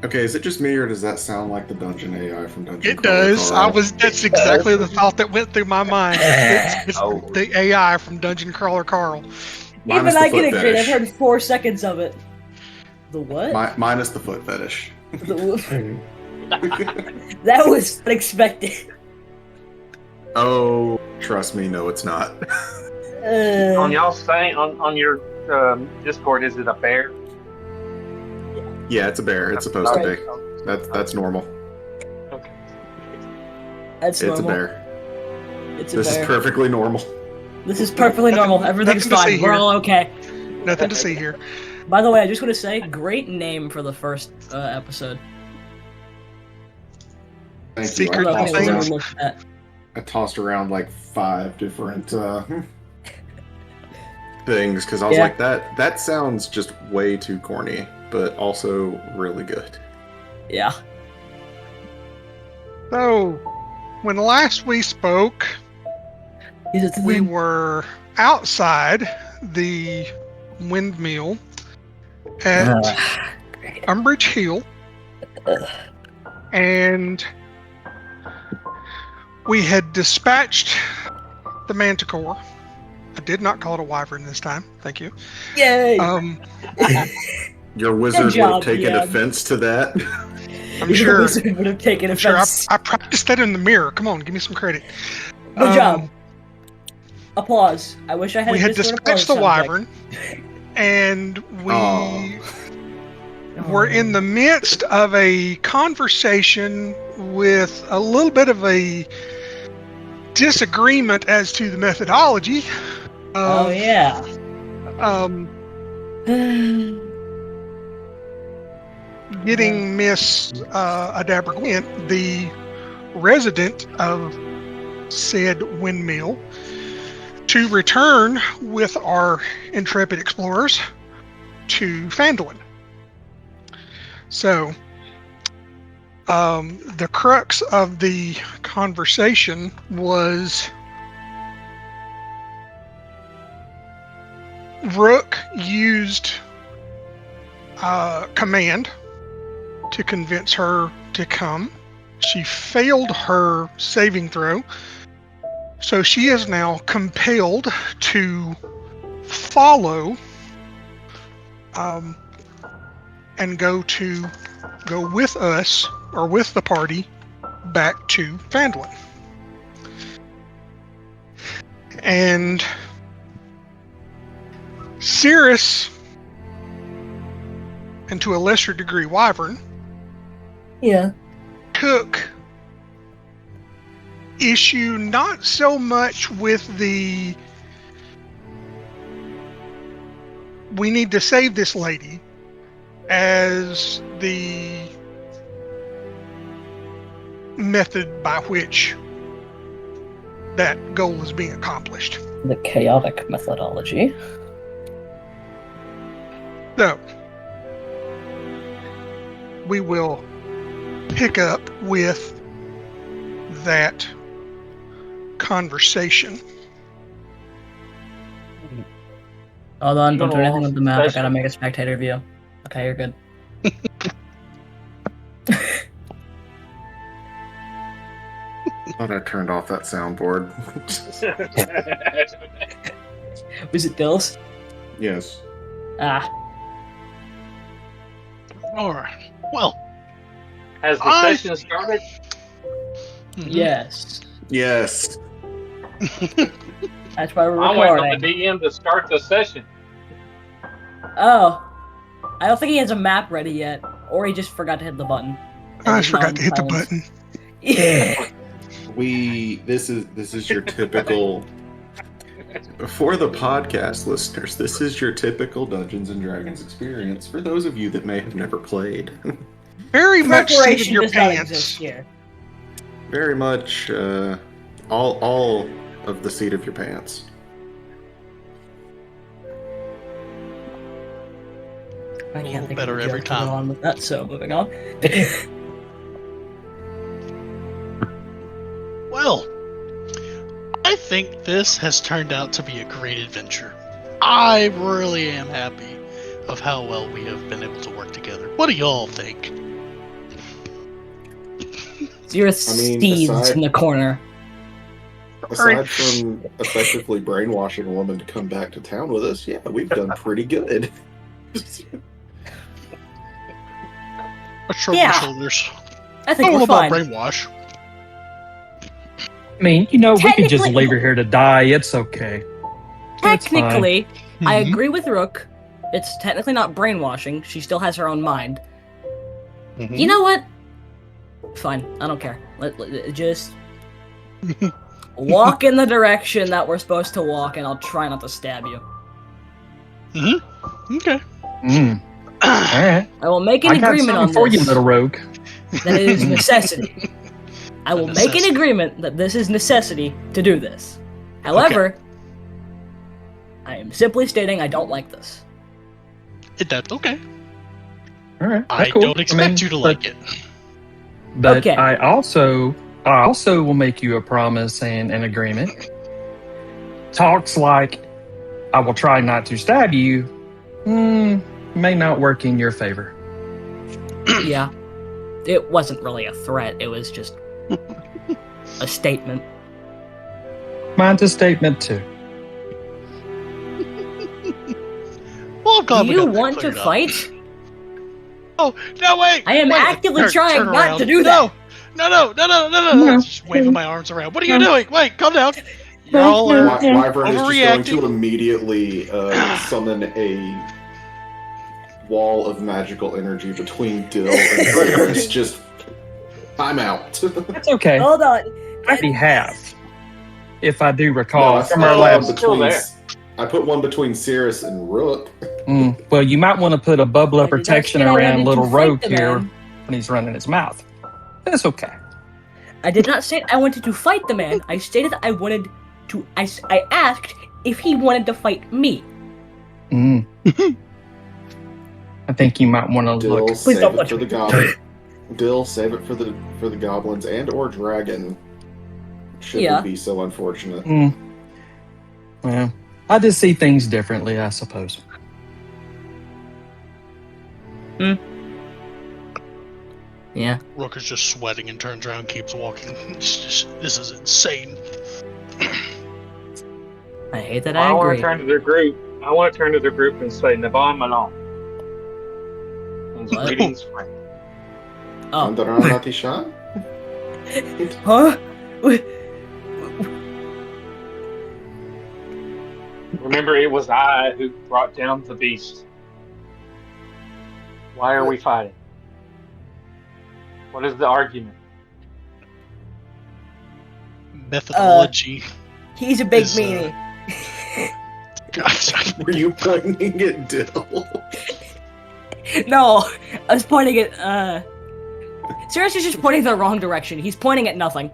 Okay, is it just me, or does that sound like the dungeon AI from Dungeon It Crawler does. Carl? That's exactly the thought that went through my mind. It's Oh. the AI from Dungeon Crawler Carl. Minus Even the I foot can agree. I've fetish. heard 4 seconds of it. The what? Minus the foot fetish. The that was unexpected. Oh, trust me, no, it's not. On y'all's thing, on your Discord, is it a bear? Yeah, it's a bear. It's supposed to be. That's normal. Okay. That's It's normal. a bear. It's a This bear. is perfectly normal. This is perfectly normal. Everything's nothing to see fine. We're here. all okay. Nothing to see here. By the way, I just want to say, great name for the first episode. Thank Secret you. I don't know if anyone things. looked at. I tossed around like 5 different things because I was Yeah. like, that sounds just way too corny, but also really good. Yeah. So, when last we spoke, Is it the we thing? were outside the windmill at Umbridge Hill, and we had dispatched the Manticore. I did not call it a Wyvern this time. Thank you. Yay! Your wizard would job, have taken DM. offense to that. I'm sure. Wizard would have taken I'm sure. offense. I practiced that in the mirror. Come on, give me some credit. Good job. Applause. I wish I had. We a had Discord dispatched the applause sound Wyvern, and we effect. were in the midst of a conversation with a little bit of a disagreement as to the methodology. Oh yeah. Getting Miss Adabra Gwent, the resident of said windmill, to return with our intrepid explorers to Phandalan. So, the crux of the conversation was Rook used command to convince her to come. She failed her saving throw, so she is now compelled to follow and go with us, or with the party, back to Phandalan. And Cirrus, and to a lesser degree Wyvern, Yeah. took issue not so much with the we need to save this lady as the method by which that goal is being accomplished. The chaotic methodology. So, we will pick up with that conversation. Hold on, don't do anything with the map. I Special. gotta make a spectator view. Okay, you're good. Thought I turned off that soundboard. Was it Bill's? Yes. Ah. Alright. Well, Has the I- session started? Yes. Yes. That's why we're I'm waiting on recording. the DM to start the session. Oh. I don't think he has a map ready yet. Or he just forgot to hit the button. I just forgot to hit the button. Yeah. This is your typical for the podcast listeners, this is your typical Dungeons and Dragons experience for those of you that may have never played. Very much seat of Preparation your does not exist pants. here. Very much all of the seat of your pants. I can't think better of a every joke to go time. on with that, so moving on. Well, I think this has turned out to be a great adventure. I really am happy of how well we have been able to work together. What do y'all think? Cirrus seethes in the corner. Aside from effectively brainwashing a woman to come back to town with us, yeah, we've done pretty good. I shrug my shoulders. I think All we're about fine. brainwash. I mean, we could just Technically- leave her here to die. It's okay. It's fine. Technically, I Mhm. agree with Rook. It's technically not brainwashing. She still has her own mind. Mhm. You know what? Fine. I don't care. Just walk in the direction that we're supposed to walk, and I'll try not to stab you. Okay. Mm. All right. I will make an I got agreement something on for you, this. little rogue. That it is necessity. I will make an necessity. agreement that this is necessity to do this. However, I am simply stating I don't like this. That's okay. All right. I cool. don't expect you to like it. But Okay. I also will make you a promise and an agreement. Talks like I will try not to stab you may not work in your favor. Yeah. It wasn't really a threat, it was just a statement. Mine's a statement too. Well, I'm glad Do we you got that want to cleared up. fight? Oh, no, wait! I am Wait, actively trying not around. to do that. No. No. Just waving my arms around. What are you doing? Wait, calm down. Y'all are Wyvern is just going overreacting. to immediately summon a wall of magical energy between Dill and Cirrus. Just, I'm out. That's okay. Hold on. I already have. If I do No, recall I from put our one last. Still between. there. I put one between Cirrus and Rook. Well, you might want to put a bubble of I did not protection say I around wanted to little fight rogue the here man. when he's running his mouth. That's okay. I did not say I wanted to fight the man. I stated that I wanted to. I asked if he wanted to fight me. I think you might want to Dill, look. save don't it punch for the me. goblin. Dill, save it for the goblins and or dragon. Should Yeah. it be so unfortunate? Well, I just see things differently, I suppose. Yeah. Rook is just sweating and turns around and keeps walking. This is insane. I hate that I I want agree. to turn to the group. I want to turn to the group and say, Navam Malon. And What? greetings, friend. Oh. Andaranati-shan? Huh? Remember, it was I who brought down the beast. Why are we fighting? What is the argument? Methodology. He's a big Is, meanie. Gosh. Were you pointing at Dill? No, I was pointing at. Sirius is just pointing the wrong direction. He's pointing at nothing.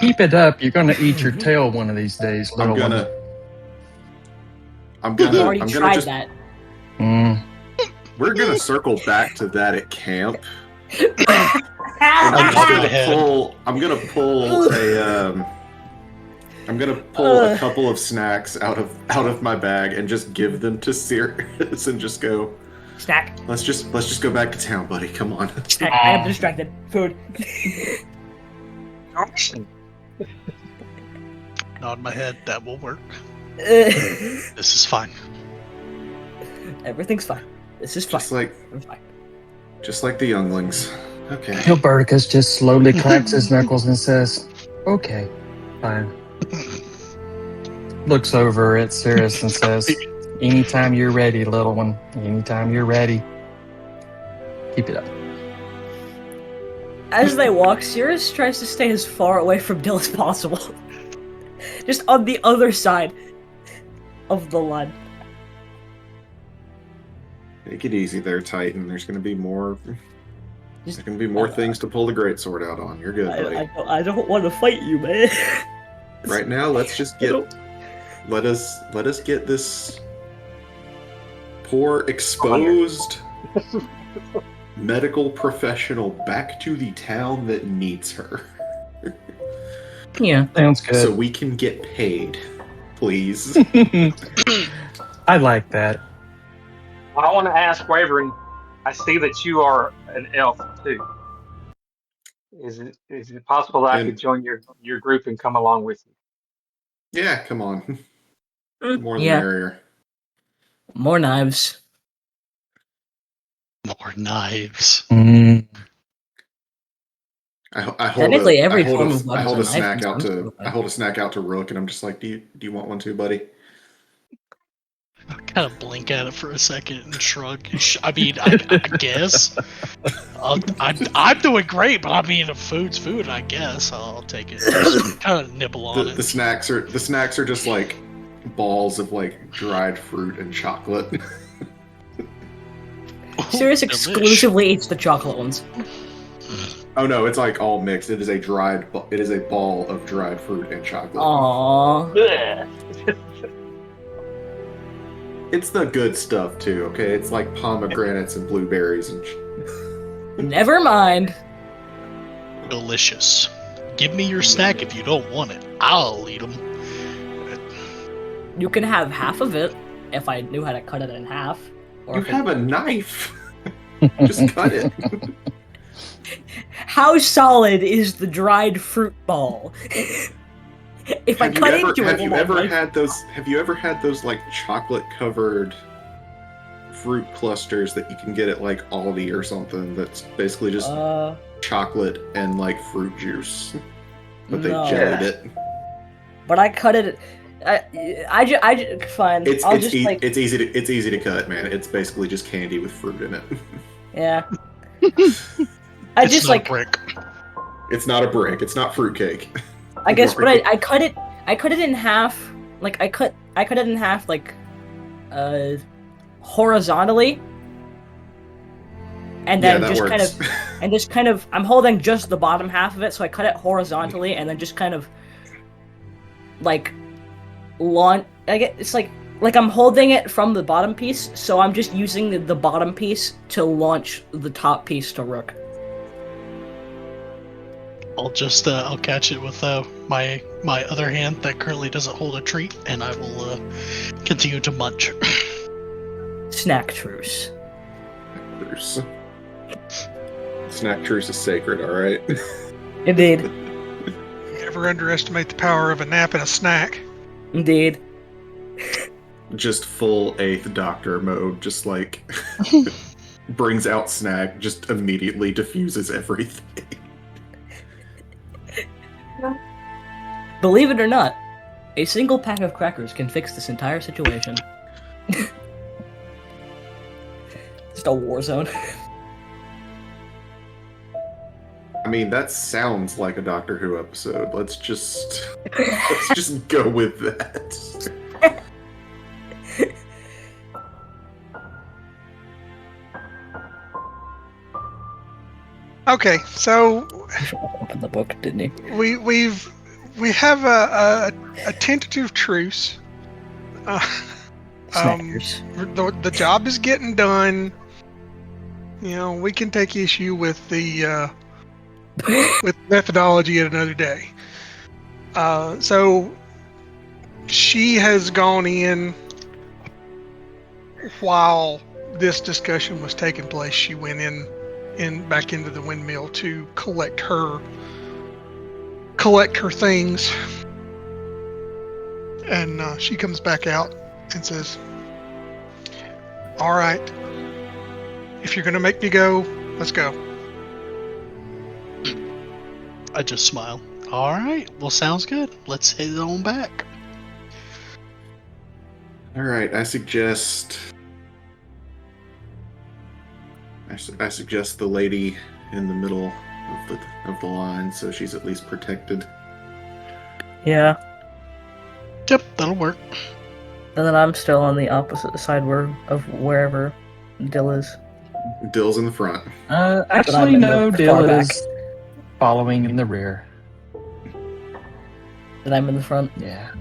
Keep it up. You're going to eat your tail one of these days, I'm little gonna. I've already I'm gonna tried just. that. one. We're gonna circle back to that at camp. I'm I'm jumping gonna ahead. pull. I'm gonna pull a. I'm gonna pull a couple of snacks out of my bag and just give them to Sirius and just go. Snack. Let's just go back to town, buddy. Come on. Snack. I am distracted. Food. Nod my head. That will work. Everything's This is fine. fine. This is fine. It's fine. Just like the younglings. Okay. Gilberticus just slowly cracks his knuckles and says, "Okay, fine." Looks over at Cirrus and says, "Anytime you're ready, little one. Anytime you're ready. Keep it up." As they walk, Sirius tries to stay as far away from Dill as possible. Just on the other side of the line. Take it easy there, Titan. There's gonna be more. There's gonna be more things to pull the greatsword out on. You're good, buddy. I don't want to fight you, man. Right now, let's just get. Let us get this poor exposed medical professional back to the town that needs her, Yeah. Sounds good. so we can get paid, please. I like that. I want to ask Wyvern. I see that you are an elf too. Is it possible that I And- could join your group and come along with you? Yeah, come on. The more the Yeah, merrier. more knives. More knives. Mm, I hold Technically, a, I every hold form a, of I weapon is hold a a knife in snack out some sort to, of way. I hold a snack out to Rook, and I'm just like, do you want one too, buddy? I kind of blink at it for a second and shrug. I mean, I guess. I'm doing great, but I mean, if food's food, I guess I'll take it. Just kind of nibble on The it. snacks are just like balls of like dried fruit and chocolate. Sirius Delish. exclusively eats the chocolate ones. Oh no, it's like all mixed. It is a ball of dried fruit and chocolate. Aww. Blech. It's the good stuff too, okay? It's like pomegranates and blueberries and Never mind. Delicious. Give me your snack if you don't want it. I'll eat them. You can have half of it if I knew how to cut it in half. Or you if have a knife. Just cut it. How solid is the dried fruit ball? If I cut into it, have you will ever my- had those like chocolate covered fruit clusters that you can get at like Aldi or something that's basically just chocolate and like fruit juice, but they no. jellied it. But I cut it. Fine. I'll just like. It's easy to cut, man. It's basically just candy with fruit in it. Yeah. I It's just not like. a brick. It's not a brick. It's not fruitcake. I guess, but I cut it. I cut it in half. Like I cut it in half, like, horizontally. And then that just works. kind of, I'm holding just the bottom half of it, so I cut it horizontally, and then just kind of, like, I get it's like I'm holding it from the bottom piece, so I'm just using the bottom piece to launch the top piece to Rook. I'll catch it with my other hand that currently doesn't hold a treat, and I will continue to munch. Snack truce. Snack truce is sacred, all right. Indeed. Never underestimate the power of a nap and a snack. Indeed. Just full eighth Doctor mode, just like brings out snack, just immediately diffuses everything. Believe it or not, a single pack of crackers can fix this entire situation. Just a war zone. I mean, that sounds like a Doctor Who episode. Let's just go with that. Okay, so Open the book, didn't he? we have a tentative truce. Snackers. The job is getting done. You know, we can take issue with the with methodology at another day. So she has gone in while this discussion was taking place. She went in back into the windmill to collect her things, and she comes back out and says, "All right, if you're gonna make me go, let's go." I just smile. All right, well, sounds good. Let's head on back. All right, I suggest the lady in the middle of the line, so she's at least protected. Yeah. Yep, that'll work. And then I'm still on the opposite side of wherever Dill is. Dill's in the front. I'm Actually, in no, the Dill far back. is following in the rear. And I'm in the front. Yeah.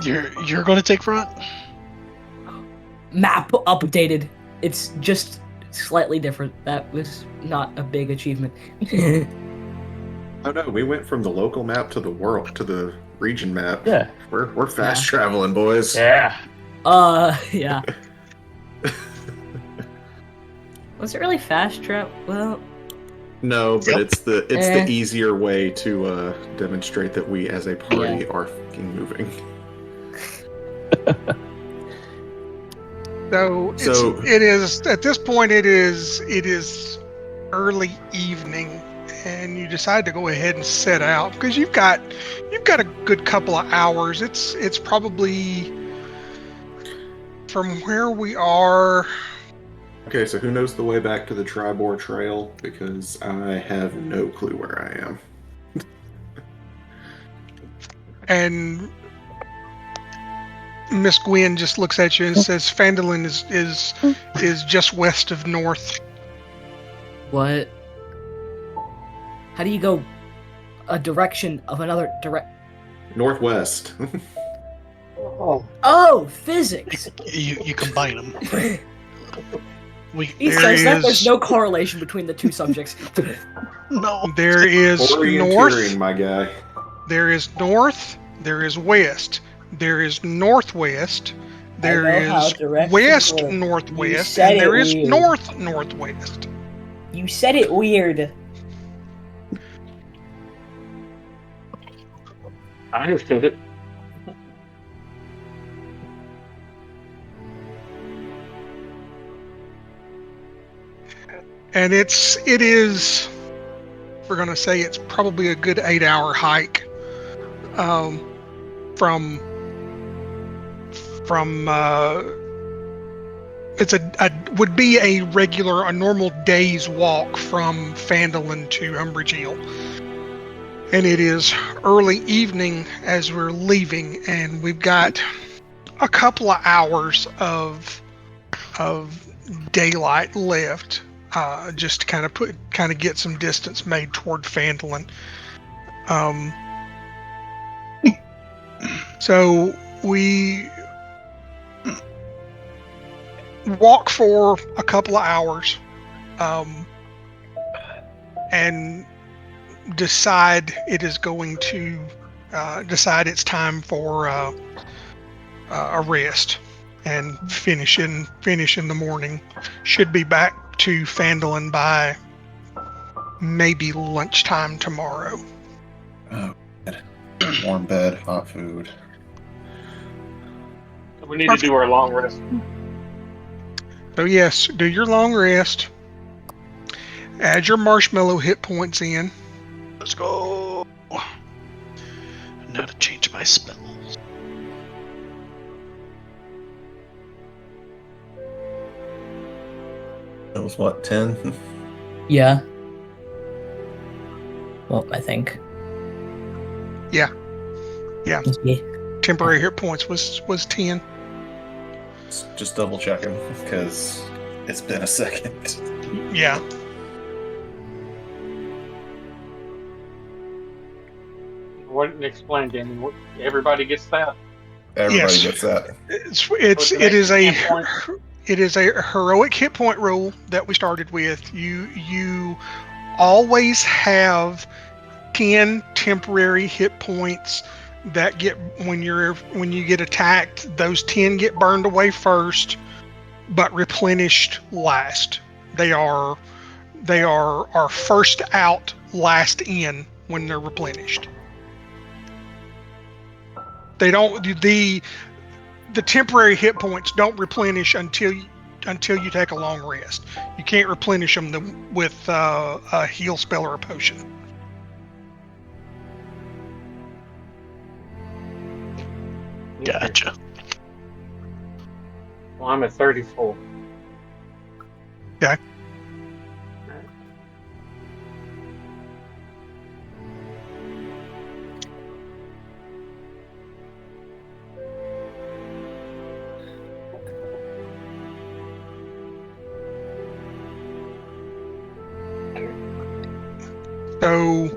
You're going to take front? Map updated. It's just slightly different. That was not a big achievement. Oh no, we went from the local map to the region map. Yeah. We're fast traveling, boys. Yeah. Yeah. Was it really fast travel? Well, No, but it's the Eh. easier way to demonstrate that we as a party are fucking moving. So it is at this point. It is early evening, and you decide to go ahead and set out because you've got a good couple of hours. It's probably from where we are. Okay, so who knows the way back to the Tribor Trail? Because I have no clue where I am. And Miss Gwen just looks at you and says, "Phandalan is just west of north." what? How do you go a direction of another direct? Northwest. Oh, physics. You combine them. He says that there's no correlation between the two subjects. No. There is Orienteering, north. my guy. There is north. There is west. There is northwest. There is west northwest, and there is north northwest. You said it weird. I understood it. And it is, we're going to say it's probably a good 8-hour hike from it's would be a normal day's walk from Phandalan to Umbridge Hill. And it is early evening as we're leaving, and we've got a couple of hours of daylight left. Just to kind of get some distance made toward Phandalan. So we walk for a couple of hours, and decide it is going to decide it's time for a rest and finish in the morning. Should be back to Phandalan by maybe lunchtime tomorrow. Oh, warm bed, hot food. We need to do our long rest. So yes, do your long rest. Add your marshmallow hit points in. Let's go. Now to change my spells. That was what, 10? Yeah. Well, I think. Yeah. Okay. Temporary hit points was 10. Just double checking, because it's been a second. Yeah. Explain, Damon. Everybody gets that. Everybody Yes. gets that. It is a heroic hit point rule that we started with. You always have 10 temporary hit points that get when you get attacked. Those 10 get burned away first, but replenished last. They are first out, last in when they're replenished. They don't the temporary hit points don't replenish until you take a long rest. You can't replenish them with a heal spell or a potion. Gotcha. Well, I'm at 34. Okay. So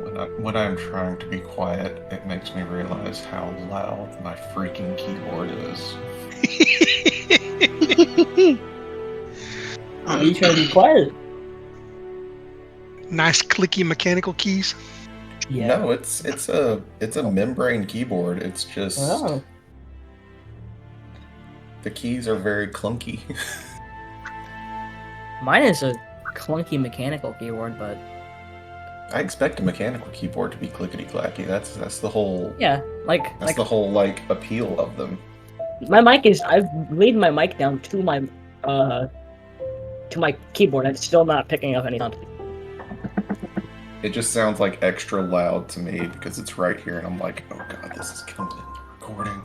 When I'm trying to be quiet, it makes me realize how loud my freaking keyboard is. Are you trying to be quiet? nice clicky mechanical keys. Yeah. No, it's a membrane keyboard. It's just Oh. the keys are very clunky. Mine is a clunky mechanical keyboard, but I expect a mechanical keyboard to be clickety clacky. That's the whole yeah, that's the whole like appeal of them. my mic is. I've laid my mic down to my keyboard. And it's still not picking up any sound. It just sounds like extra loud to me because it's right here, and I'm like, oh god, this is killing the recording.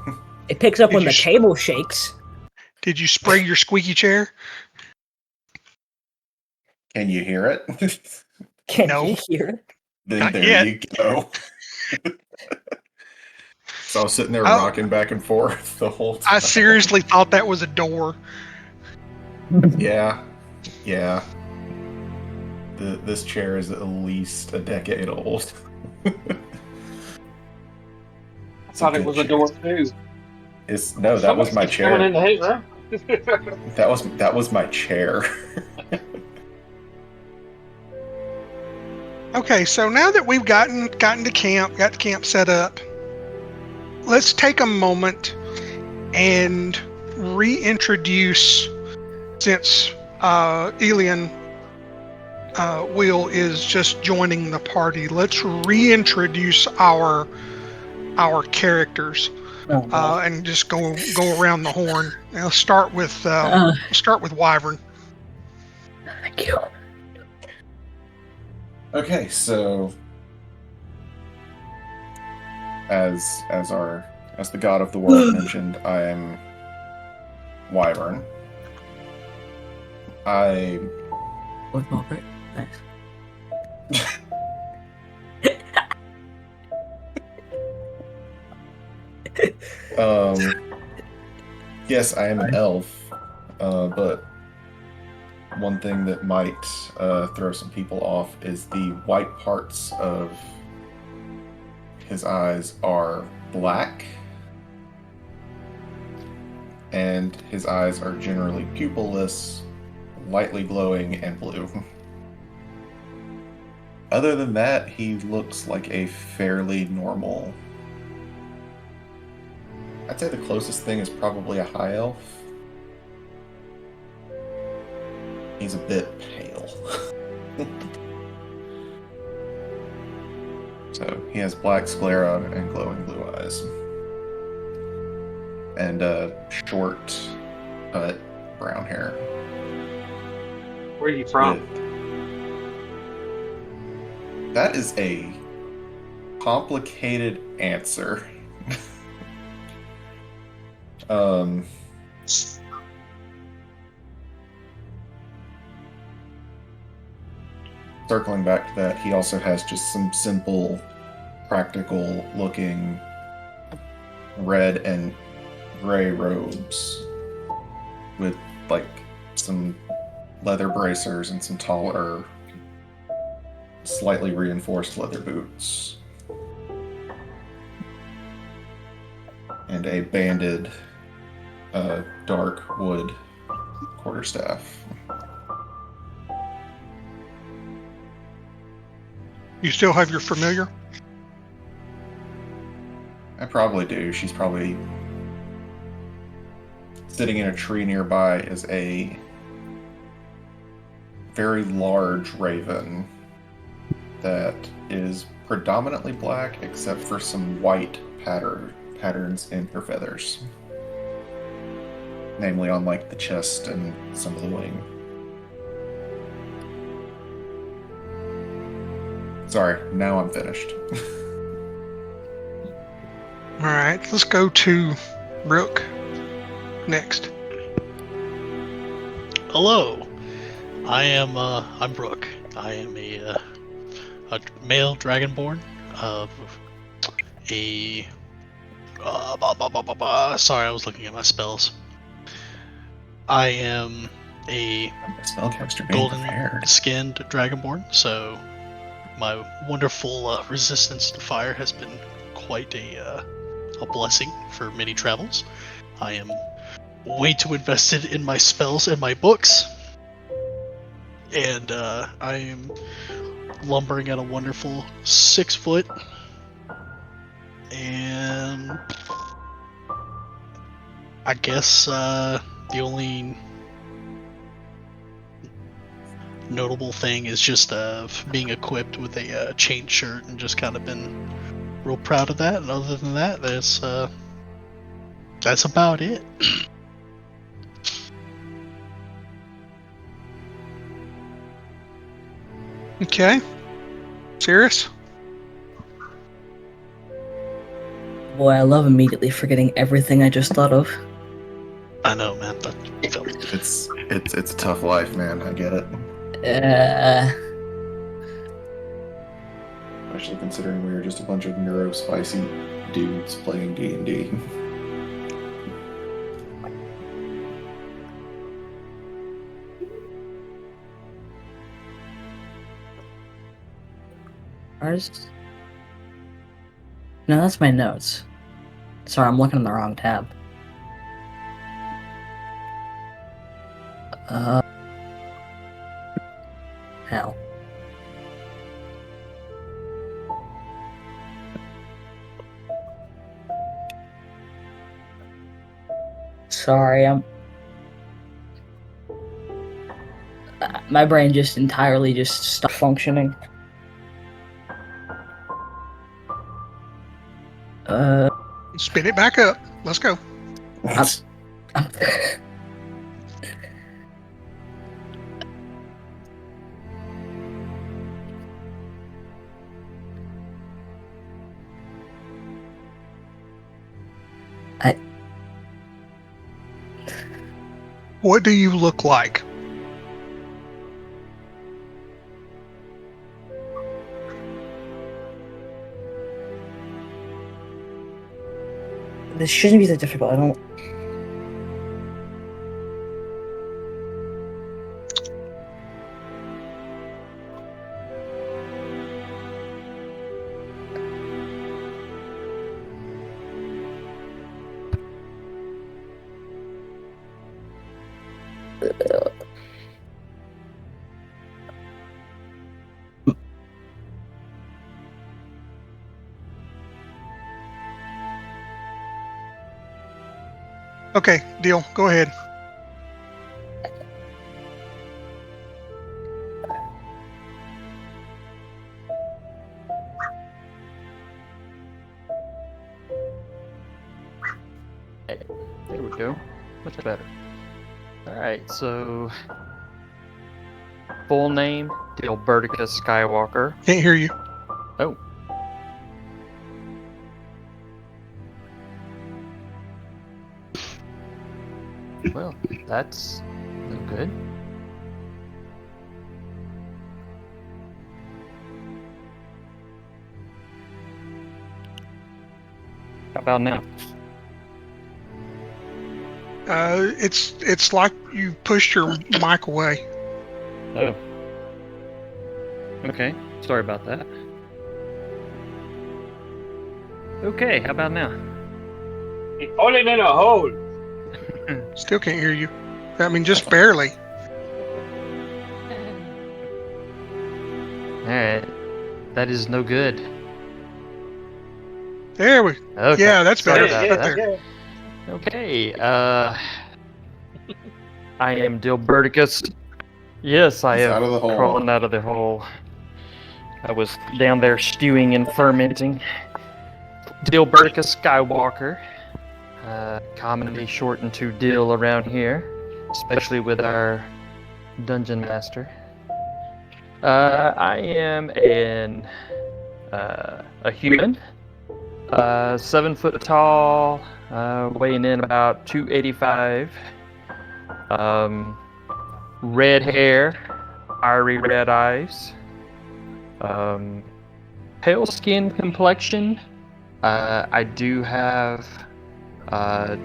It picks up when the table shakes. Did you spray your squeaky chair? Can you hear it? Can No. you hear it? Then Not there yet. you go. So I was sitting there rocking back and forth the whole time. I seriously thought that was a door. Yeah. This chair is at least a decade old. I thought it was a door too. That was my chair. Coming in the hate, huh? That was my chair. Okay, so now that we've gotten to camp, got the camp set up, let's take a moment and reintroduce, since Eilion Will is just joining the party. Let's reintroduce our characters and just go around the horn. Now start with Wyvern. Thank you. Okay, so as the god of the world mentioned, I am Wyvern. With Margaret. Nice. Yes, I am an elf, but one thing that might throw some people off is the white parts of his eyes are black, and his eyes are generally pupilless, lightly glowing, and blue. Other than that, he looks like a fairly normal... I'd say the closest thing is probably a high elf. He's a bit pale. So he has black sclera and glowing blue eyes. And short, cut brown hair. Where are you from? That is a complicated answer. Circling back to that, he also has just some simple, practical looking red and gray robes with like some leather bracers and some taller, slightly reinforced leather boots. And a banded dark wood quarterstaff. You still have your familiar? I probably do. She's probably sitting in a tree nearby is a very large raven that is predominantly black except for some white patterns in her feathers. Namely on like the chest and some of the wing. Sorry, now I'm finished. Alright, let's go to Rook next. Hello, I'm Brooke. I am a male dragonborn of a. Sorry, I was looking at my spells. I am a spellcaster being prepared. golden-skinned dragonborn, so my wonderful resistance to fire has been quite a blessing for many travels. I am way too invested in my spells and my books, and I am lumbering at a wonderful 6 foot, and I guess the only notable thing is just being equipped with a chain shirt, and just kind of been real proud of that. And other than that, that's about it. Okay. Serious? Boy, I love immediately forgetting everything I just thought of. I know, man. But It's a tough life, man. I get it. Especially considering we were just a bunch of neurospicy dudes playing D&D. Ours? No, that's my notes. Sorry, I'm looking in the wrong tab. Hell. Sorry, my brain just entirely just stopped functioning. Spin it back up. Let's go. What do you look like? This shouldn't be that difficult. I don't. Okay, deal. Go ahead. There we go. Much better. Alright, so full name, Dilbertica Skywalker. Can't hear you. Oh. Well, that's no good. How about now? It's like you pushed your mic away. Oh. Okay, sorry about that. Okay, how about now? It's falling in a hole. Still can't hear you. I mean, just barely. Alright. That is no good. There we. Okay. Yeah, that's better. Sorry Right about there. Okay, I am Dilberticus. Yes, I He's am out of the hole. crawling out of the hole. I was down there stewing and fermenting. Dilberticus Skywalker. Commonly shortened to Dill around here, especially with our dungeon master. I am a human. 7 foot tall, weighing in about 285. Red hair, fiery red eyes. Pale skin complexion. I do have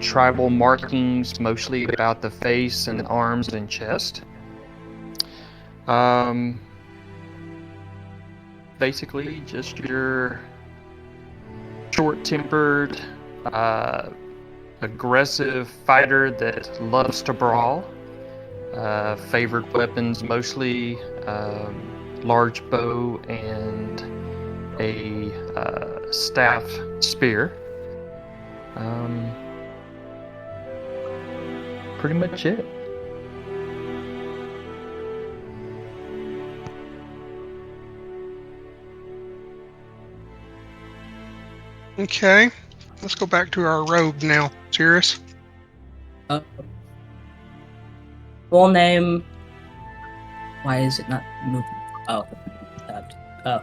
tribal markings, mostly about the face and arms and chest. Basically, just your short-tempered, aggressive fighter that loves to brawl. Favorite weapons mostly large bow and a staff spear. Pretty much it. Okay. Let's go back to our rogue now. Sirius? Full name. Why is it not moving? Oh. Tabbed. Oh.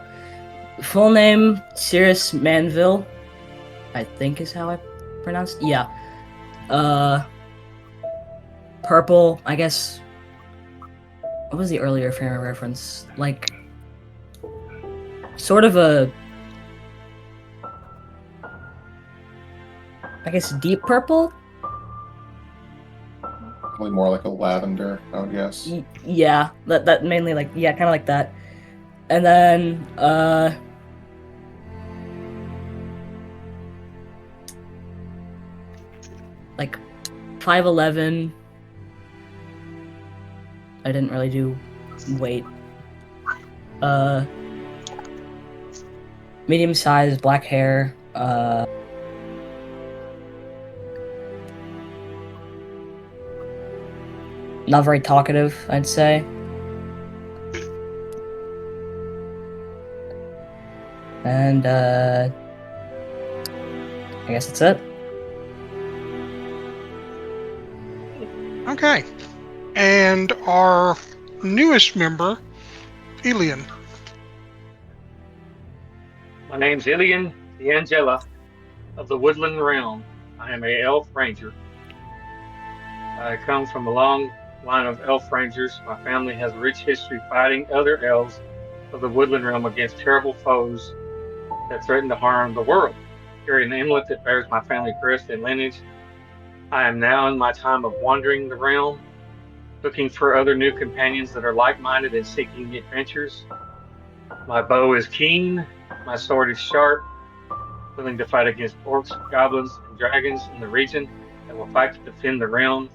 Full name, Sirius Manville. I think is how I pronounced. Yeah. Purple. I guess. What was the earlier frame of reference? Like, sort of a. I guess deep purple. Probably more like a lavender, I would guess. Yeah, that mainly like kind of like that. And then like 5'11". I didn't really do weight. Medium size, black hair. Not very talkative, I'd say. And I guess that's it. Okay. And our newest member, Eilion. My name's Eilion the Angela of the Woodland Realm. I am a elf ranger. I come from a long line of elf rangers. My family has a rich history fighting other elves of the Woodland Realm against terrible foes that threaten to harm the world. Carrying an amulet that bears my family crest and lineage, I am now in my time of wandering the realm, looking for other new companions that are like-minded and seeking adventures. My bow is keen, my sword is sharp, willing to fight against orcs, goblins, and dragons in the region that will fight to defend the realm.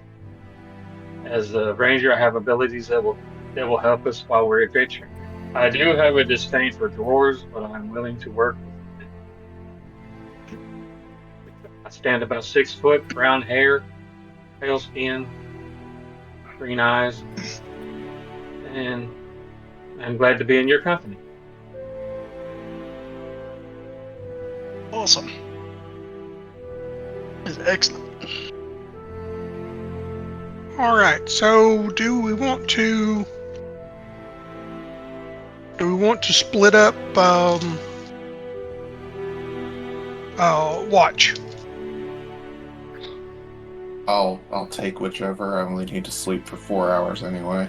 As a ranger, I have abilities that will help us while we're adventuring. I do have a disdain for dwarves, but I'm willing to work with them. I stand about 6 foot, brown hair, pale skin, green eyes, and I'm glad to be in your company. Awesome. That's excellent. All right. So, do we want to split up watch? I'll take whichever. I only need to sleep for 4 hours anyway.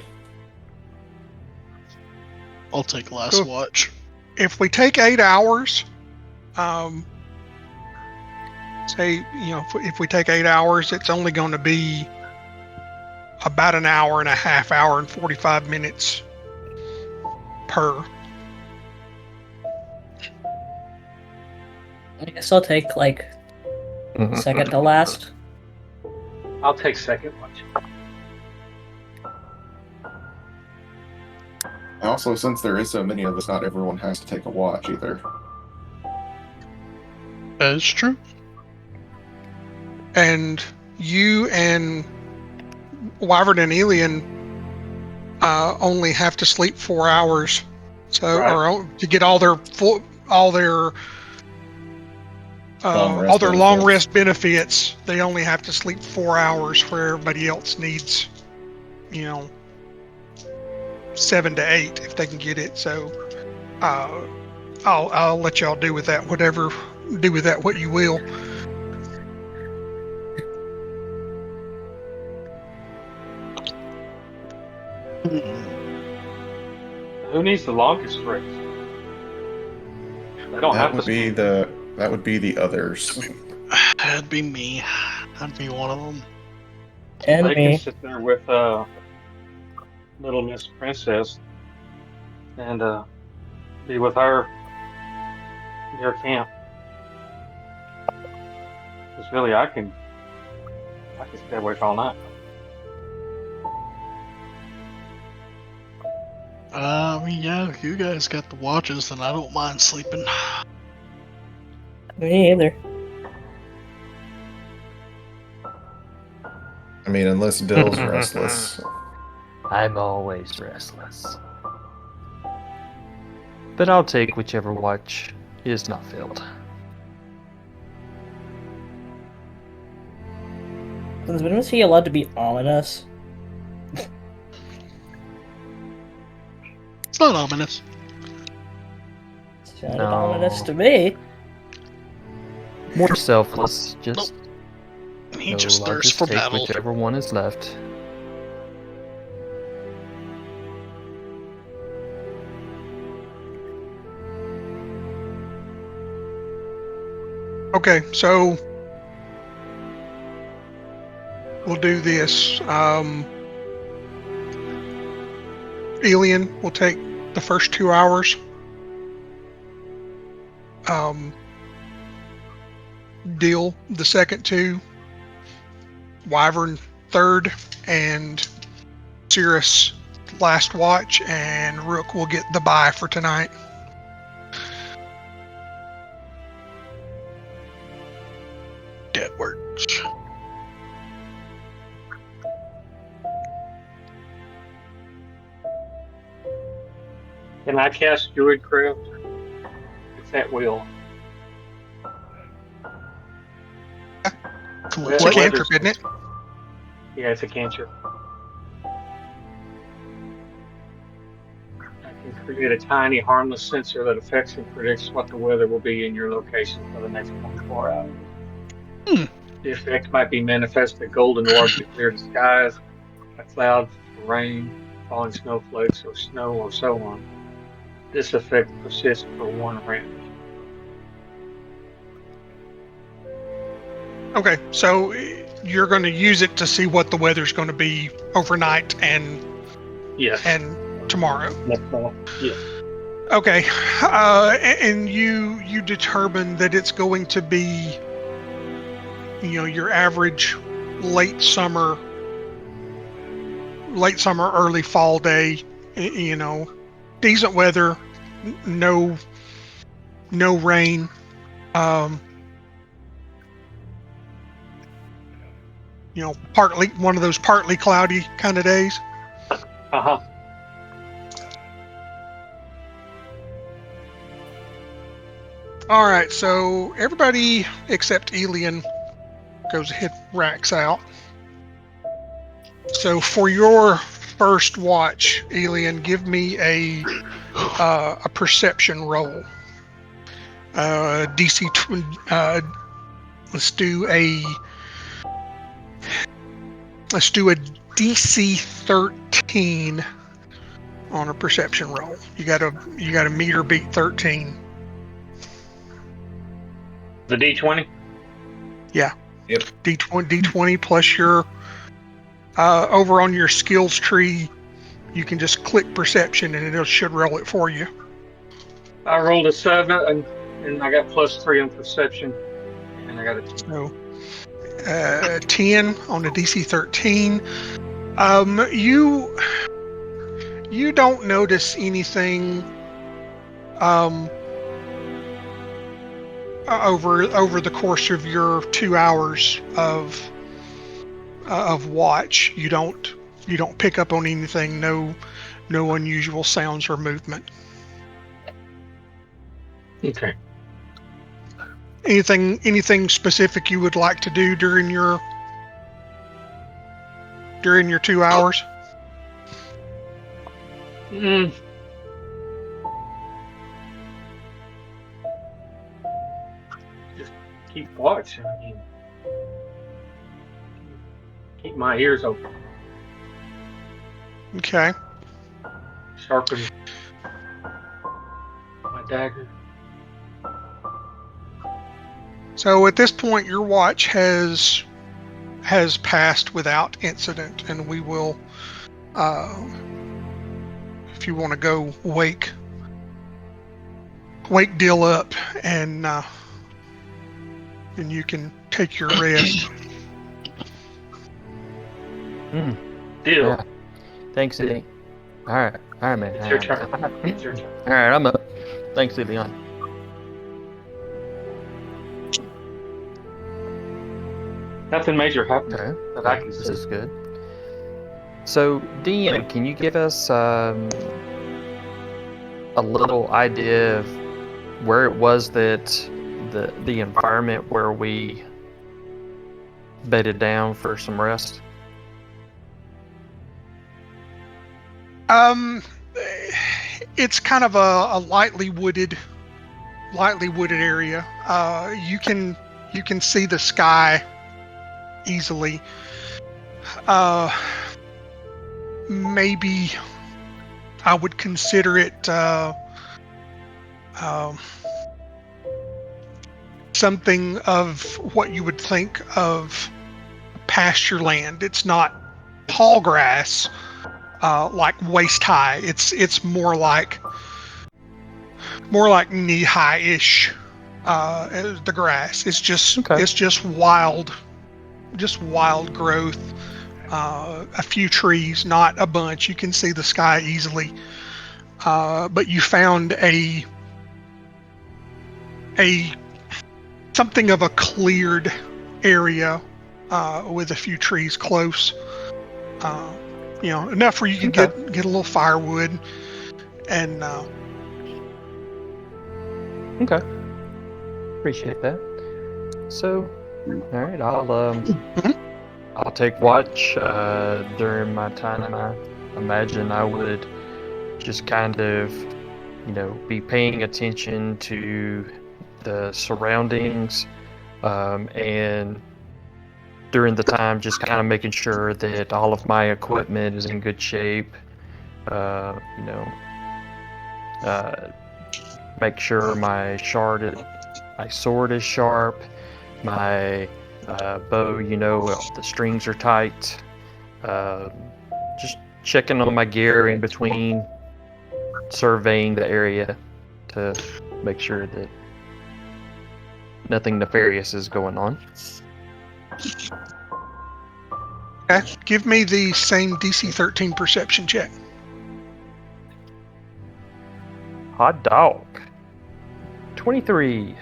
I'll take last Cool. watch. If we take 8 hours, say, if we take 8 hours, it's only going to be about an hour and a half, hour and 45 minutes per. I guess I'll take like second to last. I'll take second watch. Also, since there is so many of us, not everyone has to take a watch either. That is true. And you and Wyvern and Eilion only have to sleep 4 hours, so Right. or to get all their long benefits. rest benefits. They only have to sleep 4 hours, where everybody else needs, 7 to 8 if they can get it. So, I'll let y'all do with that what you will. Who needs the longest rest? They don't have to sleep. That would be the others. That'd be me. I'd be one of them. And They me. can sit there with Little Miss Princess and be with her near camp. Because really, I can stay awake all night. Yeah, if you guys got the watches, then I don't mind sleeping. Me either. I mean, unless Dill's restless. I'm always restless. But I'll take whichever watch is not filled. When was he allowed to be ominous? It's not ominous. Sounded No. ominous to me. More selfless. Just He no, just I'll thirsts just for take battle. whichever one is left. Okay, so we'll do this. Eilion will take the first 2 hours. Deal the second 2. Wyvern third, and Cirrus last watch, and Rook will get the bye for tonight. That works. Can I cast Druidcraft? It's at will. It's a What? cantrip, isn't it? Yeah, it's a cantrip. I can create a tiny, harmless sensor that affects and predicts what the weather will be in your location for the next 24 hours. The effect might be manifested golden orbs that clear the skies, a cloud for rain, falling snowflakes, or snow, or so on. This effect persists for 1 round. Okay, so you're going to use it to see what the weather's going to be overnight and Yes. tomorrow. Yes. Okay, and you determine that it's going to be, your average late summer, early fall day. Decent weather, no rain. Partly one of those partly cloudy kind of days. Uh-huh. All right, so everybody except Eilion goes ahead and racks out. So for your first watch, Eilion, give me a perception roll. DC. Let's do a DC 13 on a perception roll. You got to meet or beat 13. The D20? Yeah. Yep. D20 plus your over on your skills tree, you can just click perception and it should roll it for you. I rolled a 7 and I got +3 on perception, and I got a 2. So 10 on the DC 13. You don't notice anything over the course of your 2 hours of watch. You don't pick up on anything. No unusual sounds or movement. Okay. Anything specific you would like to do during your 2 hours? Just keep watching. Keep my ears open. Okay. Sharpen my dagger. So at this point, your watch has passed without incident, and we will, if you want to go wake Dill up, and you can take your rest. Deal. Yeah. Thanks, Eddie. All right, man. It's your turn. It's your turn. All right, I'm up. Thanks, Leon. Nothing major happened Okay, that I can this see. is good. So, DM, can you give us a little idea of where it was that the environment where we bedded down for some rest? It's kind of a lightly wooded area. You can see the sky easily. Maybe I would consider it something of what you would think of pasture land. It's not tall grass, like waist high. It's more like knee high ish. The grass. It's just wild growth. A few trees, not a bunch. You can see the sky easily. But you found a something of a cleared area with a few trees close. Enough where you can get a little firewood and. Okay. Appreciate that. So, all right, I'll take watch during my time. I imagine I would just kind of, be paying attention to the surroundings, and during the time, just kind of making sure that all of my equipment is in good shape. Make sure my sword is sharp, my bow, the strings are tight. Just checking on my gear in between, surveying the area to make sure that nothing nefarious is going on. Okay, give me the same DC 13 perception check. Hot dog. 23.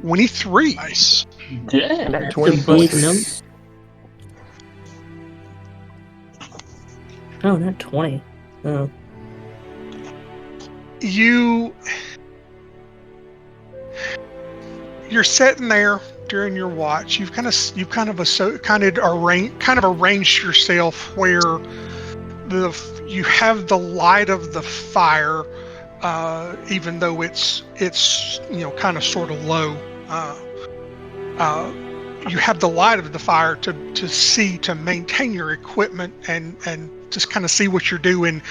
23. Nice. Yeah, That that's 20 a big number. Oh, not 20. Oh. You're sitting there during your watch. You've kind of arranged yourself where you have the light of the fire, even though it's kind of sort of low. You have the light of the fire to see, to maintain your equipment and just kind of see what you're doing.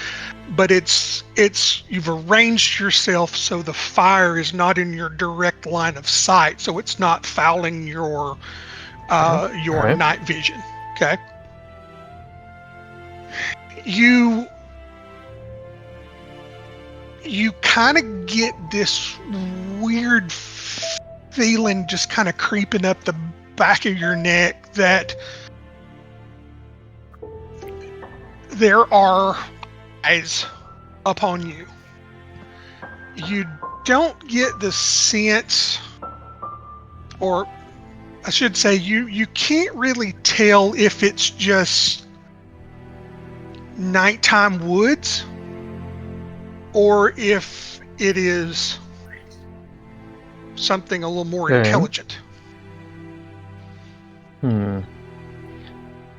But you've arranged yourself so the fire is not in your direct line of sight, so it's not fouling your Right. night vision. Okay. You kind of get this weird feeling just kind of creeping up the back of your neck that there are eyes upon you. You don't get the sense, or I should say, you can't really tell if it's just nighttime woods or if it is something a little more Okay. intelligent.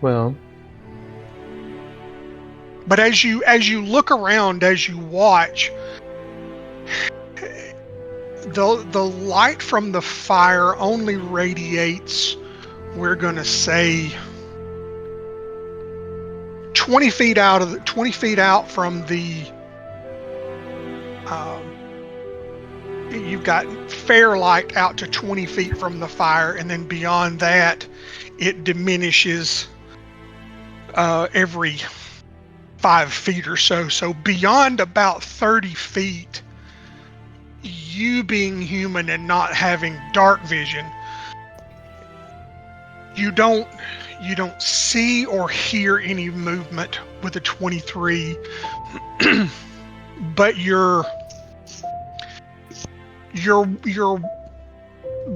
Well, But as you look around, as you watch, the light from the fire only radiates, we're gonna say, 20 feet out from the. You've got fair light out to 20 feet from the fire, and then beyond that, it diminishes every 5 feet or so. So beyond about 30 feet, you being human and not having dark vision, you don't see or hear any movement with a 23, but your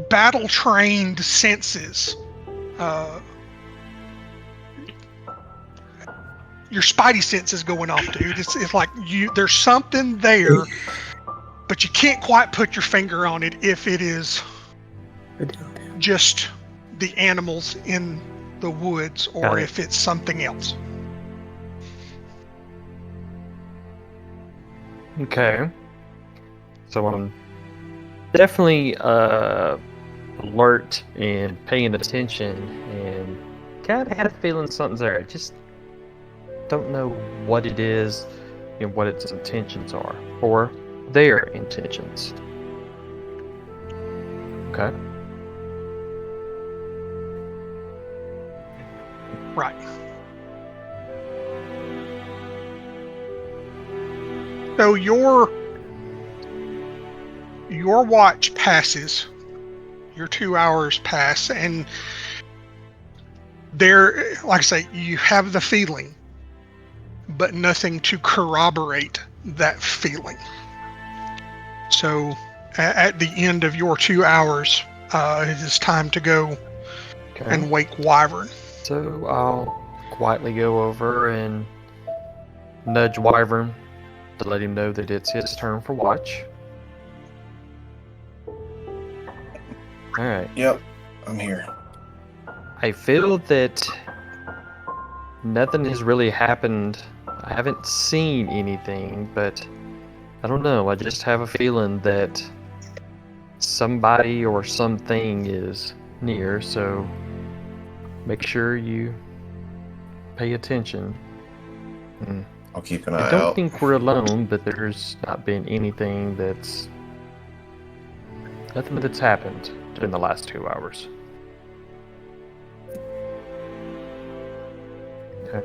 battle trained senses, your spidey sense is going off, dude. It's like there's something there, but you can't quite put your finger on it if it is just the animals in the woods or Got it. if it's something else. Okay. So I'm definitely alert and paying attention, and kind of had a feeling something's there. I just don't know what it is and what its intentions are, or their intentions. Okay. Right. So your watch passes, your 2 hours pass, and there, like I say, you have the feeling, but nothing to corroborate that feeling. So at the end of your 2 hours, it is time to go and wake Wyvern. So I'll quietly go over and nudge Wyvern to let him know that it's his turn for watch. Alright. Yep, I'm here. I feel that nothing has really happened. I haven't seen anything, but I don't know. I just have a feeling that somebody or something is near, so make sure you pay attention. I'll keep an eye I out. don't think we're alone, but there's not been anything nothing that's happened in the last 2 hours. Okay.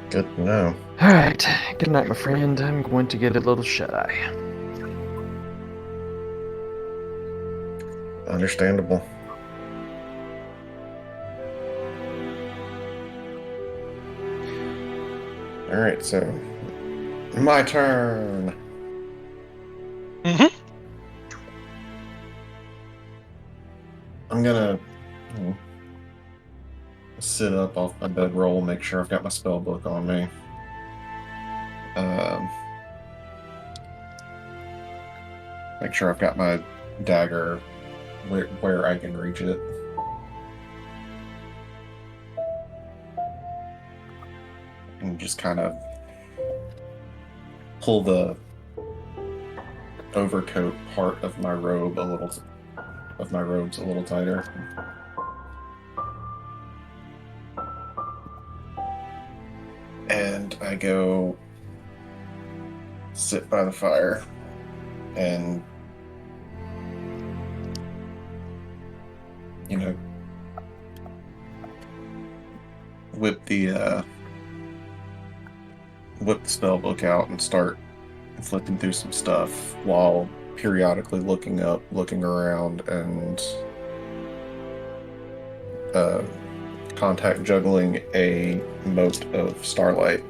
Good to know. Alright, good night, my friend. I'm going to get a little shut-eye. Understandable. Alright, so my turn. Mm-hmm. I'm gonna sit up off my bedroll, make sure I've got my spell book on me. Make sure I've got my dagger where I can reach it. And just kind of pull the overcoat part of my robes a little tighter. And I go sit by the fire and, whip the spell book out and start flipping through some stuff while periodically looking around, and contact juggling a mote of starlight.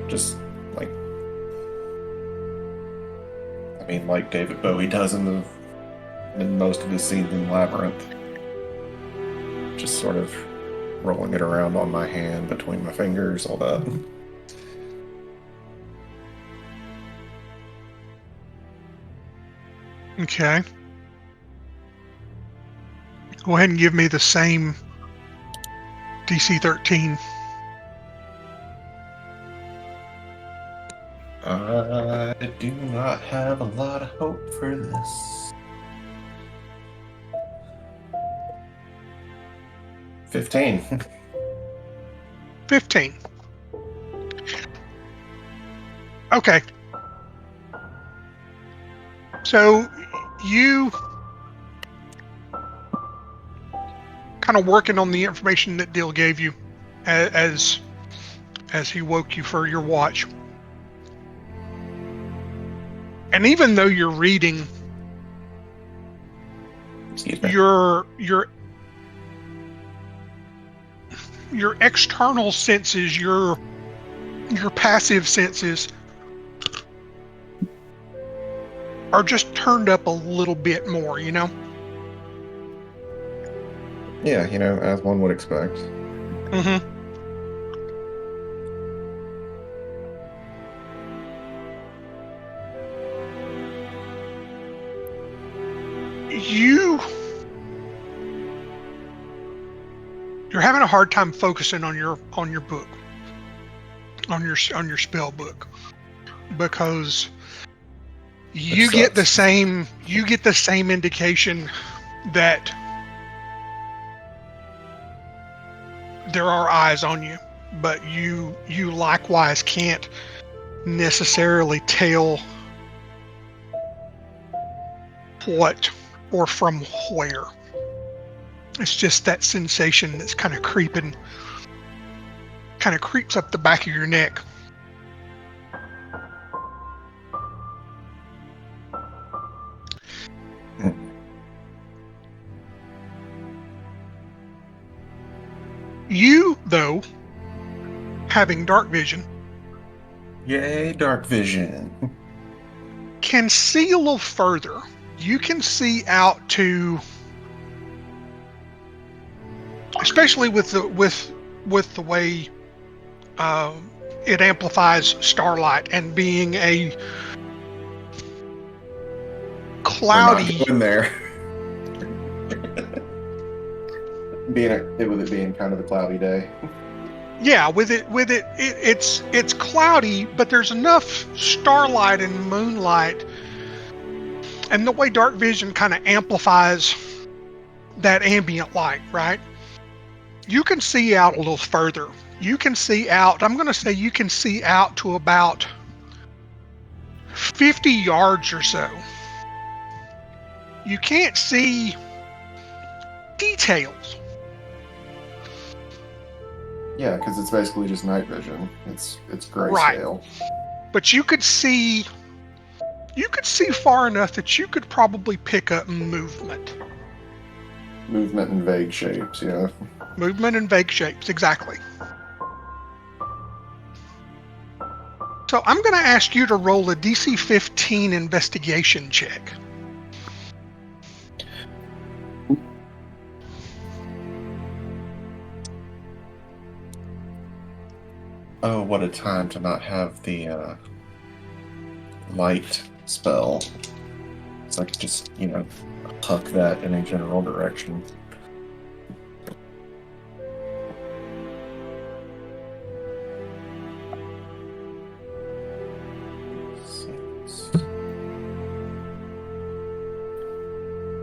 Just like David Bowie does in most of his scenes in Labyrinth. Just sort of rolling it around on my hand between my fingers, all that. Okay. Go ahead and give me the same DC 13. I do not have a lot of hope for this. 15. 15. Okay. So you kind of working on the information that Dill gave you as he woke you for your watch. And even though you're reading, your external senses, your passive senses are just turned up a little bit more, Yeah, as one would expect. Mm-hmm. you're having a hard time focusing on your book, on your spell book, because you get the same indication that there are eyes on you, but you likewise can't necessarily tell what or from where. It's just that sensation that's kind of creeps up the back of your neck. You, though, having dark vision, Yay, dark vision. can see a little further. You can see out to, especially with the way it amplifies starlight and being a cloudy. We're not going there. With it being kind of a cloudy day. Yeah, it's cloudy, but there's enough starlight and moonlight, and the way dark vision kind of amplifies that ambient light, right? You can see out a little further. You can see out, I'm going to say you can see out to about 50 yards or so. You can't see details. Yeah, because it's basically just night vision. It's grayscale. Right. But you could see far enough that you could probably pick up movement. Movement in vague shapes, yeah. Movement in vague shapes, exactly. So I'm going to ask you to roll a DC 15 investigation check. Oh, what a time to not have the light spell. So I could just, huck that in a general direction.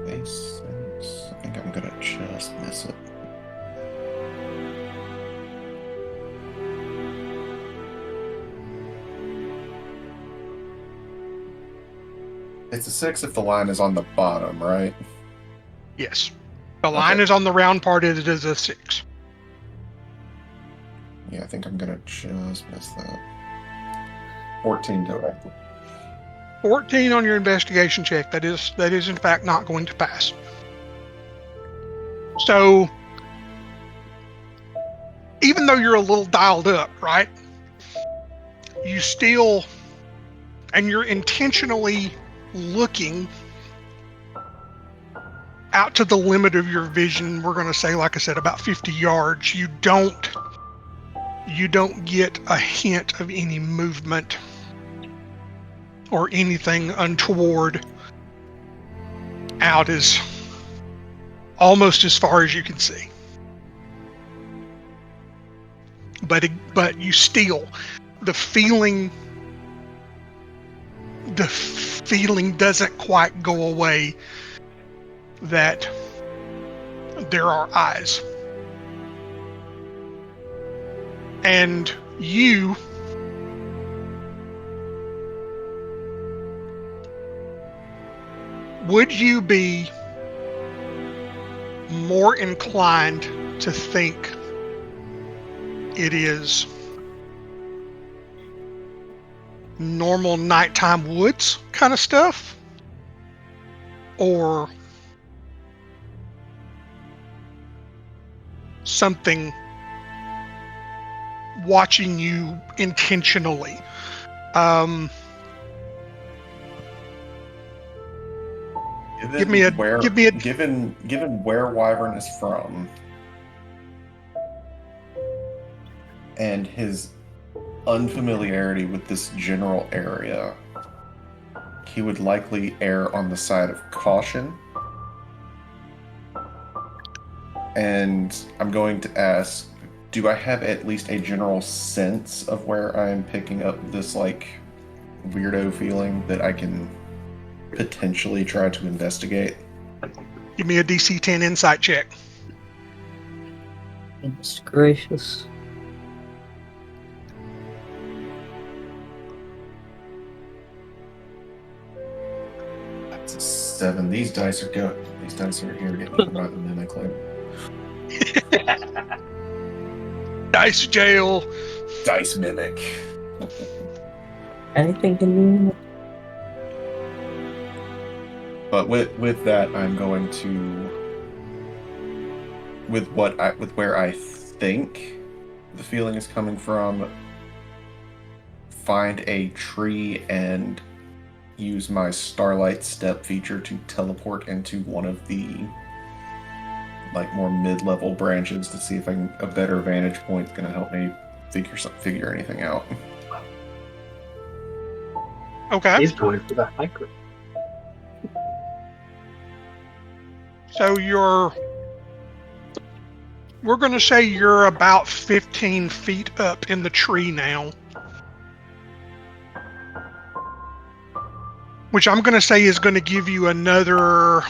I think I'm gonna just miss it. It's a 6 if the line is on the bottom, right? Yes. The line is on the round part, it is a 6. Yeah, I think I'm gonna just miss that. 14 total. 14 on your investigation check. That is in fact not going to pass. So, even though you're a little dialed up, right? You still, and you're intentionally looking out to the limit of your vision. We're going to say, like I said, about 50 yards. You don't get a hint of any movement or anything untoward out as almost as far as you can see. But you still, the feeling doesn't quite go away that there are eyes. And you would you be more inclined to think it is normal nighttime woods kind of stuff, or something watching you intentionally? Given where Wyvern is from and his unfamiliarity with this general area, he would likely err on the side of caution. And I'm going to ask, do I have at least a general sense of where I'm picking up this, like, weirdo feeling that I can potentially try to investigate? Give me a DC 10 insight check. Goodness gracious. That's a 7. These dice are here getting by the mimic like Dice jail. dice mimic. Anything can be. But with that, I'm going to, with where I think the feeling is coming from, find a tree and use my Starlight Step feature to teleport into one of the, like, more mid-level branches to see if a better vantage point is going to help me figure anything out. Okay. He's going for the hiker. So we're going to say you're about 15 feet up in the tree now. Which I'm going to say is going to give you another...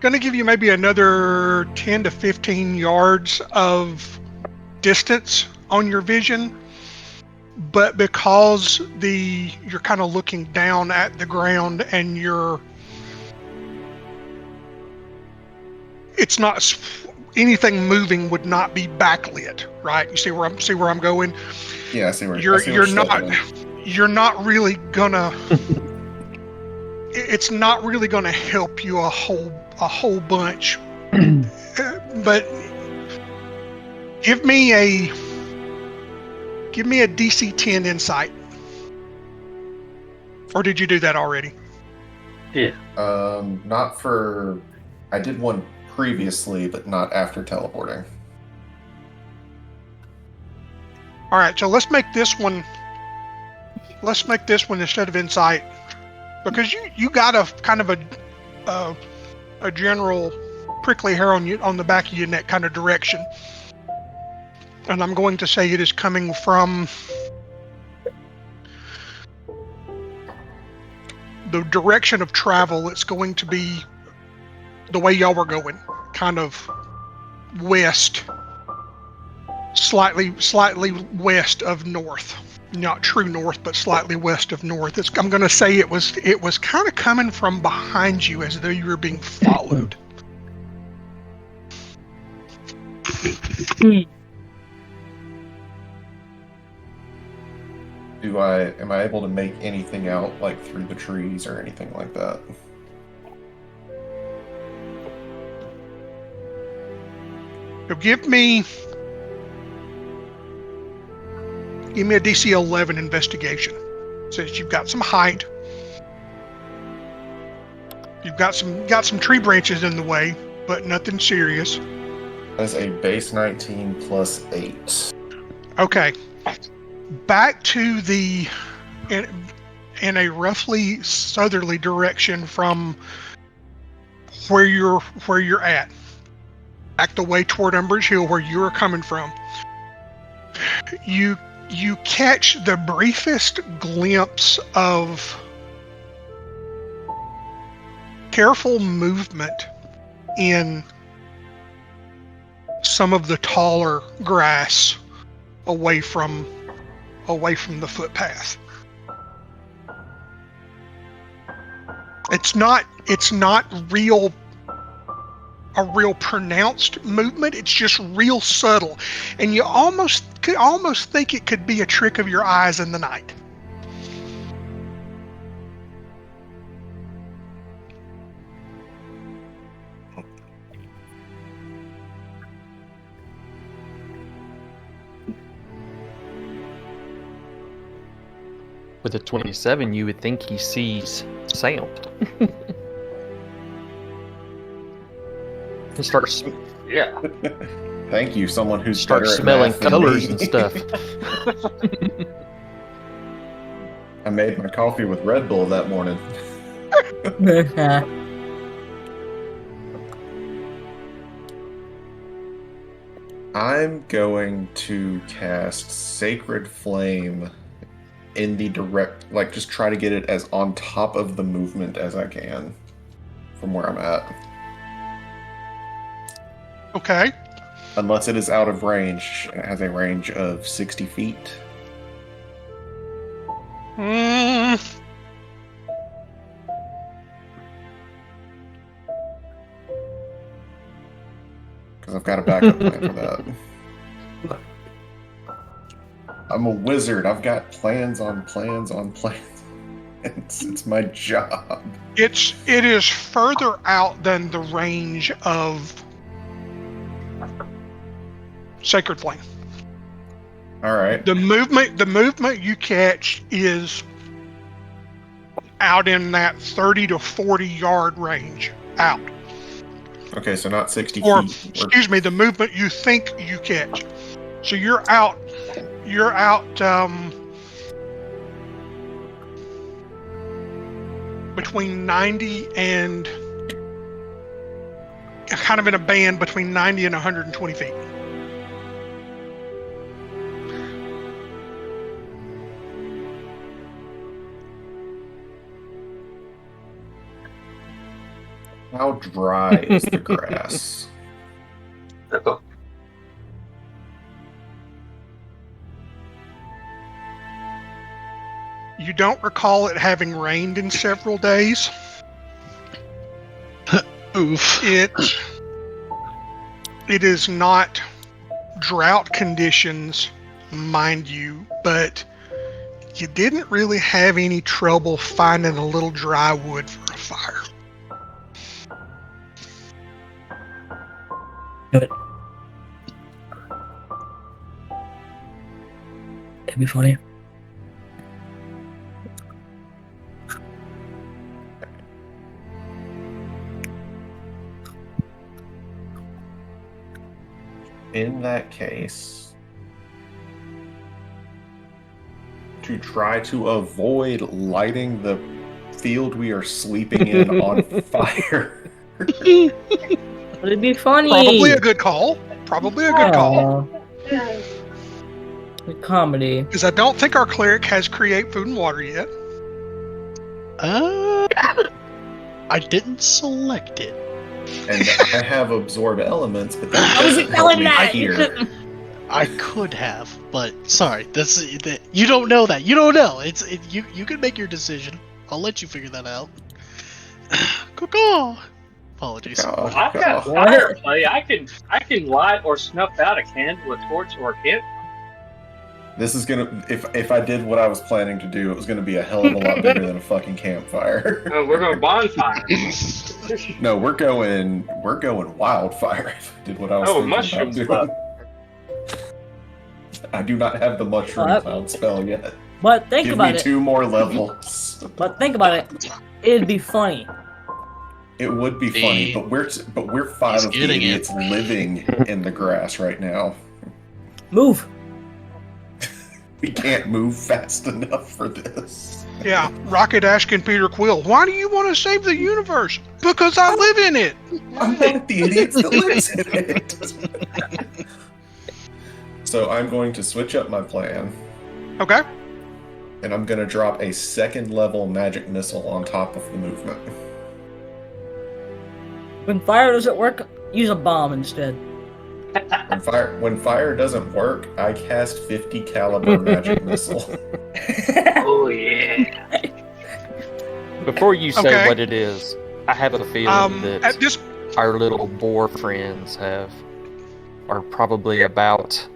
Going to give you maybe another 10 to 15 yards of distance on your vision. But because you're kind of looking down at the ground and it's not anything moving would not be backlit, right? You see where I'm going? Yeah, I see where you're not really gonna it's not really gonna help you a whole bunch. But give me a DC 10 insight. Or did you do that already? Yeah. Not for... I did one previously, but not after teleporting. All right, so let's make this one instead of insight, because you got a kind of a general prickly hair on the back of your neck kind of direction. And I'm going to say it is coming from the direction of travel. It's going to be the way y'all were going, kind of west, slightly west of north. Not true north, but slightly west of north. I'm going to say it was kind of coming from behind you as though you were being followed. Am I able to make anything out, like, through the trees or anything like that? So give me a DC 11 investigation. Says you've got some height. You've got some tree branches in the way, but nothing serious. That's a base 19 plus 8. Okay. Back to in a roughly southerly direction from where you're at. Back the way toward Umber's Hill where you're coming from. You catch the briefest glimpse of careful movement in some of the taller grass away from the footpath. It's not a real pronounced movement. It's just real subtle, and you could almost think it could be a trick of your eyes in the night. With a 27, you would think he sees sound. He starts Yeah. Thank you, someone who's starts better at smelling math than colors me. and stuff. I made my coffee with Red Bull that morning. I'm going to cast Sacred Flame in the direct, like, just try to get it as on top of the movement as I can from where I'm at. Okay. Unless it is out of range. It has a range of 60 feet. Because I've got a backup plan for that. I'm a wizard. I've got plans on plans on plans. It's my job. It is further out than the range of Sacred Flame. All right. The movement you catch is out in that 30 to 40 yard range out. Okay, so not 60 Or, feet. excuse me, the movement you think you catch. So you're out between 90 and kind of in a band between 90 and 120 feet. How dry is the grass? You don't recall it having rained in several days. Oof. It is not drought conditions, mind you, but you didn't really have any trouble finding a little dry wood for a fire. Good. It'd be funny. In that case, to try to avoid lighting the field we are sleeping in on fire. It'd be funny. Probably a good call. Probably a good call. The comedy. Because I don't think our cleric has create food and water yet. I didn't select it. And I have absorb elements, but that How was doesn't it help telling me that? here. I could have, but sorry, you don't know that. You don't know. You can make your decision. I'll let you figure that out. Cuckoo. Apologies. Oh, I've got God. fire play. I can light or snuff out a candle, a torch, or a camp. This is gonna, if I did what I was planning to do, it was gonna be a hell of a lot bigger than a fucking campfire. Oh, we're going bonfire. No, we're going wildfire. If I did what I was thinking mushroom about doing. I do not have the mushroom cloud spell yet. But think Give about me it. 2 more levels. But think about it. It'd be funny. It would be funny, but we're 5 of the getting it. idiots living in the grass right now. Move. We can't move fast enough for this. Yeah, Rocket asking Peter Quill, why do you want to save the universe? Because I live in it. I'm one of the idiots that lives in it. So I'm going to switch up my plan, Okay. and I'm going to drop a 2nd level magic missile on top of the movement. When fire doesn't work, use a bomb instead. When fire doesn't work, I cast 50 caliber magic missile. Oh yeah. Before you say Okay. what it is, I have a feeling At that this our little boar friends are probably about.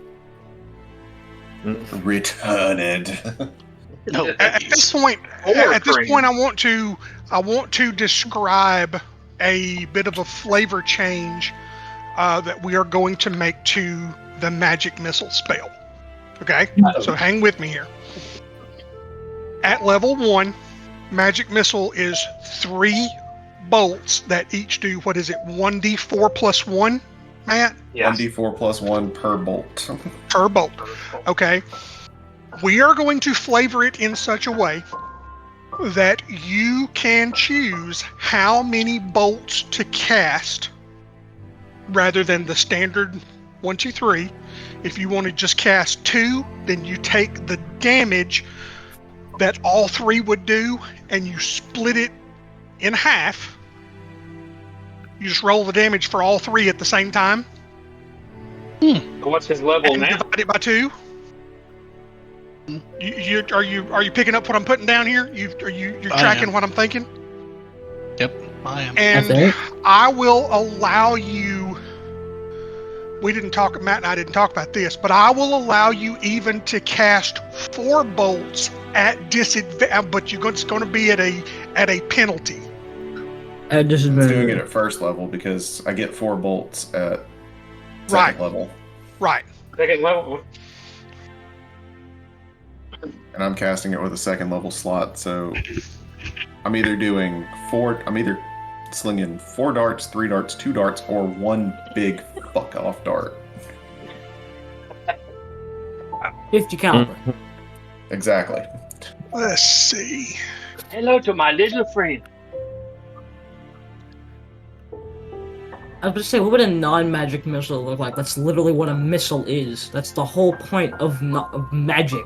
Returned. No, at this point, I want to describe a bit of a flavor change that we are going to make to the magic missile spell. Okay, so hang with me here. At level 1, magic missile is 3 bolts that each do, what is it, 1d4 plus 1, Matt? Yes. 1d4 plus 1 per bolt. Per bolt. Okay. We are going to flavor it in such a way that you can choose how many bolts to cast rather than the standard 1, 2, 3. If you want to just cast 2, then you take the damage that all 3 would do and you split it in half. You just roll the damage for all 3 at the same time. What's his level and now? divide it by 2. Are you picking up what I'm putting down here? You're tracking what I'm thinking? Yep, I am. And I will allow you. Matt and I didn't talk about this, but I will allow you even to cast 4 bolts at disadvantage, but it's going to be at a penalty. At disadvantage. I'm doing it at first level because I get 4 bolts at second level. Right. Second level. And I'm casting it with a second level slot, so I'm either doing 4. I'm either slinging 4 darts, 3 darts, 2 darts, or 1 big fuck off dart. 50 caliber. Exactly. Let's see. Hello to my little friend. I was going to say, what would a non-magic missile look like? That's literally what a missile is. That's the whole point of magic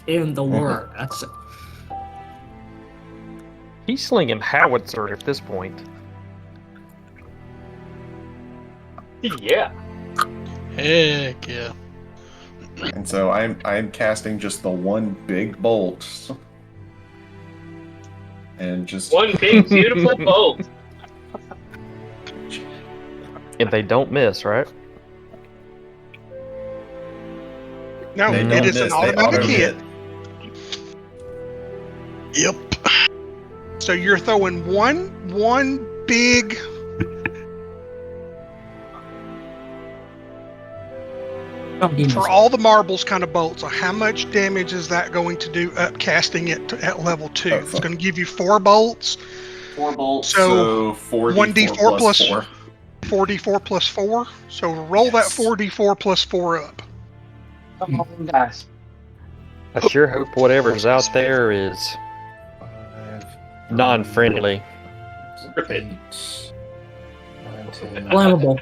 in the word. That's it. He's slinging howitzer at this point. Yeah. Heck yeah. And so I'm casting just the 1 big bolt. And just 1 big beautiful bolt. And they don't miss, right? No, They it don't is an miss, they automatic hit. auto-hit. Yep. So you're throwing one big. For all the marbles kind of bolts, so how much damage is that going to do up casting it at level 2? It's going to give you 4 bolts. 4 bolts. So 4d4 plus 4. 4d4 plus 4. So roll that 4d4 plus 4 up. Oh, nice. I sure hope whatever's out there is non-friendly. Flammable.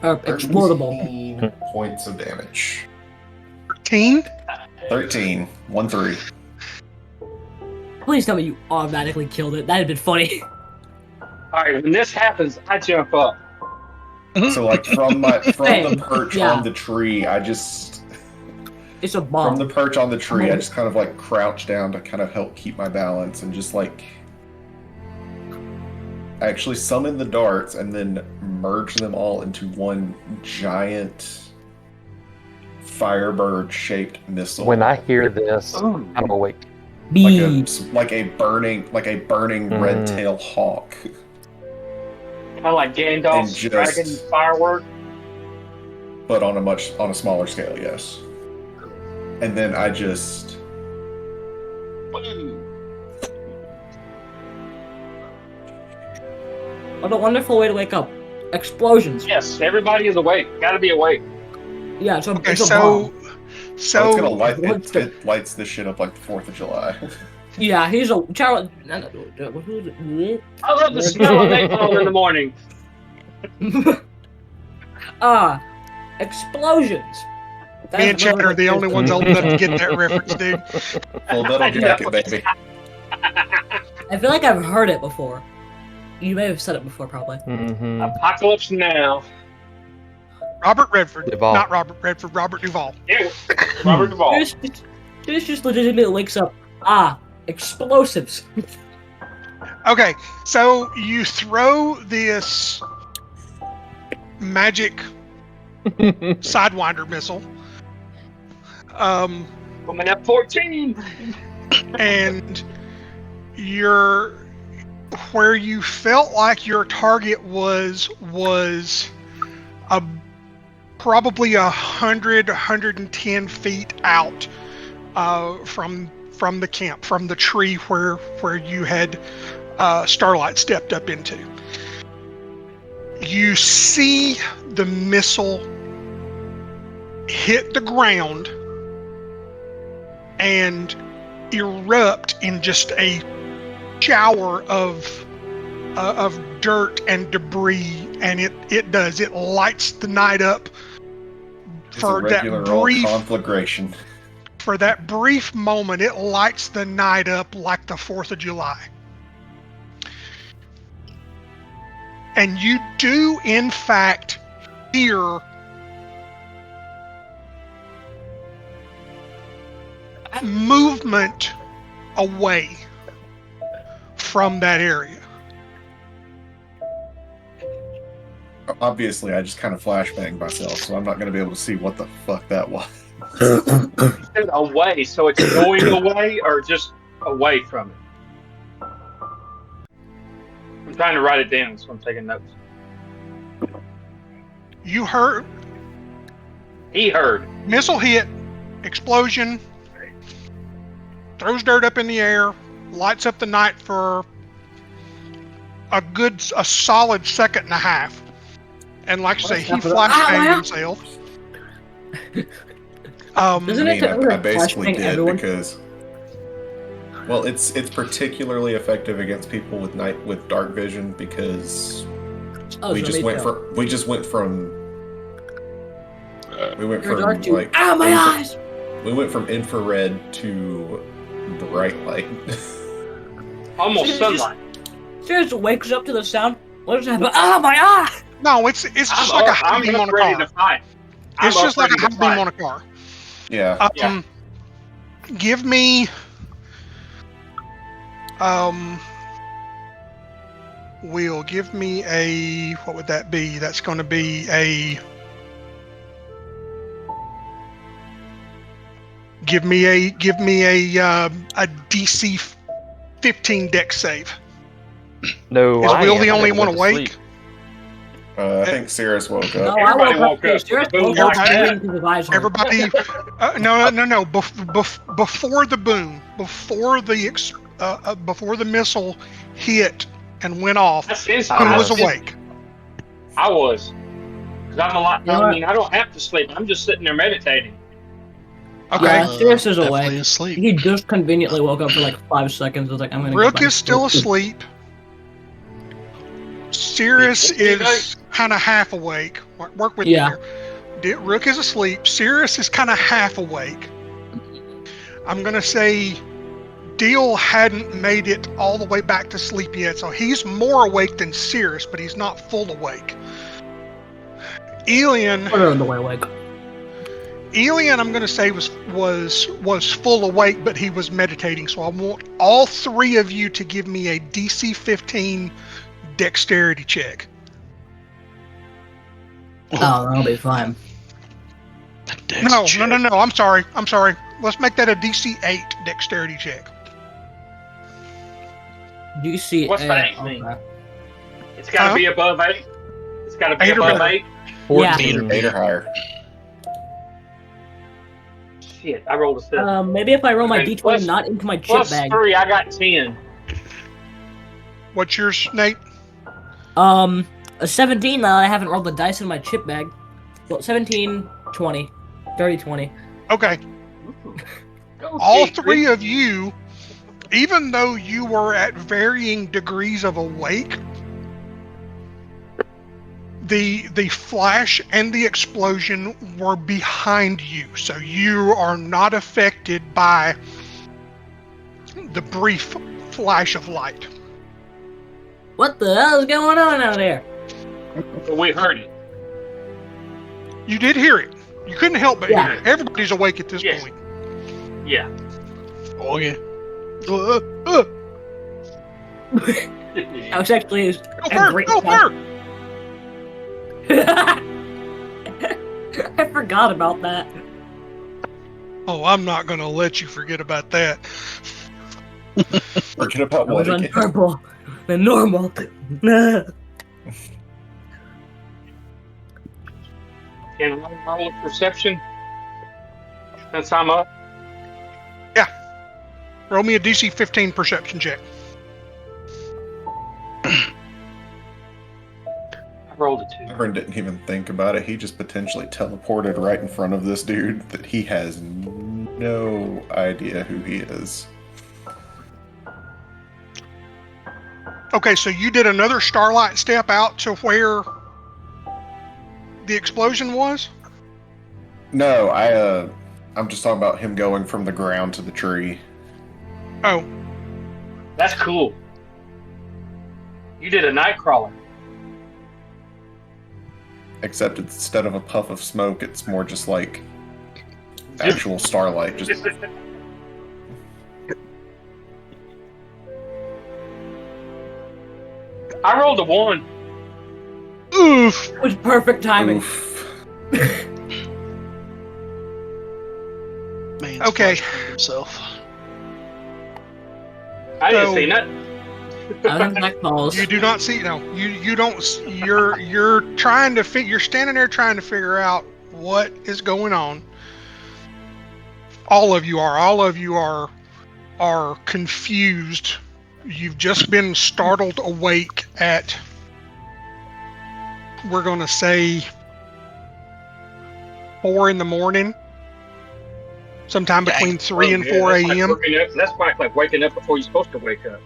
Explodable. 13 points of damage. 13? 13. 1-3. Please tell me you automatically killed it. That'd been funny. Alright, when this happens, I jump up. So like from the perch on the tree, I just it's a bomb. From the perch on the tree, I just kind of like crouch down to kind of help keep my balance and just like I actually summon the darts and then merge them all into one giant Firebird-shaped missile. When I hear this, I'm awake. Like a burning red tail hawk. Kind of like Gandalf's dragon firework, but on a smaller scale, yes. And then I just. What a wonderful way to wake up. Explosions. Yes, everybody is awake. Gotta be awake. Yeah, it's a bomb. It's gonna light. It lights this shit up like the 4th of July. Yeah, he's a child. I love the smell of napalm in the morning. Explosions. Me and Chad are the only ones old enough to get that reference, dude. Full Metal Jacket, baby. I feel like I've heard it before. You may have said it before, probably. Mm-hmm. Apocalypse Now. Robert Redford. Duvall. Not Robert Redford, Robert Duvall. Yeah, Robert Duvall. This just legitimately links up. Explosives. Okay, so you throw this magic Sidewinder missile. Coming up 14. And where you felt like your target was probably 110 feet out from the camp, from the tree where you had Starlight stepped up into. You see the missile hit the ground and erupt in just a shower of dirt and debris, and it lights the night up for that brief conflagration. For that brief moment. It lights the night up like the 4th of July. And you do, in fact, hear movement away from that area. Obviously, I just kind of flashbanged myself, so I'm not going to be able to see what the fuck that was. You said away, so it's going away or just away from it? I'm trying to write it down, so I'm taking notes. You heard. He heard. Missile hit, explosion, throws dirt up in the air, lights up the night for a solid second and a half. And like I say, he flashbanged himself. I basically did because, well, it's particularly effective against people with dark vision because we went from like my eyes. We went from infrared to bright light. Almost sunlight. Serious wakes up to the sound. What is happening? My eye! No, it's just like a high beam on a car. It's just like a high beam on a car. Yeah. Give me give me a, what would that be? That's going to be a DC 15 dex save. No, is Will the only one awake? I think Cirrus woke up. No, Everybody woke up. Everybody, no. Before the boom, before the missile hit and went off, who was awake? I was. Because I'm a lot. I mean, I don't have to sleep. I'm just sitting there meditating. Okay. Yeah, Sirius is awake. Asleep. He just conveniently woke up for like 5 seconds. I was like, I'm gonna. Rook is still asleep. Sirius is kind of half awake. Work with me here. Rook is asleep. Sirius is kind of half awake. I'm going to say Deal hadn't made it all the way back to sleep yet, so he's more awake than Sirius, but he's not full awake. Eilion, I'm going to say was full awake, but he was meditating. So I want all three of you to give me a DC 15 dexterity check. Oh, that'll be fine. No. I'm sorry. Let's make that a DC 8 dexterity check. DC. What's that 8 mean? It's got to be above 8. It's got to be above 8. 14 or higher. Shit, I rolled a 7. Maybe if I roll my D20 not into my chip bag. +3, I got 10. What's yours, Nate? A 17 now. I haven't rolled the dice in my chip bag. Well, 17, 20, 30, 20. Okay. All three of you, even though you were at varying degrees of awake, the flash and the explosion were behind you, so you are not affected by the brief flash of light. What the hell is going on out there? We heard it. You did hear it. You couldn't help but hear it. Everybody's awake at this point. Yeah. Oh yeah. I was actually Go for it. I forgot about that. Oh, I'm not gonna let you forget about that. Forget about I what was on again? purple than normal. Can I roll a perception? Since I'm up? Yeah. Roll me a DC 15 perception check. I rolled a 2. Wyvern didn't even think about it. He just potentially teleported right in front of this dude that he has no idea who he is. Okay, so you did another starlight step out to where the explosion was? No, I'm just talking about him going from the ground to the tree. Oh, That's cool. You did a night crawler. Except instead of a puff of smoke, it's more just like actual starlight. Just I rolled a 1. oof. It was perfect timing. oof. Man's Okay. flashing himself. I didn't So- see nothing. I think that calls. You do not see. No, you don't. You're trying to You're standing there trying to figure out what is going on. All of you are. All of you are confused. You've just been startled awake at. We're gonna say 4 in the morning. Sometime between 3 and 4 a.m. That's like waking up before you're supposed to wake up.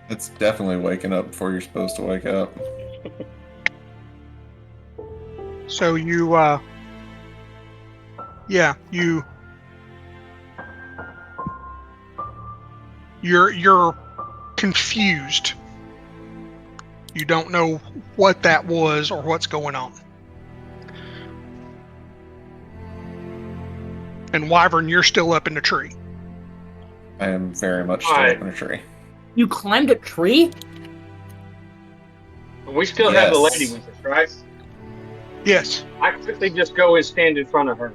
It's definitely waking up before you're supposed to wake up. So you, you're confused. You don't know what that was or what's going on. And Wyvern, you're still up in the tree. I am very much still Alright. up in a tree. You climbed a tree? We still have the Yes. lady with us, right? Yes. I quickly just go and stand in front of her.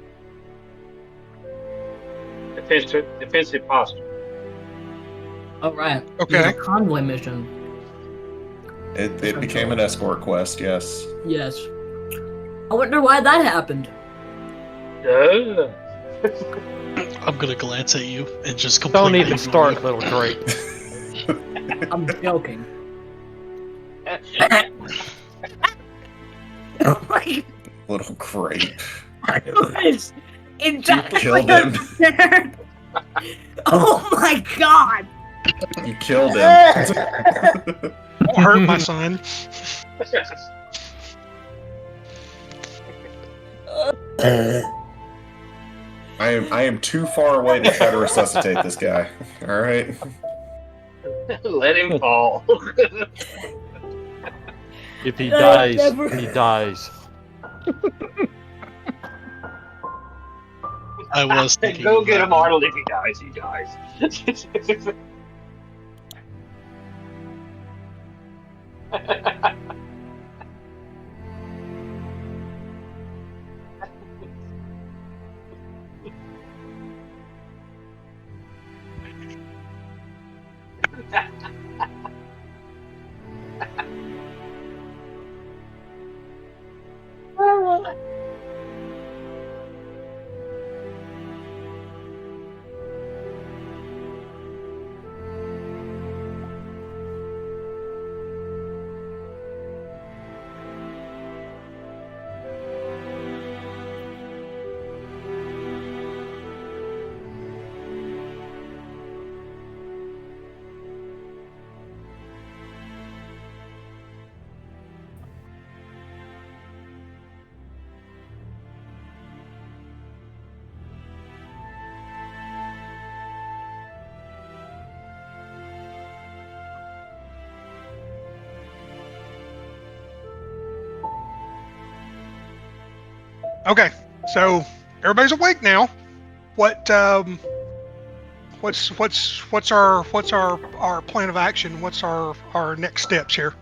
Defensive posture. Oh, right. Okay. It was a convoy mission. It became an escort quest, yes. Yes. I wonder why that happened. Duh. I'm gonna glance at you and just Don't completely even ignore start, you. little grape. I'm joking. Oh my Little grape. goodness. It just killed him. absurd. Oh my god. You killed him. Don't hurt my son. I am too far away to try to resuscitate this guy. Alright? Let him fall. If he No, dies, never. he dies. I was thinking. Go of get that him, one. Arnold. If he dies, he dies. Okay, so everybody's awake now. What's our plan of action? What's our next steps here?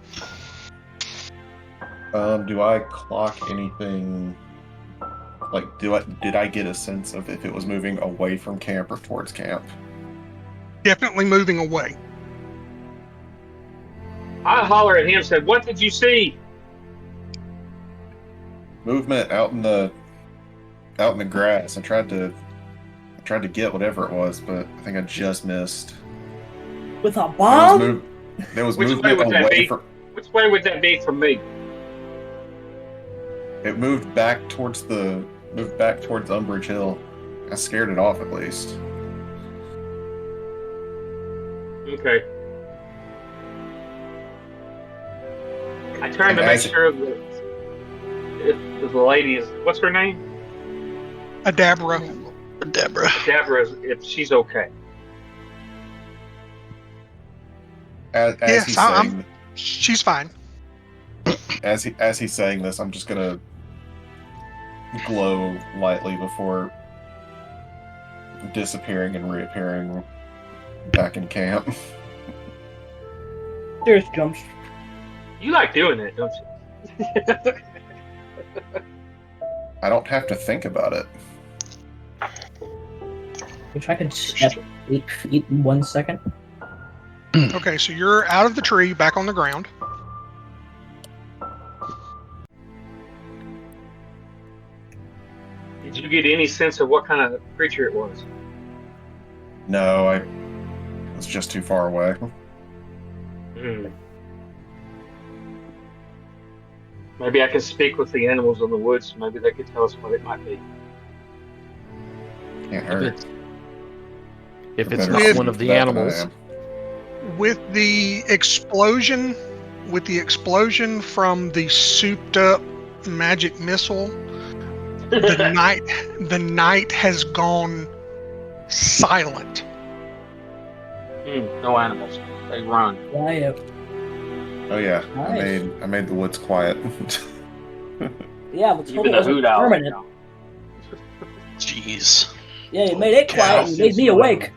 Do I clock anything? Like, did I get a sense of if it was moving away from camp or towards camp? Definitely moving away. I holler at him and said, "What did you see?" Movement out in the grass. I tried to get whatever it was, but I think I just missed. With a There was, bomb? there was Which way movement would that away be? from. Which way would that be from me? It moved back towards Umbridge Hill. I scared it off at least. Okay. I turned to make sure that if the lady is, what's her name? Adabra. Deborah. Deborah, if she's okay. As Yes, he's saying, she's fine. as he's saying this, I'm just gonna glow lightly before disappearing and reappearing back in camp. There's jumps. You like doing that, don't you? I don't have to think about it. If I could step 8 feet in 1 second. Okay, so you're out of the tree, back on the ground. Did you get any sense of what kind of creature it was? No, I was just too far away. Hmm. Maybe I can speak with the animals in the woods. Maybe they could tell us what it might be. Can't hurt. If it's Better not With- one of the that than I animals, am. With the explosion from the souped-up magic missile, the night has gone silent. No animals. They run. Quiet. Oh yeah, Nice. I made the woods quiet. Yeah, let's hope Even it the wasn't hoot owl. permanent. Jeez. Yeah, you made it quiet. You made me awake.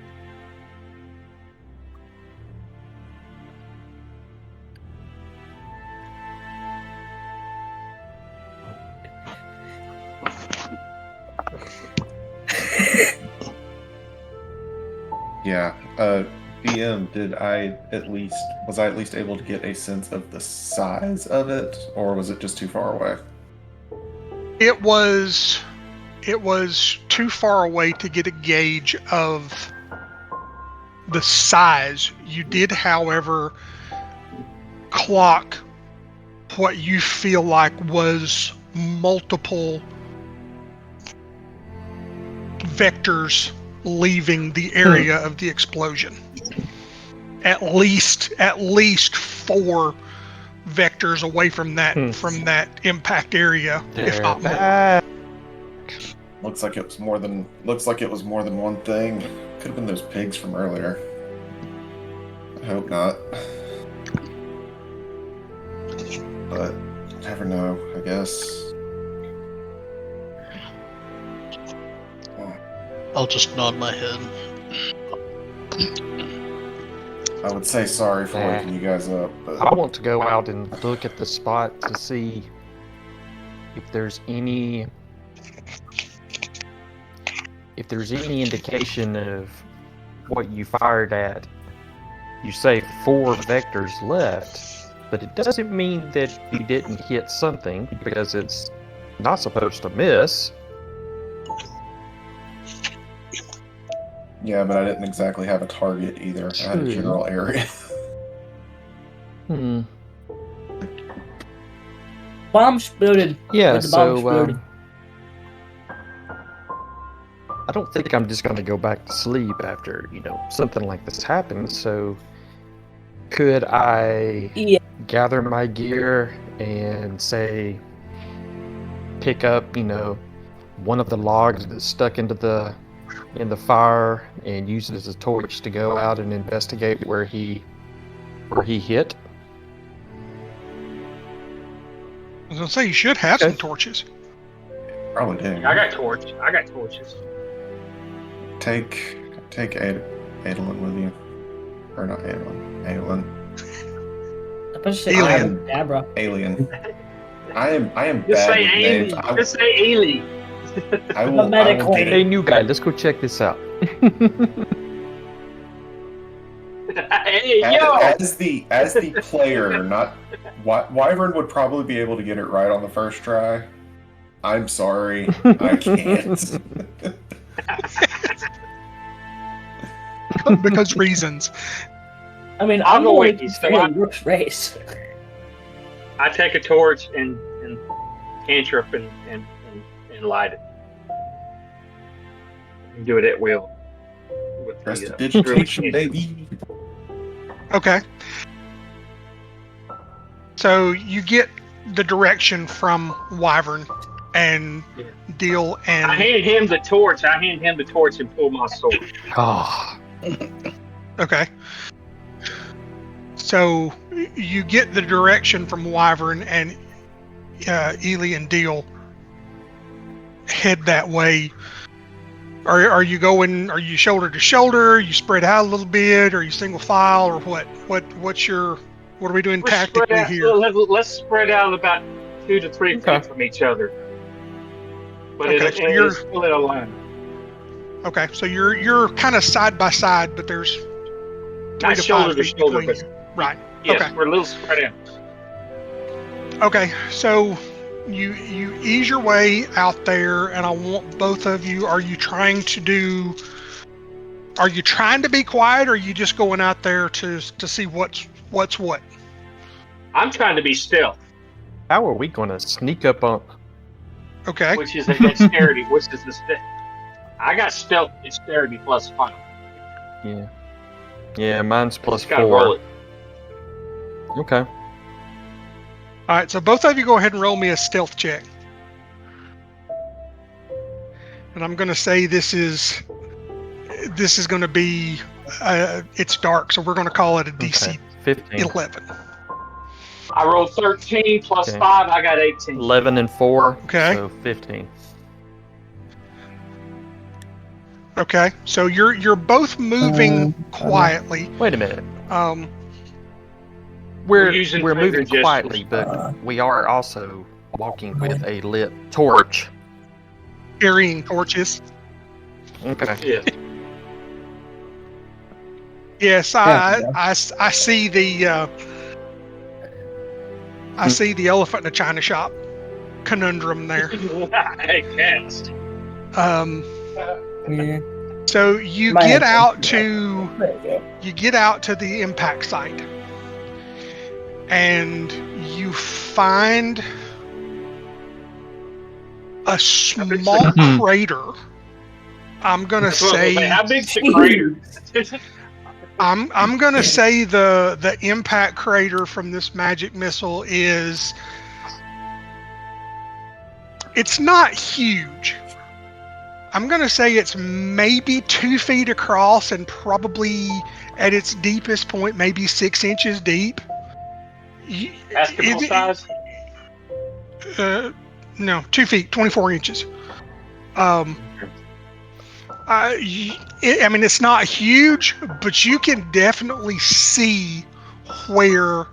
Yeah. BM, was I at least able to get a sense of the size of it, or was it just too far away? It was too far away to get a gauge of the size. You did, however, clock what you feel like was multiple vectors leaving the area of the explosion. At least 4 vectors away from that impact area, if not more. Looks like it was more than one thing. Could have been those pigs from earlier. I hope not. But never know, I guess. I'll just nod my head. I would say sorry for waking you guys up, but I want to go out and look at the spot to see if there's any indication of what you fired at. You say 4 vectors left, but it doesn't mean that you didn't hit something, because it's not supposed to miss. yeah, but I didn't exactly have a target either. I had a True. general area. Bomb exploded. Yeah, Where'd the bomb so explode? I don't think I'm just going to go back to sleep after, something like this happens. So could I Yeah. gather my gear and say pick up, one of the logs that's stuck in the fire and use it as a torch to go out and investigate where he hit? I was gonna say you should have some torches. Probably did. I got torches. Take Adolin with you. Or not Adolin. I was say Alien. Abra. Alien. I am Just bad say with names. Ailey. Just say Ailey. I will The medical. get Hey, it. new guy, let's go check this out. Hey, yo! As the player, not Wyvern would probably be able to get it right on the first try. I'm sorry, I can't. Because reasons. I mean, I'll I'm go going with to you, say so I- Rook's race. I take a torch and cantrip and light it. And do it at will. With Prestidigitation, baby. Okay. So you get the direction from Wyvern and Deal I and... handed him the torch. And pulled my sword. Oh, Okay. So you get the direction from Wyvern and Ely and Deal head that way. Are you going? Are you shoulder to shoulder? Are you spread out a little bit? Are you single file or what? What are we doing tactically here? Let's spread out about 2 to 3 Okay. feet from each other. But Okay, so you're still in a line. okay. So you're kind of side by side, but there's 3 Not to shoulder 5 to feet shoulder, between but you. Right. yes, Okay. we're a little spread out. Okay, so you ease your way out there, and I want both of you. Are you trying to be quiet, or are you just going out there to see what's what? I'm trying to be stealth, how are we going to sneak up on? Okay. which is a dexterity. I got stealth dexterity +5. Yeah, mine's plus Just gotta roll 4. it. Okay. All right, so both of you go ahead and roll me a stealth check. And I'm going to say this is going to be it's dark, so we're going to call it a DC Okay. 15. 11. I rolled 13 plus Okay. 5. I got 18. 11 and 4. Okay. So 15. Okay, so you're both moving quietly. Wait a minute. We're We're using moving finger gestures. quietly, but we are also walking with a lit torch. Carrying torches. Okay. Yeah. Yes, I see the I see the elephant in a china shop conundrum there. I cast. Yeah. So you Might get have out to- to the impact site, and you find a small crater. I'm gonna say How big's the crater? I'm gonna say the impact crater from this magic missile is, it's not huge. I'm gonna say it's maybe 2 feet across and probably at its deepest point maybe 6 inches deep. Basketball size? No, 2 feet, 24 inches. I mean, it's not huge, but you can definitely see where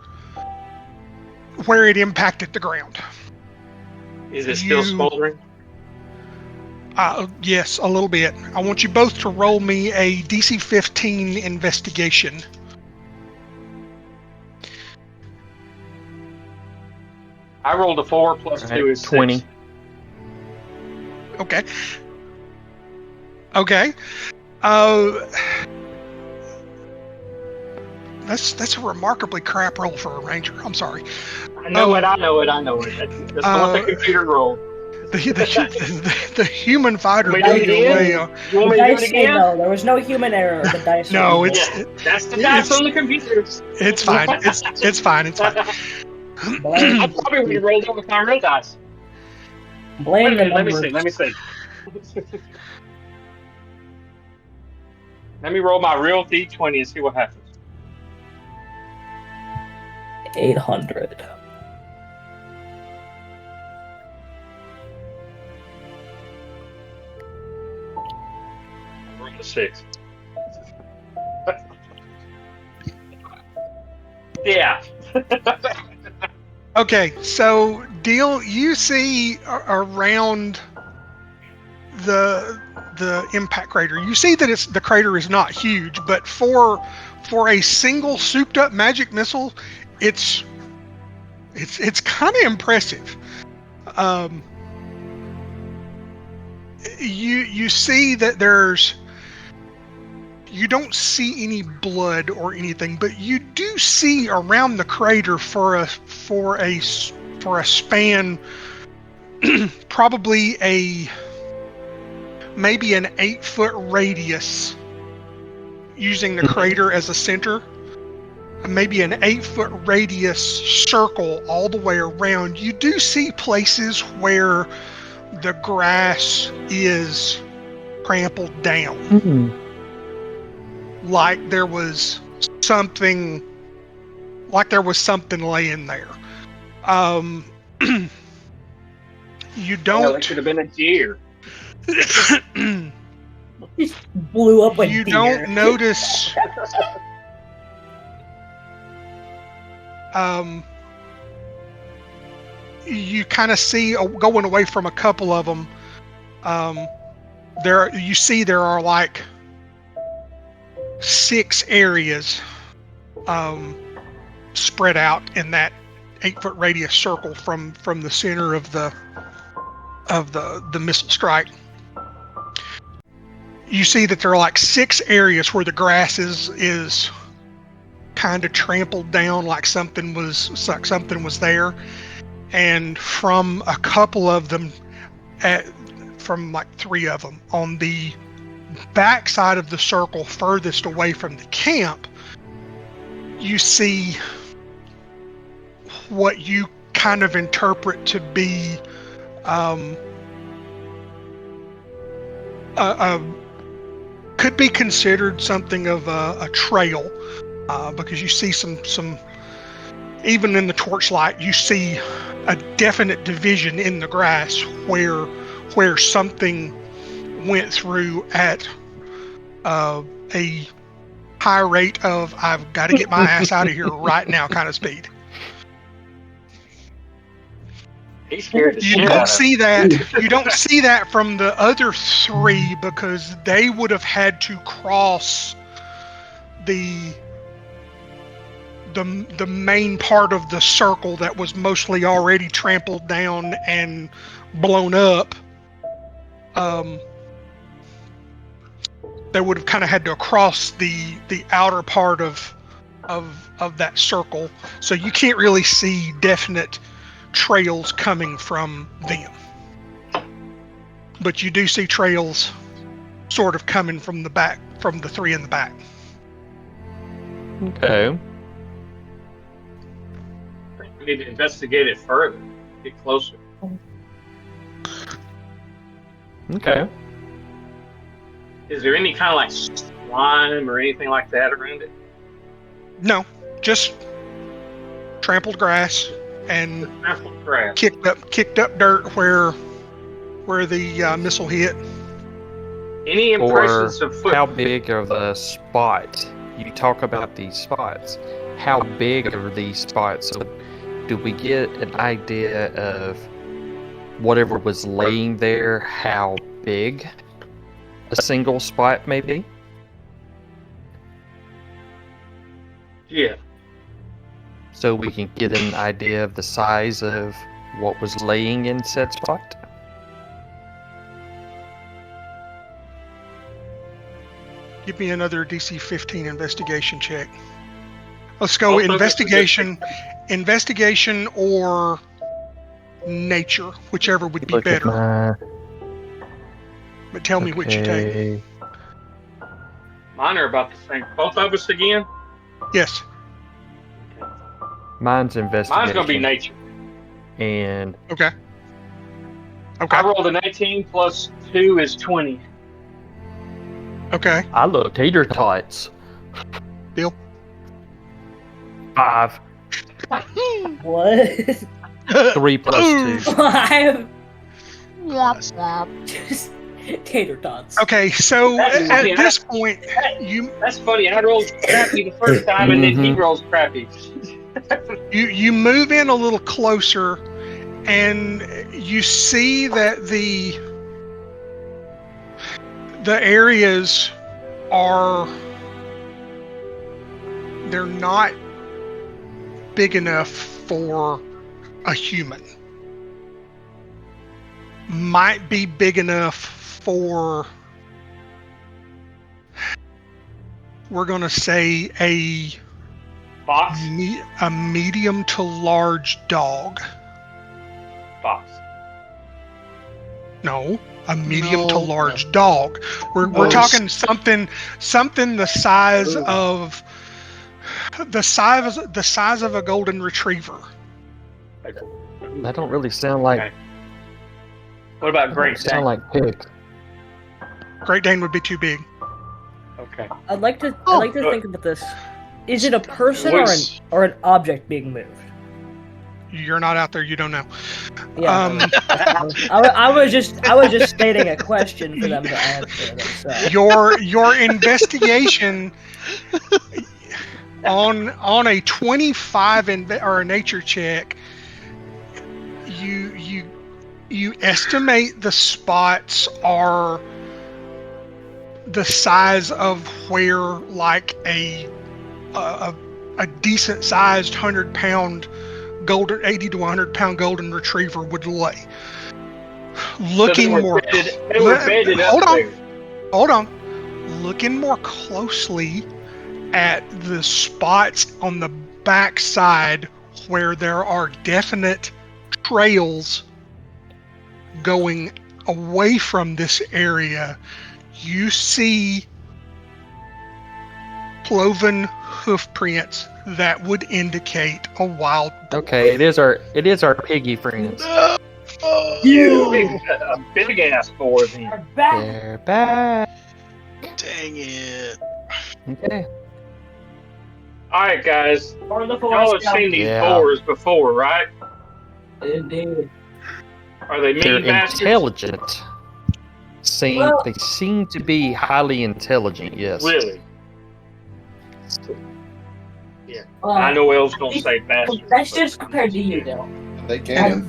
it impacted the ground. Is it still smoldering? Yes, a little bit. I want you both to roll me a DC 15 investigation. I rolled a 4 plus 2 is 20. 6. Okay. Okay. That's a remarkably crap roll for a ranger. I'm sorry. I know it. That's what the computer rolled. The human fighter Wait, do it made a way. again? You want me The to do dice it say again? no. There was no human error. The dice. No, said That's the dice on the computer. It's fine. It's fine. It's fine. I blame, probably would have rolled over with my real dice. blame the Let me numbers. see. Let me roll my real D20 and see what happens. 800. Roll a 6. Yeah. Okay, so Deal, you see around the impact crater. You see that the crater is not huge, but for a single souped up magic missile, it's kind of impressive. You see that you don't see any blood or anything, but you do see around the crater for a span, probably maybe an 8-foot radius, using the crater as a center. maybe an 8-foot radius circle all the way around. You do see places where the grass is trampled down. Like there was something laying there. You don't. Well, it could have been a deer. Just blew up a You deer. don't notice. You kind of see going away from a couple of them. There are like 6 areas spread out in that 8-foot radius circle from the center of the missile strike. You see that there are like 6 areas where the grass is kind of trampled down, like something was there, and from a couple of them, from like 3 of them on the back side of the circle, furthest away from the camp, you see what you kind of interpret to be could be considered something of a trail, because you see some even in the torchlight, you see a definite division in the grass where something went through at a high rate of I've got to get my ass out of here right now kind of speed. He's scared the You shit out don't of see that. You don't see that from the other 3 because they would have had to cross the main part of the circle that was mostly already trampled down and blown up. They would have kind of had to cross the outer part of that circle, so you can't really see definite trails coming from them, but you do see trails sort of coming from the back, from the 3 in the back. Okay. We need to investigate it further. Get closer. Okay. Is there any kind of like slime or anything like that around it? No, just trampled grass and Trampled grass. kicked up dirt where the missile hit. Any impressions of foot? How big are the spots? You talk about these spots. How big are these spots? So do we get an idea of whatever was laying there, how big a single spot may be? Yeah. So we can get an idea of the size of what was laying in said spot? Give me another DC 15 investigation check. Let's go Also, investigation or nature, whichever would be Look at better. my- But tell me which you take. Okay. Mine are about the same. Both of us again? Yes. Mine's investigation. Mine's going to be nature. And Okay. Okay. I rolled an 18 plus 2 is 20. Okay. I love tater tots. Bill? 5. What? 3 plus 2. Five. Just tater tots. Okay, so at this point, you That's funny. I rolled crappy the first time, and then he rolls crappy. you move in a little closer, and you see that the areas they're not big enough for a human. Might be big enough for, we're gonna say, a Fox? medium to large dog. Fox. No, a medium to No. large dog. We're talking something the size of the size of a golden retriever. That don't really sound like. Okay. What about Great Sound Dane? like pig. Great Dane would be too big. Okay. I'd like to think about this. Is it a person What's- or an object being moved? You're not out there. You don't know. Yeah. I was just stating a question for them to answer. That's, Your investigation on a 25 or a nature check, you estimate the spots are the size of where like a decent sized 100-pound golden 80 to 100-pound golden retriever would lay. Looking more. They were bedded up there. Hold on. Looking more closely at the spots on the back side where there are definite trails going away from this area, you see cloven hoof prints that would indicate a wild boar. Okay, it is our piggy friends. A big ass boar then. They're back. Dang it. Okay. Alright, guys. Or the Y'all have seen these Yeah. boars before, right? Indeed. Are they They're mean bastards? intelligent. They seem to be highly intelligent, yes. Really? I know elves don't say bastards. That's just compared to you, Dill. They can.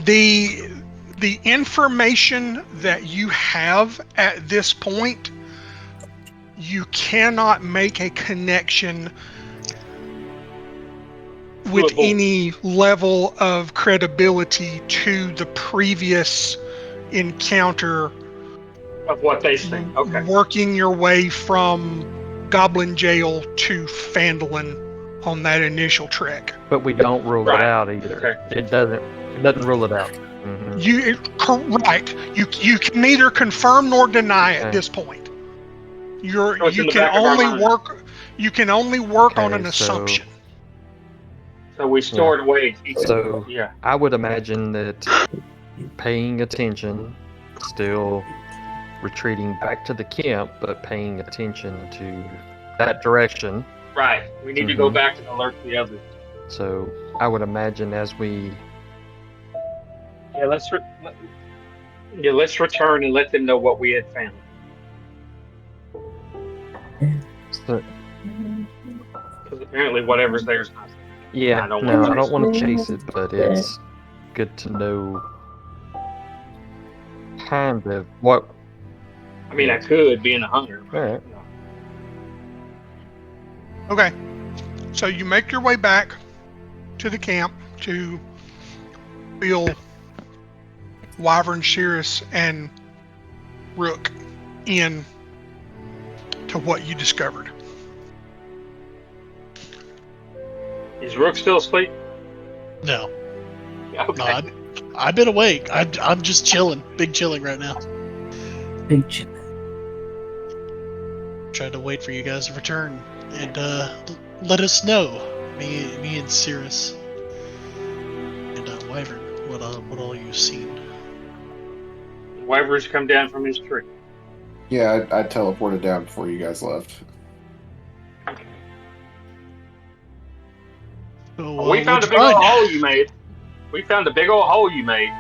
The information that you have at this point, you cannot make a connection with any level of credibility to the previous encounter Of what they say. Okay. working your way from Goblin Jail to Phandalan on that initial trek. But we don't rule Right. it out either. Okay. It doesn't rule it out. Mhm. Correct. You can neither confirm nor deny at Okay. this point. So it's in You the can back of our only mind. work on Okay, an so- assumption. So we stored away. So- yeah. I would imagine that paying attention, still retreating back to the camp, but paying attention to that direction. Right. We need to go Mhm. back and alert the others. So I would imagine as we Yeah, let's return and let them know what we had found. so, Because apparently whatever's there is not. yeah, I don't no, wanna I don't chase want to chase it, but it's good to know kind of what. I mean, I could being a hunter. All right. You know. Okay. So you make your way back to the camp to fill Wyvern, Shearus, and Rook in to what you discovered. Is Rook still asleep? No, Okay. no, I've been awake. I'm just chilling, big chilling right now. Big chip. Trying to wait for you guys to return and let us know, me and Cirrus and Wyvern, what all you've seen. Wyvern's come down from his tree. Yeah, I teleported down before you guys left. So, We found a what'd big you old find? hole you made. We found a big old hole you made.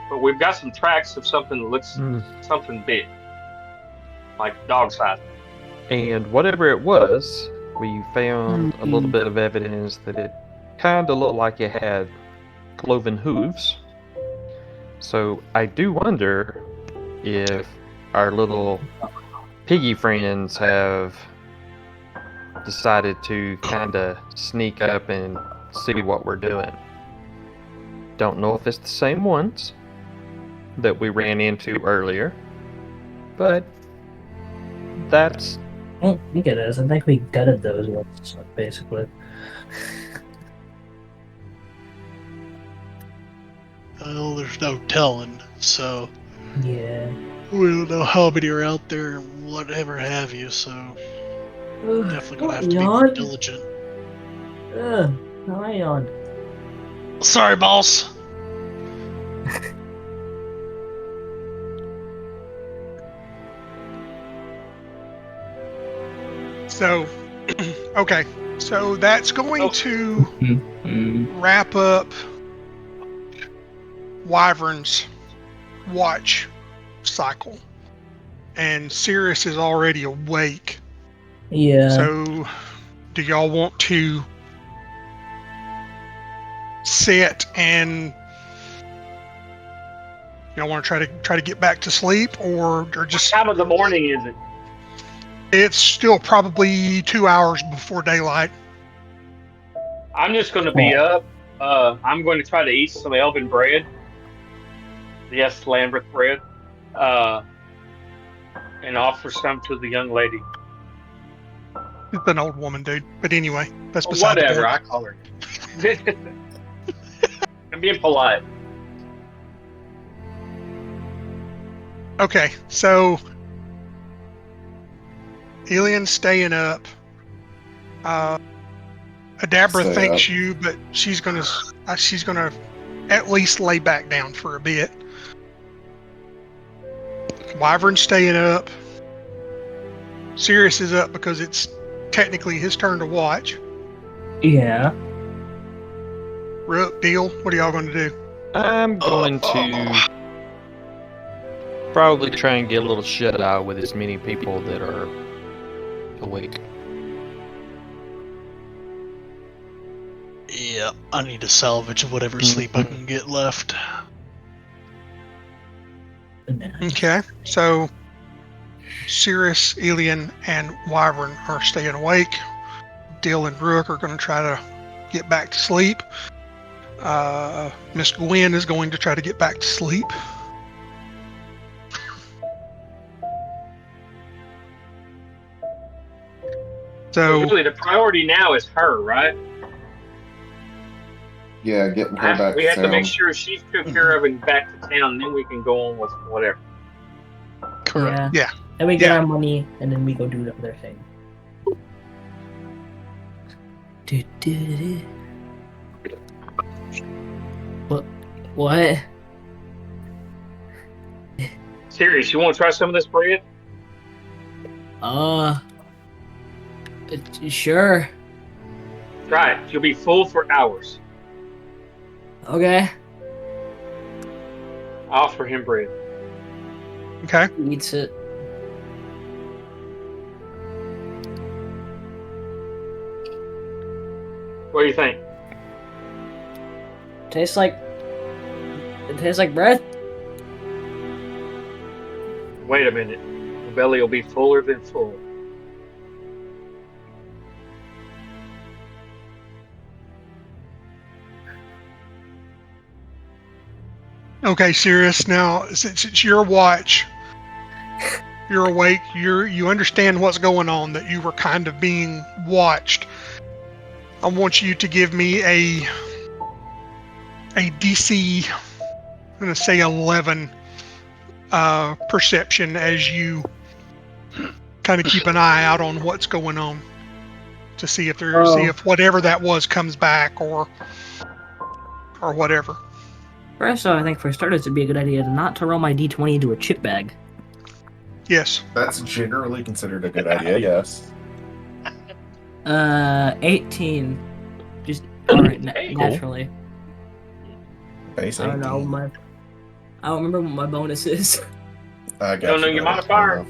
But we've got some tracks of something that looks something big. Like dog size. And whatever it was, we found a little bit of evidence that it kind of looked like it had cloven hooves. So I do wonder if our little piggy friends have decided to kind of sneak up and see what we're doing. Don't know if it's the same ones that we ran into earlier, but that's I don't think it is. I think we gutted those ones, basically. Well, there's no telling, so Yeah. we don't know how many are out there and whatever have you, so Definitely gonna have to be Yawn. more diligent. How I yawn? Sorry, boss. So, okay. So that's going to wrap up Wyvern's watch cycle. And Sirius is already awake. Yeah. So, do y'all want to sit and y'all want to try to get back to sleep, or just? What time of the morning is it? It's still probably 2 hours before daylight. I'm just going to be up. I'm going to try to eat some elven bread. Yes, Lambert bread. And offer some to the young lady. It's an old woman, dude. But anyway, that's beside the Whatever, point. I call her. I'm being polite. Okay, so Eilion's staying up. Adabra Stay thanks up. you, but she's gonna at least lay back down for a bit. Wyvern's staying up. Sirius is up because it's technically his turn to watch. Yeah. Rook, Deal, what are y'all going to do? I'm going to probably try and get a little shut eye with as many people that are awake. Yeah, I need to salvage whatever sleep I can get left. Okay, so Sirius, Eilion, and Wyvern are staying awake. Dill and Rook are going to try to get back to sleep. Miss Gwen is going to try to get back to sleep. So really, the priority now is her, right? Yeah, getting her back We have to make sound. sure she's took care of and back to town, and then we can go on with whatever. Correct. Yeah. Then we get Yeah. our money, and then we go do the other thing. What? Serious, you want to try some of this bread? Sure. Try it. You'll be full for hours. Okay. I'll offer him bread. okay, Eats it. What do you think? Tastes like bread. Wait a minute. Your belly will be fuller than full. okay, Sirius. Now, since it's your watch, you're awake. You understand what's going on. That you were kind of being watched. I want you to give me a DC. I'm going to say 11 perception as you kind of keep an eye out on what's going on to see if see if whatever that was comes back or whatever. First off, I think for starters, it'd be a good idea not to roll my D20 into a chip bag. Yes. That's generally considered a good idea, yes. 18. Just alright, naturally. Base I don't 18. know. I don't remember what my bonus is. I got Don't know you, your buddy. modifier?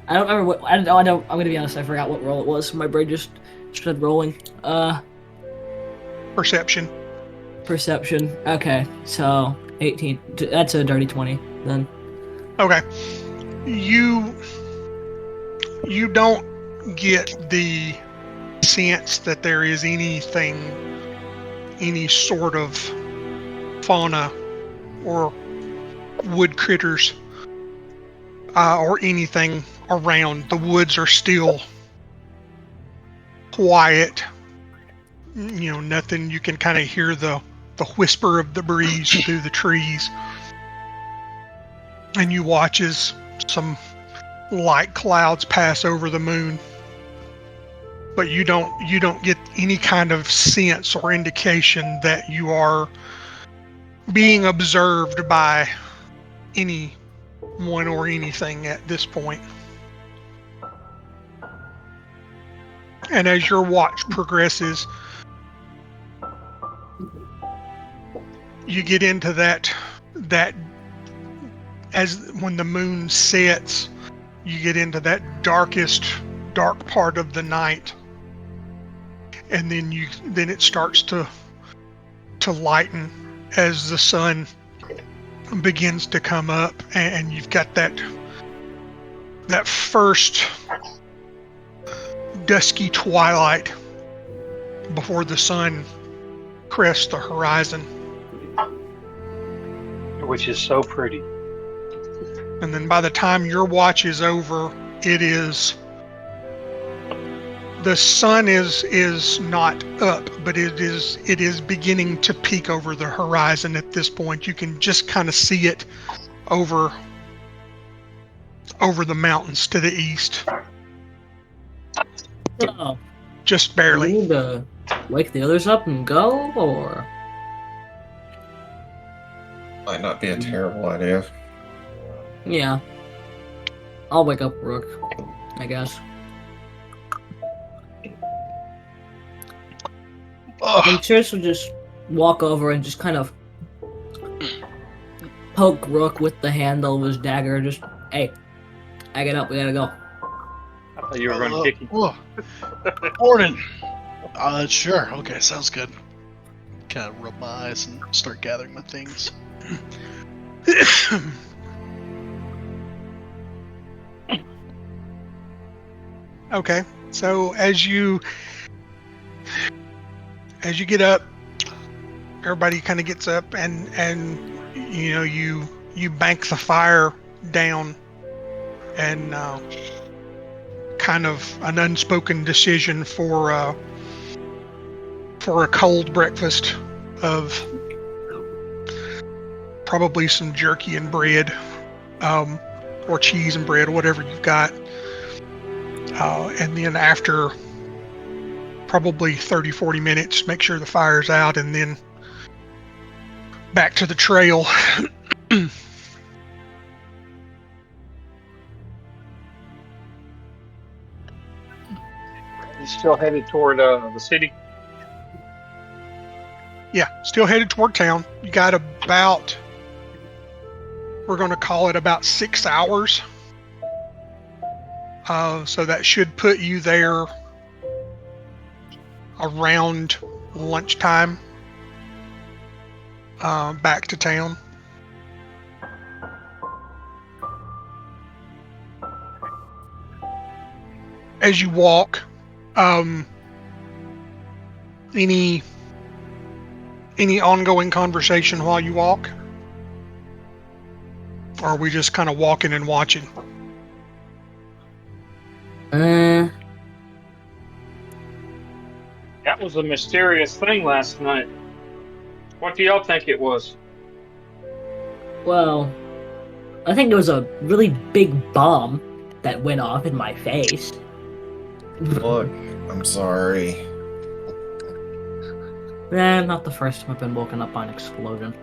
I don't remember what. I don't. I'm gonna be honest. I forgot what roll it was. My brain just started rolling. Perception. Perception. Okay, so 18. That's a dirty 20 then. Okay. You don't get the sense that there is any sort of fauna or wood critters or anything around. The woods are still quiet. You know, nothing. You can kind of hear the whisper of the breeze through the trees. And you watch as some light clouds pass over the moon. but you don't get any kind of sense or indication that you are being observed by anyone or anything at this point. And as your watch progresses, you get into that as when the moon sets, you get into that dark part of the night, and then it starts to lighten as the sun begins to come up, and you've got that first dusky twilight before the sun crests the horizon. Which is so pretty. And then by the time your watch is over, the sun is not up, but it is beginning to peek over the horizon at this point. You can just kind of see it over the mountains to the east. So, Just do barely. we need to wake the others up and go, or? Might not be a terrible idea. Yeah. I'll wake up Rook, I guess. And Chris will just walk over and just kind of poke Rook with the handle of his dagger. Just, hey, I get up, we gotta go. I thought you were going to kick him. Morning. Sure. Okay, sounds good. Kind of rub my eyes and start gathering my things. Okay, so as you get up, everybody kind of gets up, and you bank the fire down, and kind of an unspoken decision for a cold breakfast of probably some jerky and bread, or cheese and bread, whatever you've got. And then after probably 30-40 minutes, make sure the fire's out, and then back to the trail. You still headed toward the city? Yeah, still headed toward town. You got about, we're going to call it about 6 hours. So that should put you there around lunchtime, back to town. As you walk, any ongoing conversation while you walk? Or are we just kind of walking and watching? That was a mysterious thing last night. What do y'all think it was? Well, I think there was a really big bomb that went off in my face. Look, I'm sorry. Not the first time I've been woken up by an explosion.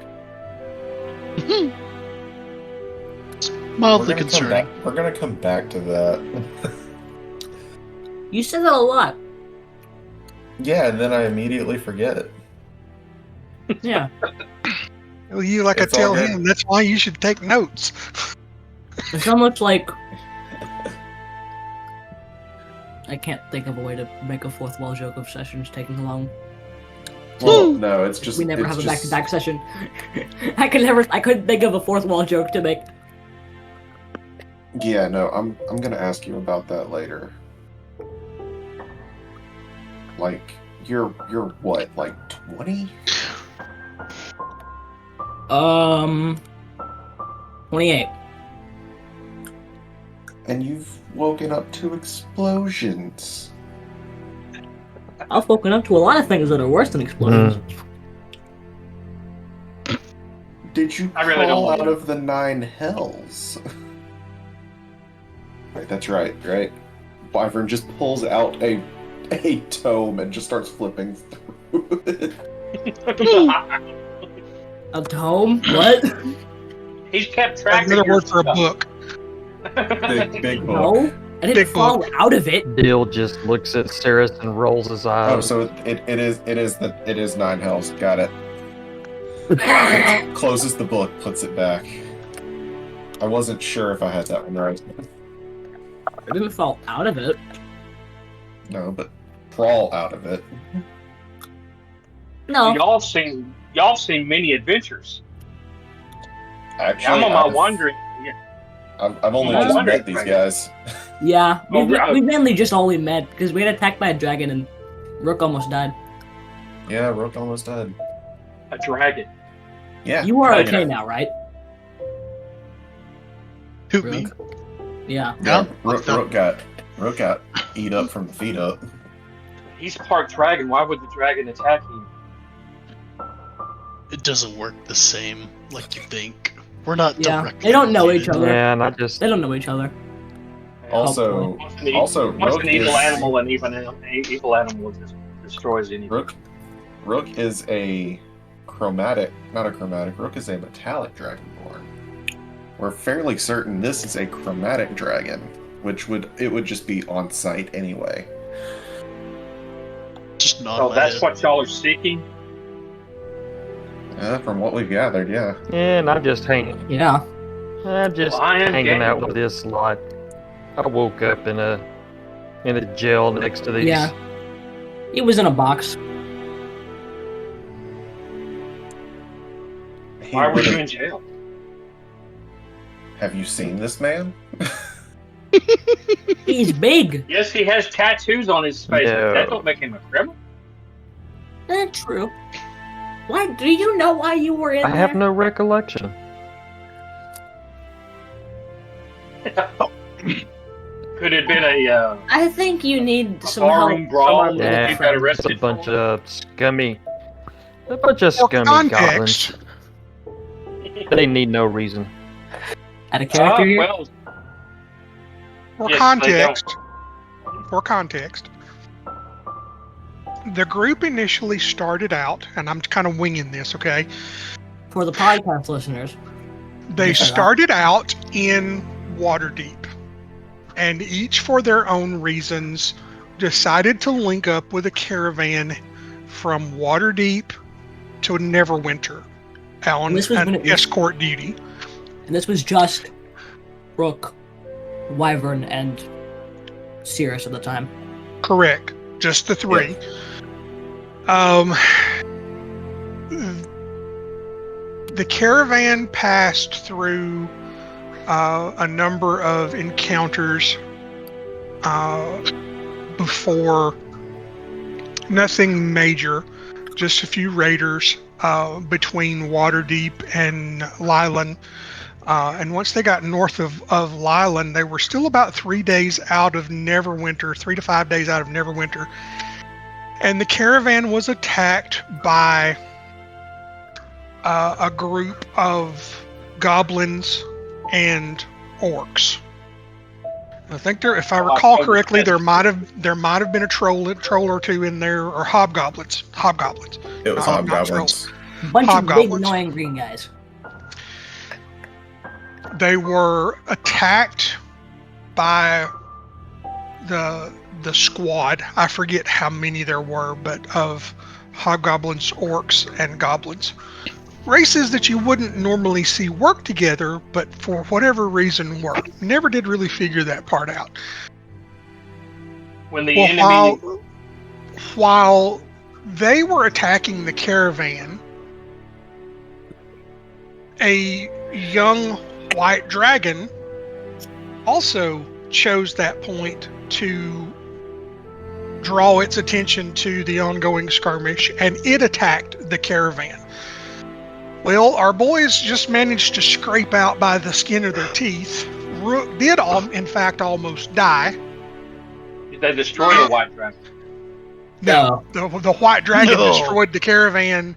Mildly concerning. We're gonna come back to that. You said that a lot. Yeah, and then I immediately forget. Yeah. Well, you like It's I tell all good. him, that's why you should take notes. It's almost like I can't think of a way to make a fourth wall joke of sessions taking long. Well, no, it's just We never it's have a just- back-to-back session. I couldn't think of a fourth wall joke to make. Yeah, no, I'm gonna ask you about that later. Like, you're what, like 20? 28. And you've woken up to explosions. I've woken up to a lot of things that are worse than explosions. Did you I really don't crawl out believe of the 9 hells? Right, that's right? Wyvern just pulls out a a tome and just starts flipping through it. A tome? What? He's kept track of Another your word for a stuff. book. Big book. No, I didn't Big fall book. out of it. Dill just looks at Cirrus and rolls his eyes. Oh, so it is 9 hells. Got it. Closes the book, puts it back. I wasn't sure if I had that one right. I didn't fall out of it. No, but crawl out of it. No. Y'all seen many adventures. Actually, I'm on my wandering. I've only I'm just wondering, met these Frank. guys. Yeah, Oh, we mainly just only met because we got attacked by a dragon and Rook almost died. Yeah, Rook almost died. A dragon. Yeah. You are dragon. okay now, right? Who, me? Rook? Yeah. Yeah, Yeah. Rook got eat up from the feet up. He's part dragon. Why would the dragon attack him? It doesn't work the same like you think. We're not Yeah, directly they don't know each related. other. Yeah, and I just They don't know each other. Also, Once Rook an evil is animal, an evil animal just destroys anything. Rook is a not a chromatic. Rook is a metallic dragonborn. We're fairly certain this is a chromatic dragon, which would just be on site anyway. Just not. So that's what y'all are seeking. From what we've gathered, yeah. and I'm just hanging Yeah. Well, I am hanging out game. with this lot. I woke up in a jail next to these. Yeah. He was in a box. Why were you in jail? Have you seen this man? He's big. Yes, he has tattoos on his face, but that No. don't make him a criminal. That's true. Why? Do you know why you were in I have there? no recollection. Could it have been a I think you need some barroom help. brawl? from our Yeah. little You got friend. It's a arrested. bunch for? of scummy For goblins. context, They need no reason. Out of character here? Well, for Yes, context, the group initially started out, and I'm kind of winging this, okay? For the podcast listeners. They Yeah. started out in Waterdeep, and each for their own reasons decided to link up with a caravan from Waterdeep to Neverwinter on And this was when an it was- escort duty. And this was just Rook, Wyvern, and Cirrus at the time. Correct. Just the three. The caravan passed through a number of encounters before, nothing major, just a few raiders between Waterdeep and Lylan. And once they got north of Lylan, they were still about 3 days out of Neverwinter, 3 to 5 days out of Neverwinter. And the caravan was attacked by a group of goblins and orcs. I think if I recall correctly, there might have been a troll or two in there, or hobgoblins. It was Not hobgoblins. Bunch of big Hobgoblins. annoying green guys. They were attacked by the squad. I forget how many there were, but of hobgoblins, orcs, and goblins. Races that you wouldn't normally see work together, but for whatever reason work. Never did really figure that part out. when the Well, enemy while they were attacking the caravan, a young white dragon also chose that point to draw its attention to the ongoing skirmish, and it attacked the caravan. Well, our boys just managed to scrape out by the skin of their teeth. Rook did, in fact, almost die. they destroy the white dragon. No, the white dragon No. destroyed the caravan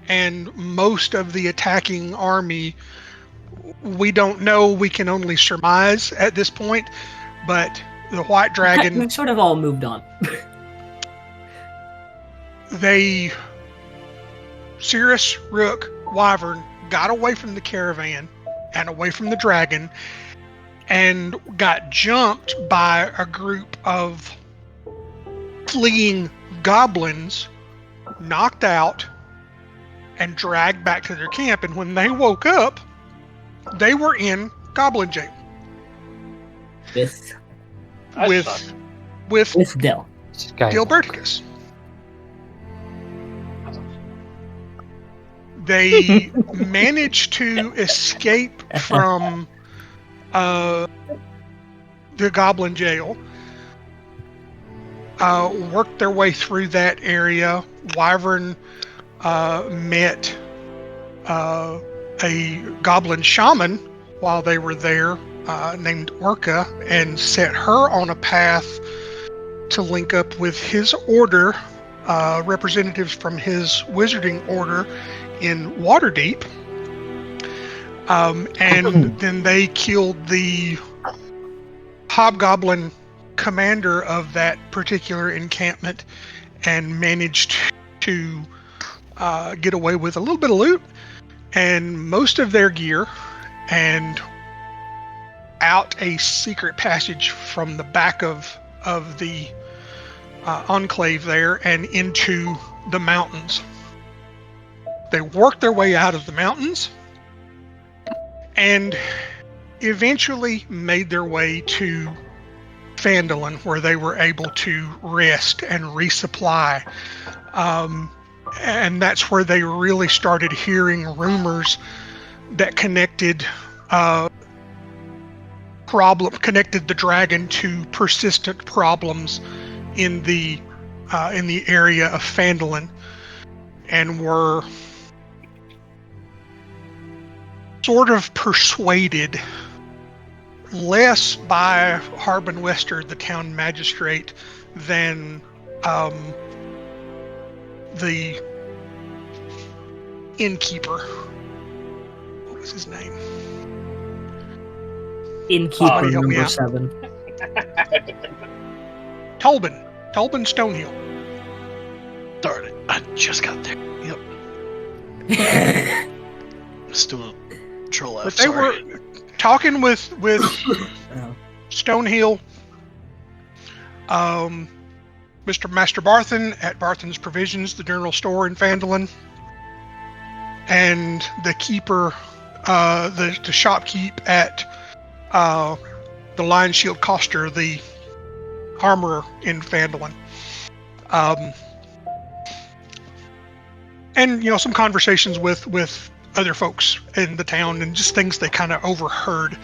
and most of the attacking army. We don't know. We can only surmise at this point. But the white dragon, We sort of all moved on. Cirrus, Rook, Wyvern got away from the caravan and away from the dragon and got jumped by a group of fleeing goblins, knocked out, and dragged back to their camp. And when they woke up, they were in goblin jail. With Dill. Gilberticus. They managed to escape from the goblin jail, worked their way through that area. Wyvern met a goblin shaman while they were there, named Orca, and set her on a path to link up with his order, representatives from his wizarding order in Waterdeep. And then they killed the hobgoblin commander of that particular encampment and managed to get away with a little bit of loot and most of their gear, and out a secret passage from the back of the enclave there and into the mountains. They worked their way out of the mountains and eventually made their way to Phandalan, where they were able to rest and resupply. And that's where they really started hearing rumors that connected the dragon to persistent problems in the area of Phandalan, and were sort of persuaded, less by Harbin Wester, the town magistrate, than the innkeeper. What was his name? Innkeeper help me number out. 7. Tolbin Stonehill. Darn it! I just got there. Yep. Still a troll F. But they were talking with Stonehill, Mr. Master Barthen at Barthen's Provisions, the general store in Phandalan, and the keeper, the shopkeep at the Lion Shield Coster, the armorer in Phandalan. And some conversations with other folks in the town, and just things they kind of overheard,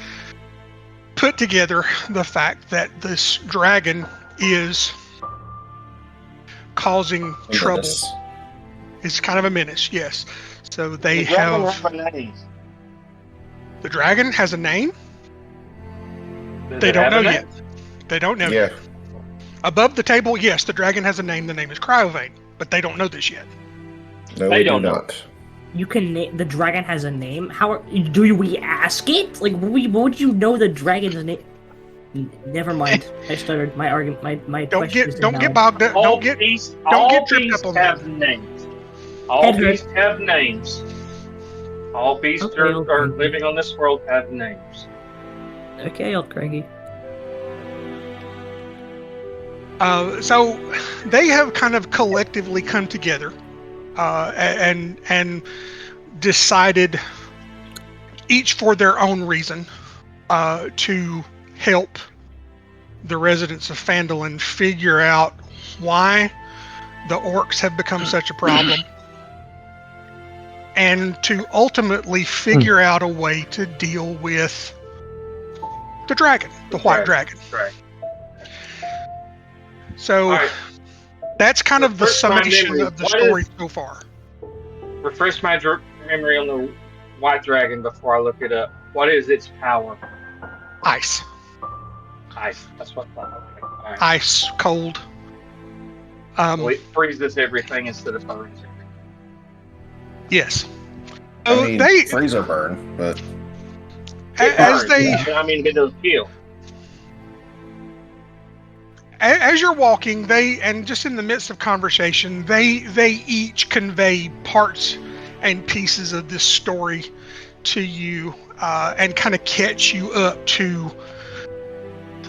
put together the fact that this dragon is causing trouble. It's kind of a menace, yes. So they have a name. The dragon has a name? They don't know yet. They don't know yet. Above the table, yes, the dragon has a name. The name is Cryovane, but they don't know this yet. No, they do not. You can name the dragon has a name. Do we ask it? Like, what would you know the dragon's name? Never mind. I started my argument. My don't question get bogged down. Don't get tripped up on that. All beasts have names. All beasts are living on this world have names. Okay, old Craigie. So they have kind of collectively come together and decided, each for their own reason, to help the residents of Phandalan figure out why the orcs have become such a problem, and to ultimately figure out a way to deal with the dragon, the white dragon. Right. So that's kind of the summation of the story so far. Refresh my memory on the white dragon before I look it up. What is its power? Ice. Ice. That's what I thought. Right. Ice, cold. So it freezes everything instead of burns everything. Yes. I mean, freeze or burn, but it'll kill. as you're walking, and just in the midst of conversation, they each convey parts and pieces of this story to you, and kind of catch you up to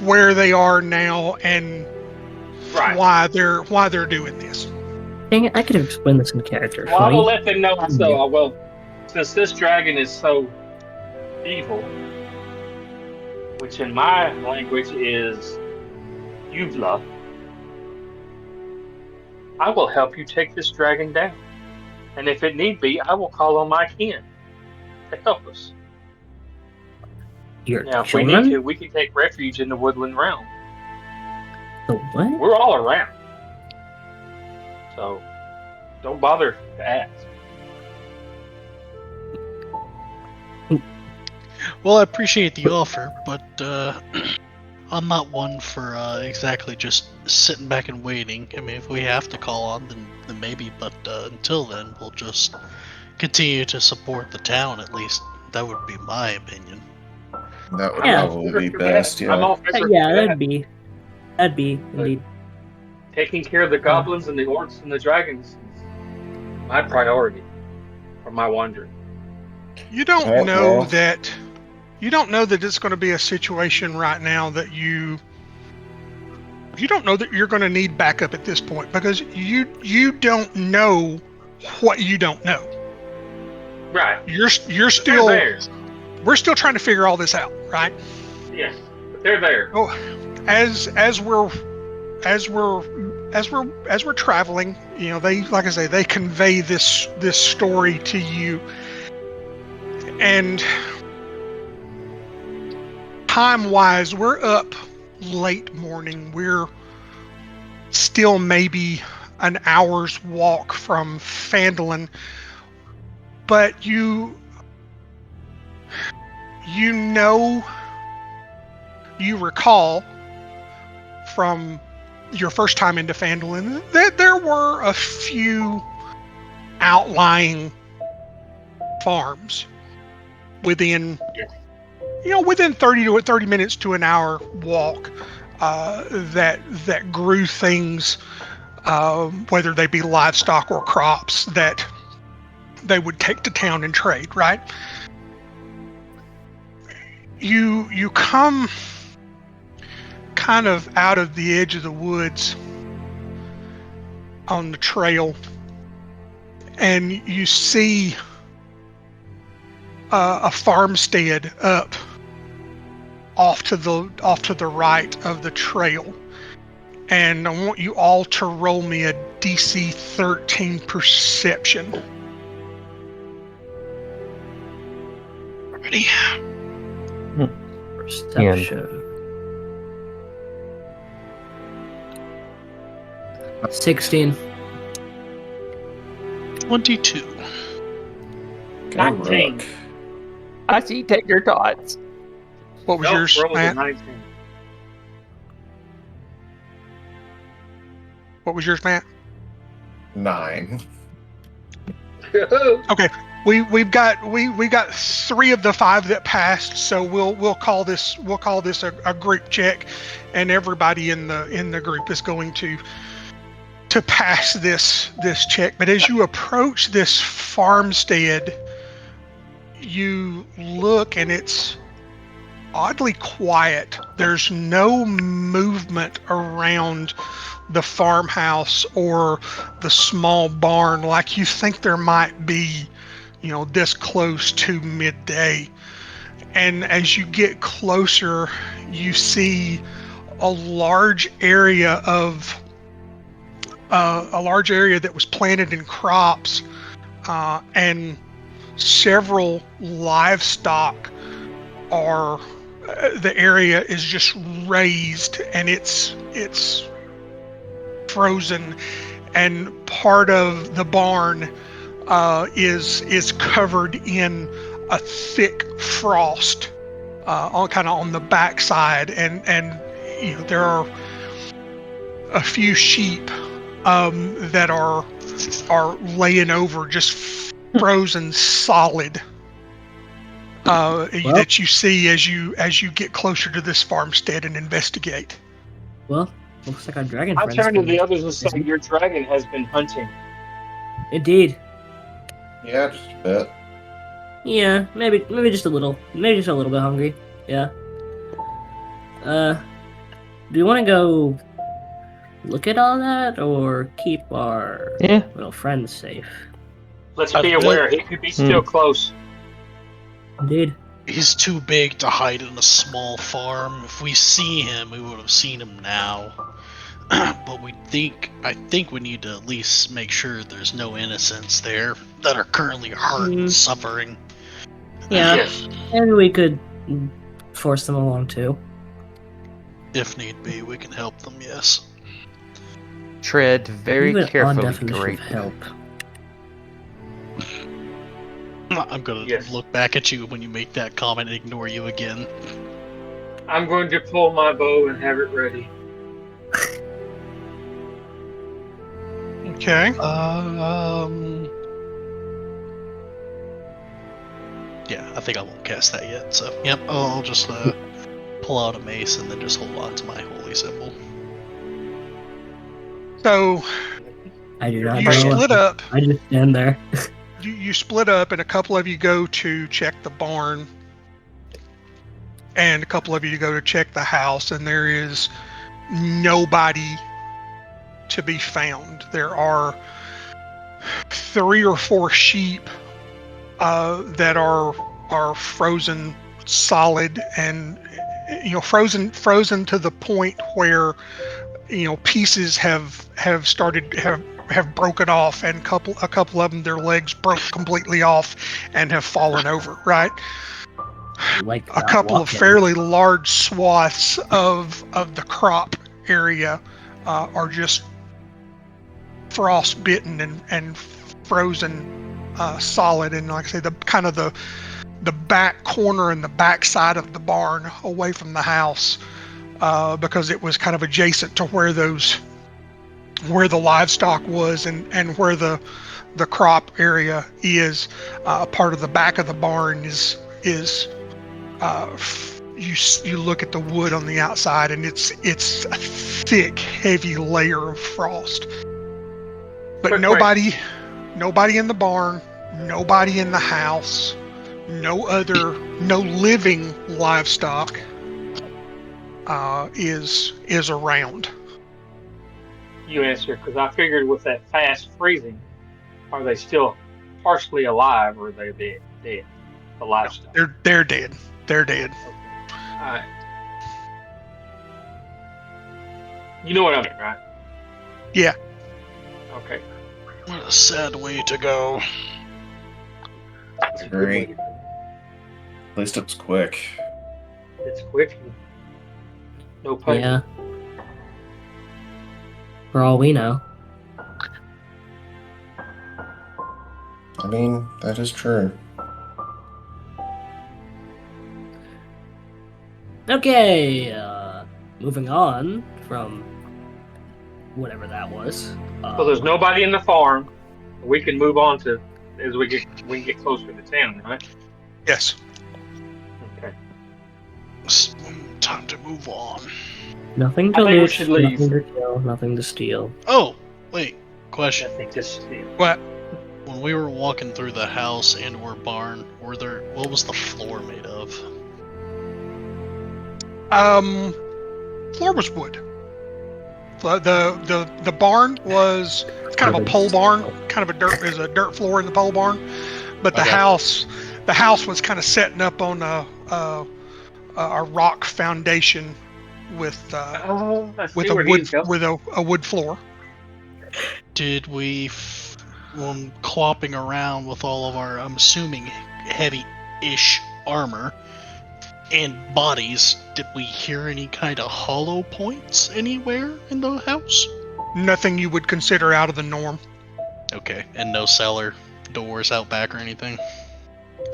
where they are now and why they're doing this. Dang it, I could have explained this in character. Well, I will let them know also. Well, since this dragon is so evil, which in my language is Yuvla, I will help you take this dragon down. And if it need be, I will call on my kin to help us. Now, if we need to, we can take refuge in the woodland realm. The what? We're all around. So, don't bother to ask. Well, I appreciate the offer, but I'm not one for exactly just sitting back and waiting. I mean, if we have to call on, then maybe, but until then, we'll just continue to support the town, at least. That would be my opinion. That would probably be best, yeah. I'm all for that'd be indeed. Taking care of the goblins and the orcs and the dragons is my priority for my wandering. You don't know that it's going to be a situation right now that you don't know that you're going to need backup at this point, because you don't know what you don't know. Right. You're still there. We're still trying to figure all this out, right? Yes, but they're there. Oh, as we're traveling, you know, they, like I say, they convey this story to you, and time-wise, we're up late morning. We're still maybe an hour's walk from Phandalan, but you recall from your first time into Phandalan that there were a few outlying farms within 30 minutes to an hour walk that grew things, whether they be livestock or crops, that they would take to town and trade, right? You come kind of out of the edge of the woods on the trail, and you see a farmstead up off to the right of the trail, and I want you all to roll me a DC 13 perception. Ready? Perception. 16. 22. 19. I see. Take your thoughts. What was yours, Matt? 19. What was yours, Matt? 9. Okay, we've got 3 of the 5 that passed, so we'll call this a group check, and everybody in the group is going to pass this check. But as you approach this farmstead, you look and it's oddly quiet. There's no movement around the farmhouse or the small barn like you think there might be, you know, this close to midday. And as you get closer, you see a large area that was planted in crops, and several livestock are. The area is just raised, and it's frozen, and part of the barn is covered in a thick frost on the backside, and you know, there are a few sheep that are laying over, just frozen solid, that you see as you get closer to this farmstead and investigate. Well, Looks like our dragon I friend's turn to been the others and say, busy. "Your dragon has been hunting." Indeed. Yeah, just a bit. Yeah, maybe just a little. Maybe just a little bit hungry. Yeah. Do you want to go look at all that, or keep our little friends safe? Let's I be bet- aware. He could be still close. Indeed. He's too big to hide in a small farm. If we see him, we would have seen him now. But I think we need to at least make sure there's no innocents there that are currently hurt and suffering. Yeah. Yes. Maybe we could force them along too. If need be, we can help them, yes. Tread very Even odd carefully, definition great. of help. I'm gonna Yes. look back at you when you make that comment and ignore you again. I'm going to pull my bow and have it ready. Okay. Yeah, I think I won't cast that yet. So, yep, I'll just pull out a mace and then just hold on to my holy symbol. So I do not you know. split up. I just stand there. You split up, and a couple of you go to check the barn, and a couple of you go to check the house, and there is nobody to be found. There are 3 or 4 sheep that are frozen solid, and frozen to the point where pieces have broken off, and a couple of them, their legs broke completely off and have fallen over. Right. Like A couple of fairly large swaths of the crop area are just frostbitten and frozen solid. And like I say, the back corner and the back side of the barn, away from the house, because it was kind of adjacent to where the livestock was and where the crop area is. Part of the back of the barn is you look at the wood on the outside, and it's a thick, heavy layer of frost. But nobody in the barn, nobody in the house, no living livestock is around. You answer, because I figured with that fast freezing, are they still partially alive, or are they dead? The livestock. They're dead. They're dead. Alright. You know what I mean, right? Yeah. Okay. What a sad way to go. Agree. At least it was quick. It's quick. And no pain. Yeah. For all we know. I mean, that is true. Okay, moving on from whatever that was. So there's nobody in the farm. We can move on to as we get closer to town, right? Yes. Okay. Time to move on. Nothing I to think we loot, should leave. nothing to kill, nothing to steal. Oh, wait. Question. I think this. What? When we were walking through the house and/or barn, what was the floor made of? Floor was wood. The barn was kind of a pole barn, kind of a dirt floor in the pole barn, but the house was kind of setting up on a rock foundation with a wood floor. Did we, when clopping around with all of our, I'm assuming, heavy-ish armor and bodies, did we hear any kind of hollow points anywhere in the house? Nothing you would consider out of the norm. Okay, and no cellar doors out back or anything?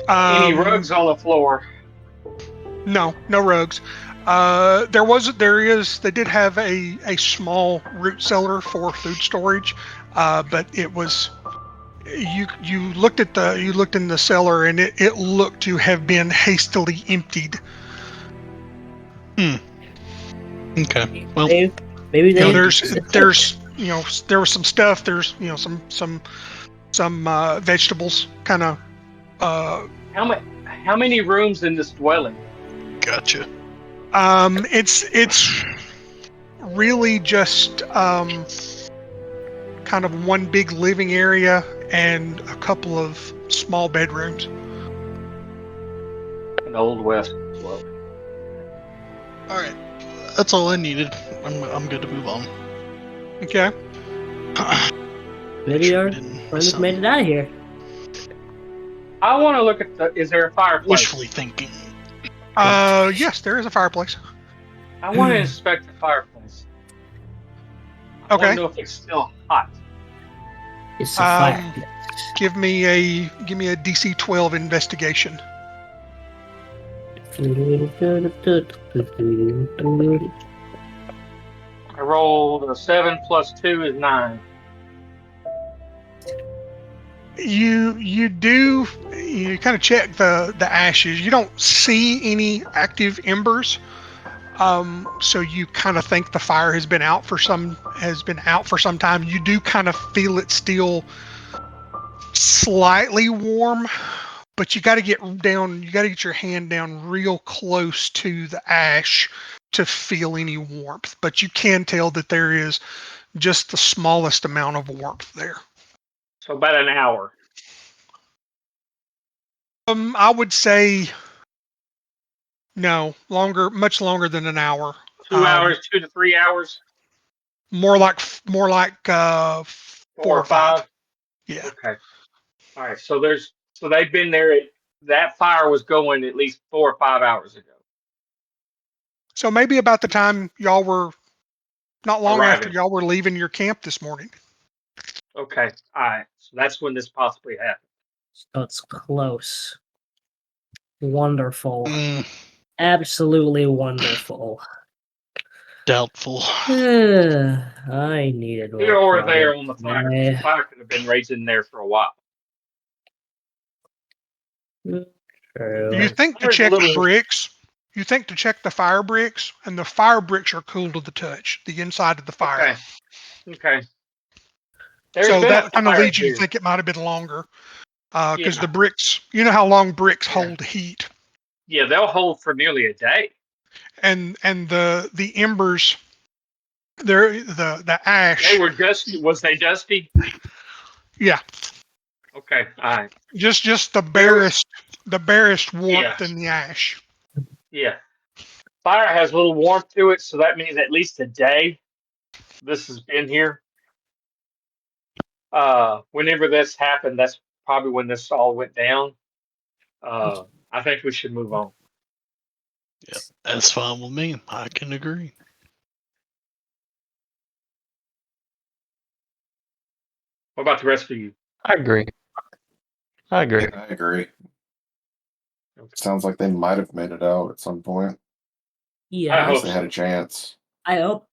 Any rugs on the floor? No rugs. They did have a small root cellar for food storage, but it was, you looked in the cellar, and it looked to have been hastily emptied. Okay. Well, Dave, Maybe You know, they. there's there was some stuff. There's some vegetables, kind of. How many rooms in this dwelling? Gotcha. It's really just kind of one big living area and a couple of small bedrooms. An old west dwelling. All right, that's all I needed. I'm good to move on. Okay. Maybe our Sure didn't friends miss made it out of here. I want to look at is there a fireplace? Wishfully thinking. Yes, there is a fireplace. I want to inspect the fireplace. I want Okay. to know if it's still hot. It's a fire. Give me a DC 12 investigation. I rolled a 7 plus 2 is 9. You kind of check the ashes. You don't see any active embers. So you kind of think the fire has been out for some time. You do kind of feel it still slightly warm, but you got to get your hand down real close to the ash to feel any warmth. But you can tell that there is just the smallest amount of warmth there. So about an hour. I would say no, much longer than an hour. 2 hours, 2 to 3 hours. More like 4 or 5. Yeah. Okay. All right. So they've been there. That fire was going at least 4 or 5 hours ago. So maybe about the time y'all were, not long after Arriving. y'all were leaving your camp this morning. Okay. All right. So that's when this possibly happened. So it's close. Wonderful. Mm, Absolutely wonderful. doubtful. I needed more. Here or there on the fire. Yeah. The fire could have been raging there for a while. True. You think to There's a check little- the bricks. You think to check the fire bricks, and the fire bricks are cool to the touch. The inside of the fire. Okay. There's So been that a kind of fire leads you to here. think it might have been longer, because Yeah. the bricks. You know how long bricks Yeah. hold heat, Yeah, they'll hold for nearly a day. and the embers. The ash. They were dusty. Was they dusty? Yeah. Okay. All right. Just the barest warmth in the ash. Yeah. Fire has a little warmth to it, so that means at least a day this has been here. Whenever this happened, that's probably when this all went down. I think we should move on. Yep, that's fine with me. I can agree. What about the rest of you? I agree. I agree. Yeah, I agree. Okay. Sounds like they might have made it out at some point. Yeah. I At hope least they so. had a chance. I hope.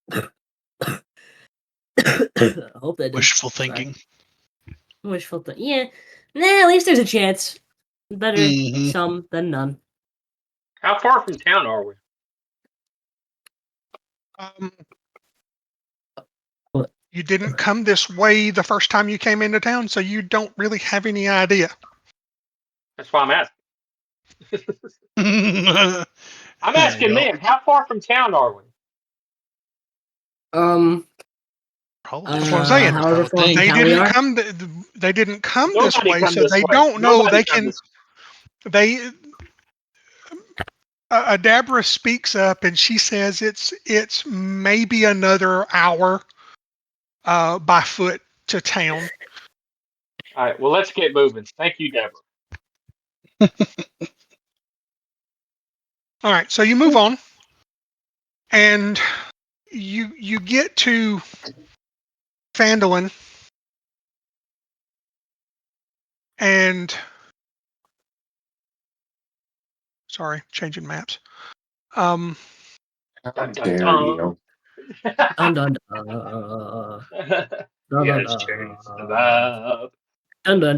Hope they did. Wishful thinking. Wishful thinking. Yeah. Nah, at least there's a chance. Better Mhm. some than none. How far from town are we? You didn't come this way the first time you came into town, so you don't really have any idea. That's why I'm asking. I'm asking Yeah. them, how far from town are we? Probably. That's what I'm saying. However far They from They town we didn't are. come. They didn't come this Nobody way, come so this they way. don't know. Nobody They come can. this- They. Adabra speaks up and she says it's maybe another hour by foot to town. All right, well, let's get moving. Thank you, Deborah. All right, so you move on, and you get to Phandalan, and sorry, changing maps. How Dun, dun, dare dun. you? Dun dun dun. Dun dun Yes, change the map. dun dun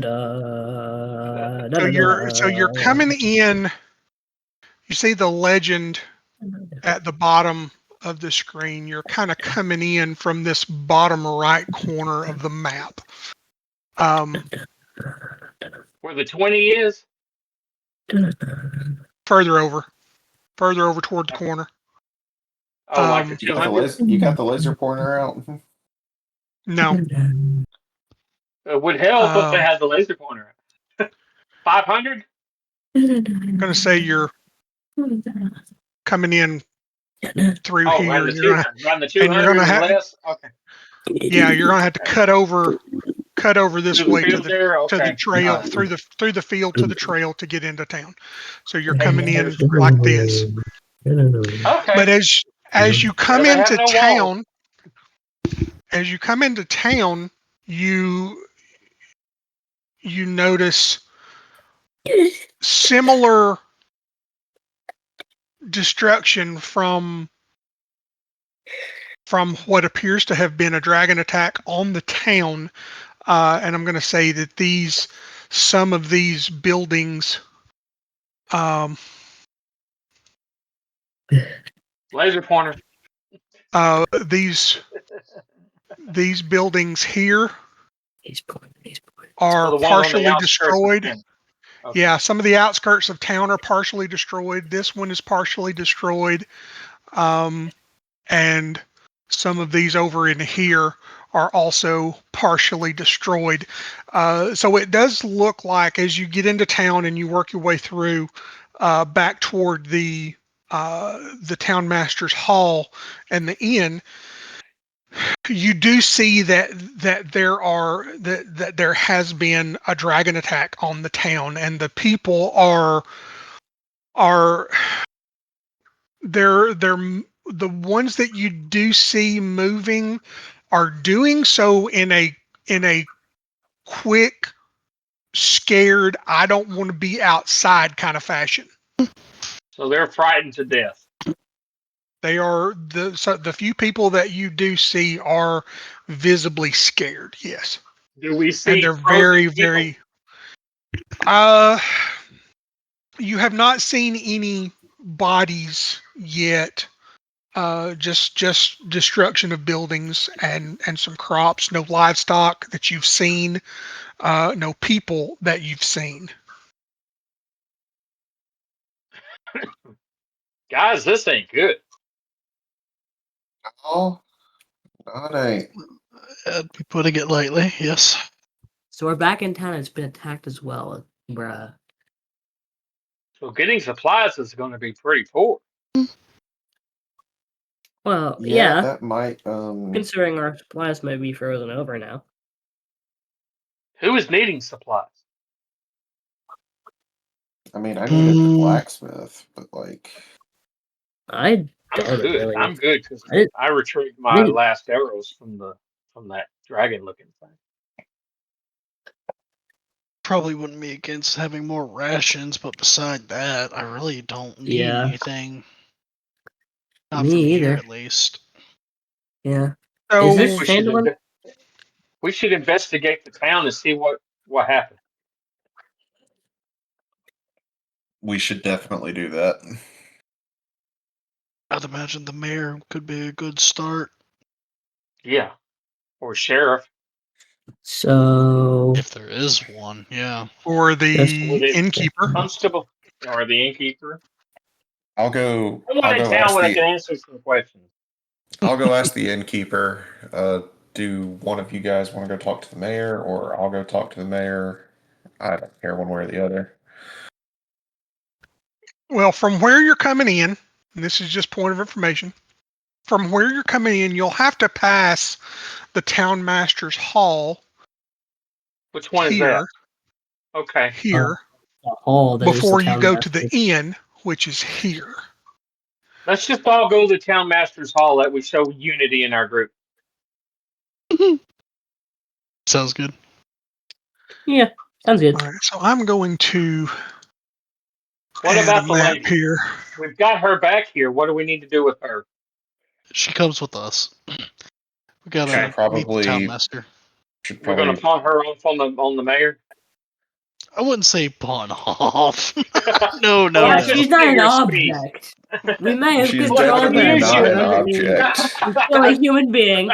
dun. So you're coming in. You see the legend at the bottom of the screen. You're kind of coming in from this bottom right corner of the map. Where the 20 is? Further over toward the corner. Oh, like the You got 200? you got the laser pointer out. No. It would help if they had the laser pointer. 500? I'm gonna say you're coming in through Oh, here. around the 200 and you're gonna or have, less? Okay. yeah, you're gonna have to cut over this Through the way to field there? the Okay. trail, Alright. through the field to the trail to get into town. So you're coming in like this. Okay. But as you come Well, they have into no walls. town, you notice similar destruction from what appears to have been a dragon attack on the town. And I'm going to say that some of these buildings, Laser pointer. these buildings here Oh, are the ones on the partially outskirts of destroyed. town. Okay. Yeah, some of the outskirts of town are partially destroyed. This one is partially destroyed. And some of these over in here are also partially destroyed. So it does look like as you get into town and you work your way through back toward the town master's hall and the inn, you do see that there has been a dragon attack on the town, and the people are they're the ones that you do see moving are doing so in a quick, scared, I don't want to be outside kind of fashion. So they're frightened to death. They are the few people that you do see are visibly scared. Yes. Do we see? And they're frozen very, people? very. You have not seen any bodies yet. Just destruction of buildings and some crops. No livestock that you've seen. No people that you've seen. Guys, this ain't good. Oh, not ain't. I'd be putting it lightly, yes. So we're back in town. It's been attacked as well, bruh. So getting supplies is going to be pretty poor. Well, yeah. That might. Considering our supplies may be frozen over now. Who is needing supplies? I mean, I needed the blacksmith, but like. I'm good. really. I'm good because I retrieved my last arrows from that dragon looking thing. Probably wouldn't be against having more rations, but beside that, I really don't need anything. Not Me from either. here, at least. Yeah. So is this Phandalan? We should investigate the town and see what happened. We should definitely do that. I'd imagine the mayor could be a good start. Yeah. Or sheriff. So if there is one, yeah. Or the innkeeper. Constable or the innkeeper. I'll go. Someone in town that can answer some questions. I'll go ask the innkeeper. Do one of you guys want to go talk to the mayor, or I'll go talk to the mayor? I don't care one way or the other. Well, from where you're coming in, and this is just point of information, from where you're coming in, you'll have to pass the town master's hall. Which one is that? Okay. Here. hall before you go to the inn, which is here. Let's just all go to the town master's hall. That would show unity in our group. Sounds good. Yeah, sounds good. All right, so I'm going to. What about the map lady? Here? We've got her back here. What do we need to do with her? She comes with us. We gotta meet the town master. We're going to pawn her off on the mayor. I wouldn't say pawn off. No. Yeah, she's not an object. We may have She's controlled definitely her, use but not you. that an doesn't mean object. she's still a human being.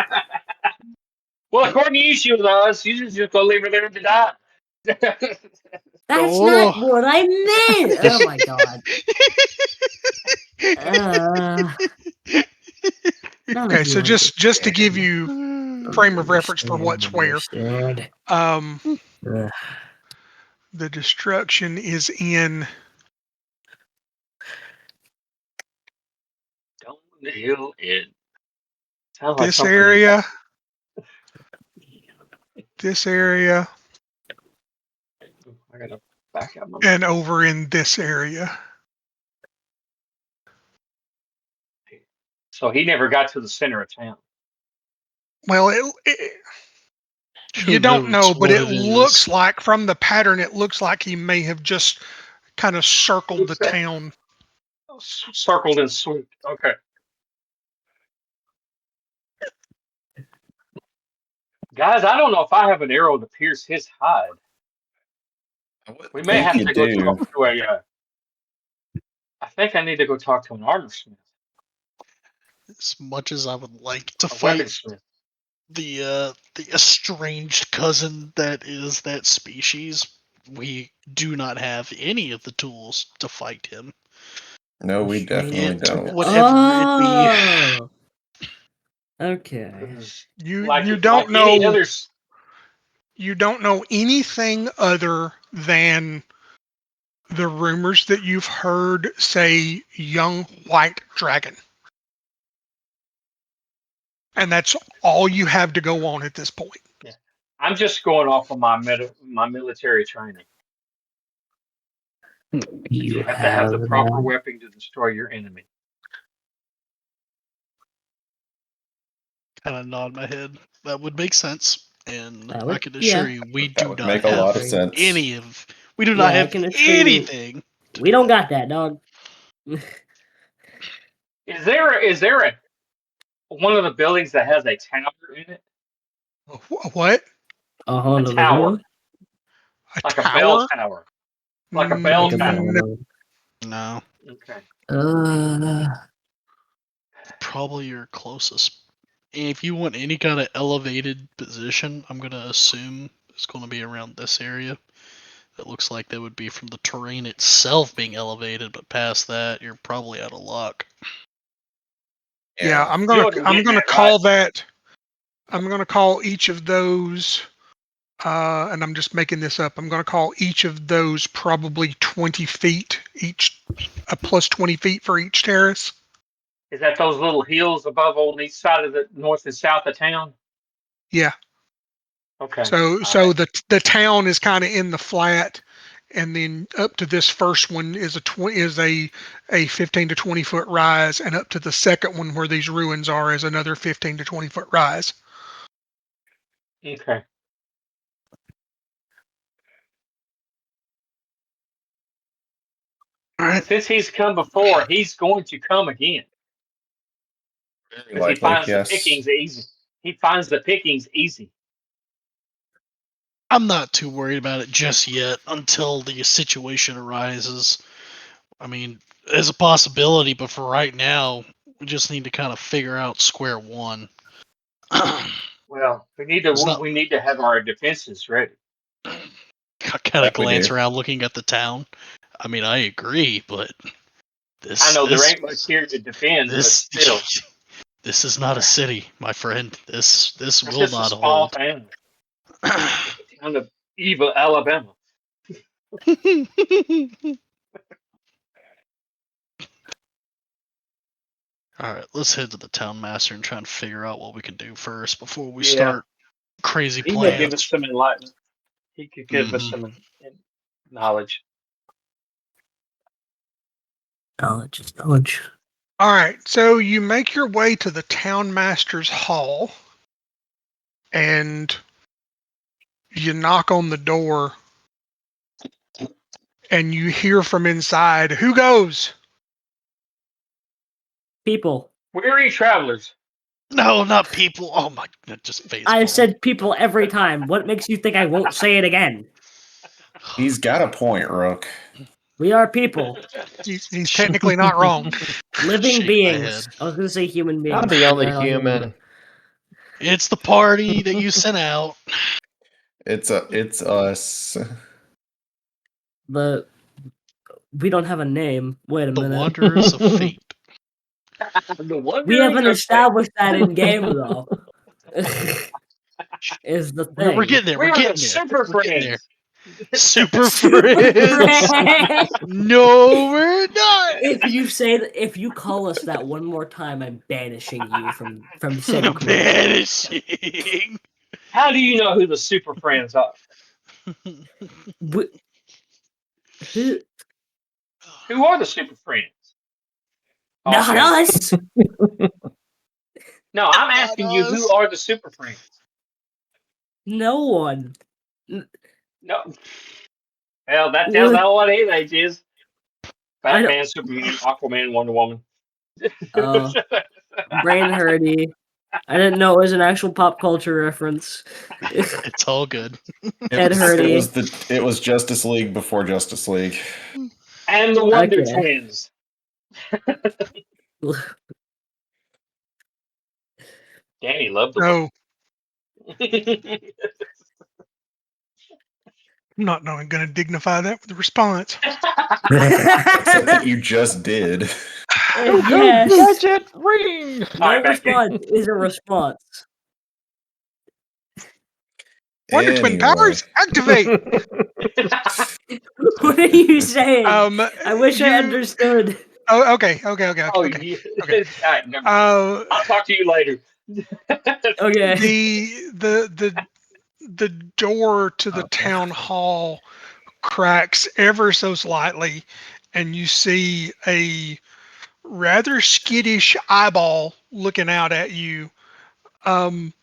Well, according to you, she was us. You just gonna leave her there to die. That's Oh. not what I meant. Oh my god. None Okay, of so you just to give understand. you frame of reference for what's where, Understand. Ugh. the destruction is in Down the hill in. Sounds like this something. area, this area, I gotta back up my. and over in this area. So he never got to the center of town. Well, Who you don't know, knows but what it it looks is? like from the pattern, it looks like he may have just kind of circled the town. Circled and swooped. Okay. Guys, I don't know if I have an arrow to pierce his hide. I wouldn't We may think have you to go do. talk to a. I think I need to go talk to an armor smith, As much as I would like to a fight weaponsmith. the estranged cousin that is that species, we do not have any of the tools to fight him. No, we definitely It don't. whatever it be. Oh. Okay. Because You like don't any know others, you don't know anything other than the rumors that you've heard say young white dragon. And that's all you have to go on at this point. yeah. I'm just going off of my military training. You have to have the proper weapon to destroy your enemy. Kind of nod my head. That would make sense, and That I would- can assure yeah. you, we That do would not make a lot have of sense. any of. We do Yeah, not I have can assure you- anything. We don't got that, dog. Is there a one of the buildings that has a tower in it? What? A tower, A like a bell tower? tower, like a bell tower. No, Okay. probably your closest. If you want any kind of elevated position, I'm gonna assume it's going to be around this area. It looks like that would be from the terrain itself being elevated, but past that, you're probably out of luck. Yeah, I'm You know gonna what I'm getting at, call that. I'm gonna call each of those, and I'm just making this up. I'm gonna call each of those probably 20 feet each, a plus 20 feet for each terrace. Is that those little hills above on each side of the north and south of town? Yeah. Okay. So All right. the town is kind of in the flat, and then up to this first one is a 15 to 20 foot rise, and up to the second one where these ruins are is another 15 to 20 foot rise. Okay. All right. Since he's come before, he's going to come again. Very Because he likely, finds the yes. pickings easy. He finds the pickings easy. I'm not too worried about it just yet until the situation arises. I mean, there's a possibility, but for right now, we just need to kind of figure out square one. Well, we need to have our defenses ready. I kind of That we glance do. around looking at the town. I mean, I agree, but this I know this, there ain't much here to defend, this but still, this is not a city, my friend. This it's will just a not small hold. town. It's the town of evil Alabama. All right, let's head to the town master and try and figure out what we can do first before we Yeah. start crazy He may give us plans. some enlightenment. He could give us Mhm. some knowledge. Knowledge is knowledge. All right, so you make your way to the town master's hall, and you knock on the door, and you hear from inside, "Who goes?" People. Weary travelers. No, not people. Oh my, that just face. I said people every time. What makes you think I won't say it again? He's got a point, Rook. We are people, He's technically not wrong. living Shake my beings. head. I was gonna say human beings. I'm the but only I don't know. human. It's the party that you sent out. It's us. But we don't have a name. Wait a The minute. Wanderers of Fate. The Wanderers We haven't of Fate. established that in game though. Is the thing. We're getting there. We We're are the getting there. Super We're getting there. Friends. Super friends. No, we're not. If you call us that one more time, I'm banishing you from said community. Vanishing. How do you know who the Super Friends are? Wh- Who? Who are the Super Friends? Not Okay. us. No, I'm asking you, who are the Super Friends? No one. No. Well, that tells how what age is. I don't- Batman, Superman, Aquaman, Wonder Woman. Brain hurty. I didn't know it was an actual pop culture reference. It's all good. Head hurty. It was Justice League before Justice League. And the Wonder Okay. Twins. Danny loved the No, Wonder. I'm not going to dignify that with a response. Except that you just did. Yes. Gadget ring. No Alright, back here. response is a response. Wonder Twin Anyway. powers activate. What are you saying? I wish I you- understood. Oh, okay. Oh, Okay. yeah. Okay. Alright, never mind. I'll talk to you later. Okay. The door to the town hall cracks ever so slightly, and you see a rather skittish eyeball looking out at you. And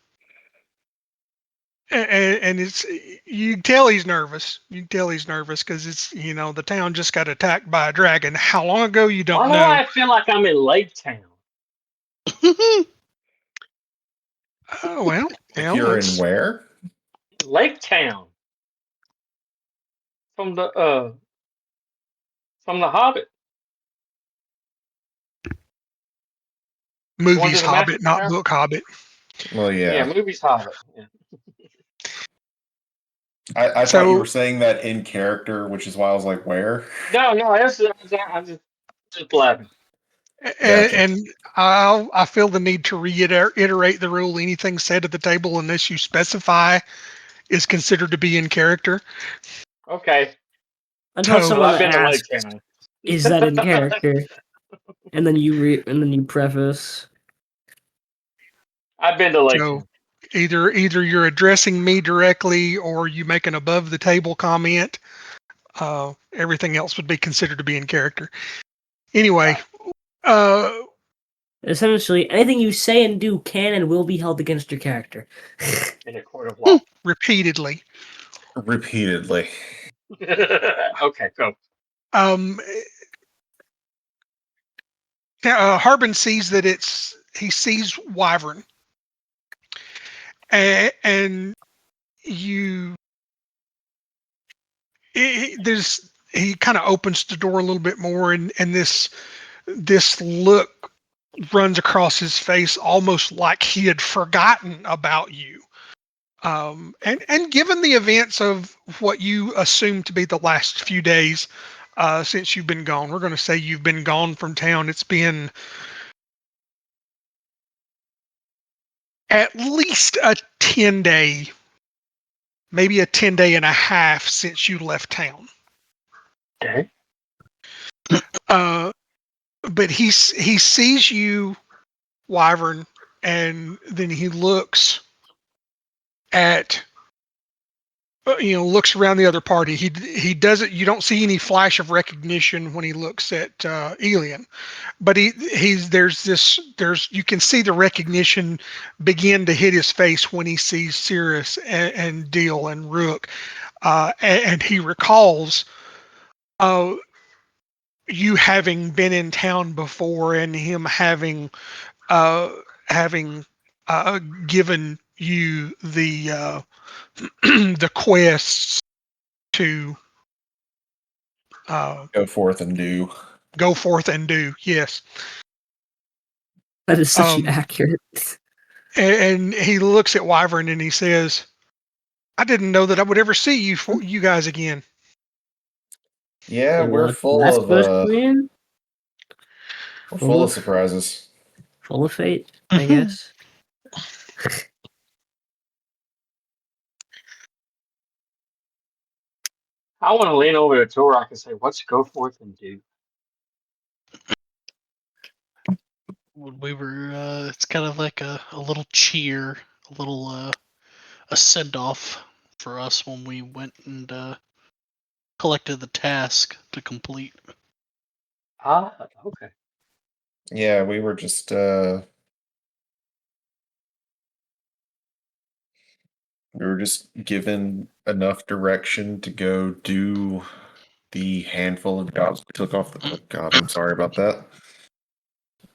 it's, you can tell he's nervous. You can tell he's nervous because it's, the town just got attacked by a dragon. How long ago, you don't Why do know. I feel like I'm in Lake Town? Oh, well, You're in where? Lake Town. From the Hobbit. Going movies to the Hobbit, Master's not House? book Hobbit. Well, Yeah, yeah. movies Hobbit. Yeah. I So- thought you were saying that in character, which is why I was like, where? No, I'm just blabbing. And I feel the need to reiterate the rule: anything said at the table, unless you specify, is considered to be in character. Okay. Until So- someone I've been to Lake asks, Town. "Is that in character?" And then you preface. I've been to Lake So Town. either you're addressing me directly, or you make an above the table comment. Everything else would be considered to be in character. Anyway, Essentially, anything you say and do can and will be held against your character. In a court of law. repeatedly. Repeatedly. Okay, go. Harbin sees that he sees Wyvern, and he kind of opens the door a little bit more, and this look runs across his face, almost like he had forgotten about you. And given the events of what you assume to be the last few days since you've been gone, we're going to say you've been gone from town. It's been at least a 10-day, maybe a 10-day and a half since you left town. Okay. But he sees you, Wyvern, and then he looks at looks around the other party. He doesn't. You don't see any flash of recognition when he looks at Eilion, but you can see the recognition begin to hit his face when he sees Cirrus and Deal and Rook, and he recalls you having been in town before, and him having given you the the quests to Go forth and do. Go forth and do. Yes. That is such an accurate. And he looks at Wyvern and he says, "I didn't know that I would ever see you guys again." Yeah, we're What full that's of supposed to mean? we're Full full of of surprises. full of fate, I guess. I want to lean over to Torok and say, "What's go forth and do?" When we were, it's kind of like a little cheer, a little a send off for us when we went and collected the task to complete. Ah, okay. Yeah, we were just given enough direction to go do the handful of jobs we took off the. Oh God, I'm sorry about that.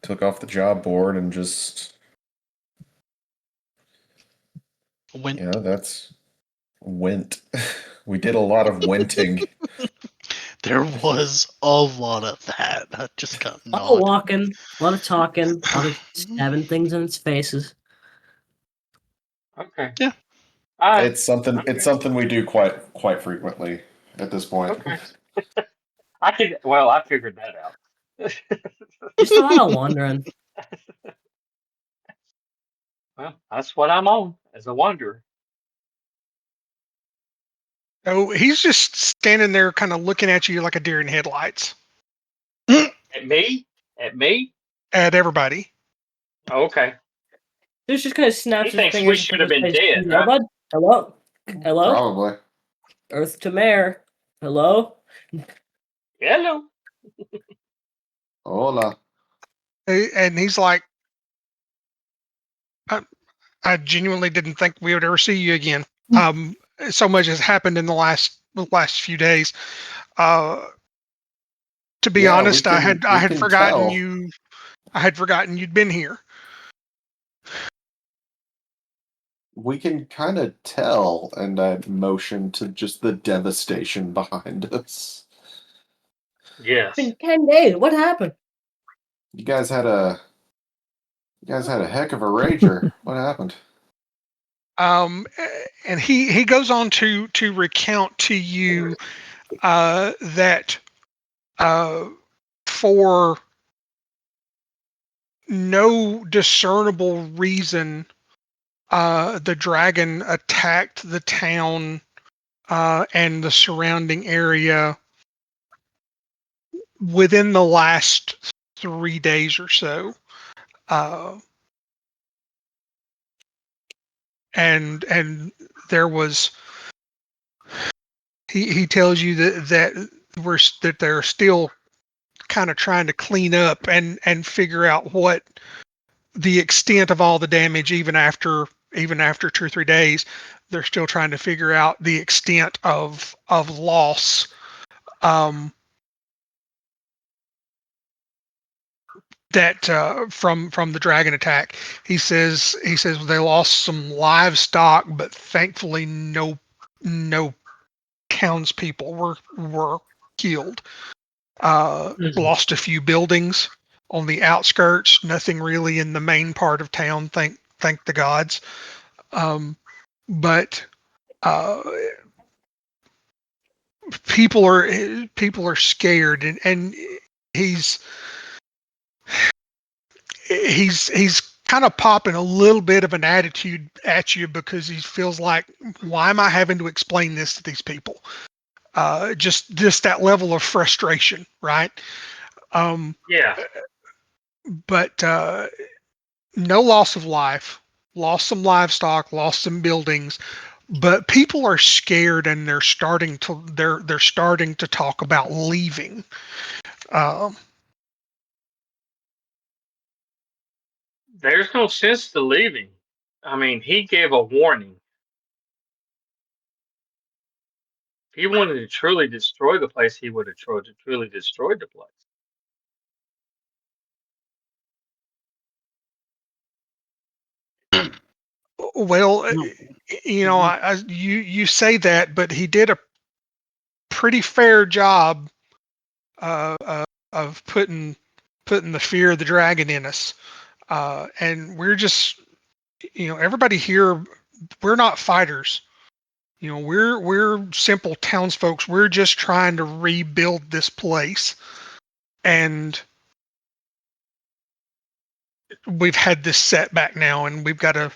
Took off the job board and just Went. that's went. We did a lot of wenting. There was a lot of that. I just got A lot of not. walking, a lot of talking, a lot of stabbing things in its faces. Okay. Yeah. All right. It's something. Okay. It's something we do quite frequently at this point. Okay. I could. Well, I figured that out. Just a lot of wandering. Well, that's what I'm on as a wanderer. So he's just standing there, kind of looking at you like a deer in headlights. At me? At me? At everybody. Oh, okay. There's just kind of snaps He his thinks we fingers in should front have of his been face. dead, Hello, huh? bud? Hello? Hello? Probably. Earth to Mare. Hello? Hello. Hola. And he's like, I genuinely didn't think we would ever see you again. So much has happened in the last few days. To be Yeah, honest, I had can forgotten tell. you. I had forgotten you'd been here. We can kind of tell, and I motion to just the devastation behind us. Yes. It's been 10 days. What happened? You guys had a heck of a rager. What happened? And he goes on to recount to you that for no discernible reason, the dragon attacked the town and the surrounding area within the last 3 days or so. And there was he tells you that they're still kind of trying to clean up and figure out what the extent of all the damage. Even after 2 or 3 days, they're still trying to figure out the extent of loss. That from the dragon attack. He says they lost some livestock, but thankfully no townspeople were killed. Lost a few buildings on the outskirts. Nothing really in the main part of town. Thank the gods. But people are scared, and he's kind of popping a little bit of an attitude at you because he feels like, why am I having to explain this to these people? Just that level of frustration, right? Yeah. But no loss of life, lost some livestock, lost some buildings, but people are scared and they're starting to talk about leaving. There's no sense to leaving. I mean, he gave a warning. If he wanted to truly destroy the place, he would have truly destroyed the place. Well, No. you say that, but he did a pretty fair job of putting the fear of the dragon in us, and we're just, everybody here, we're not fighters. We're simple townsfolk. We're just trying to rebuild this place, and we've had this setback now, and we've got to,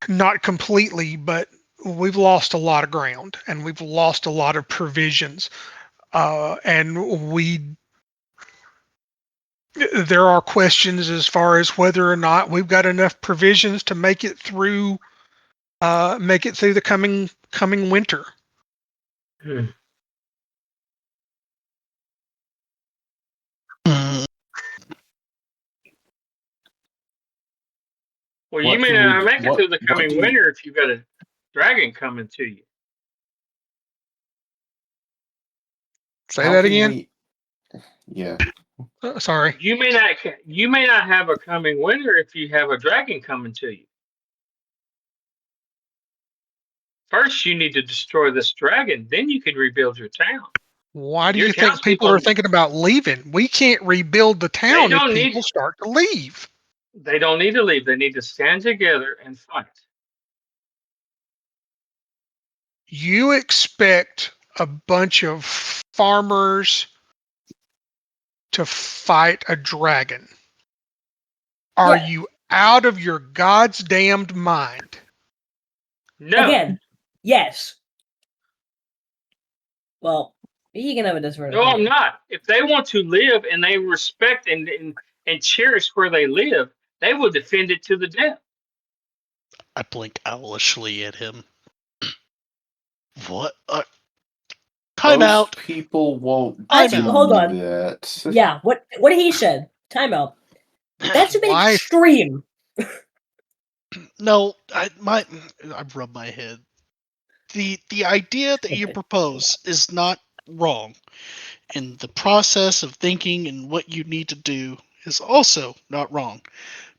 not completely, but we've lost a lot of ground, and we've lost a lot of provisions, and there are questions as far as whether or not we've got enough provisions to make it through the coming winter. Hmm. Well, you What may can we not do? make it through the What coming do you winter if you've got a dragon coming to you. Say how that can again. we yeah. Sorry. You may not have a coming winter if you have a dragon coming to you. First, you need to destroy this dragon, then you can rebuild your town. Why And do your you think people are townspeople, thinking about leaving? We can't rebuild the they town if don't need people start to leave. they don't need to leave. They need to stand together and fight. You expect a bunch of farmers to fight a dragon. Are Yeah. you out of your God's damned mind? No, Again, yes. Well, you can have a different no, I'm opinion. not. If they want to live and they respect and cherish where they live, they will defend it to the death. I blink owlishly at him. What? Time Most out. people won't I'm do out. Hold on. that. Yeah, what he said. Time out. That's a bit Why? extreme. No, I rub my head. The idea that you propose is not wrong, and the process of thinking and what you need to do is also not wrong.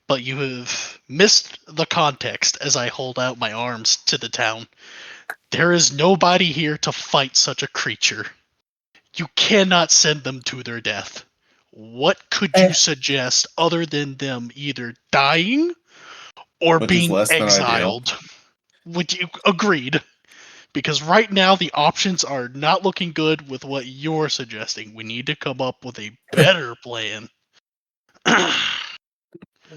But you have missed the context as I hold out my arms to the town. There is nobody here to fight such a creature. You cannot send them to their death. What could you suggest other than them either dying or Which is being less than ideal. exiled? Would you agreed? Because right now the options are not looking good with what you're suggesting. We need to come up with a better plan.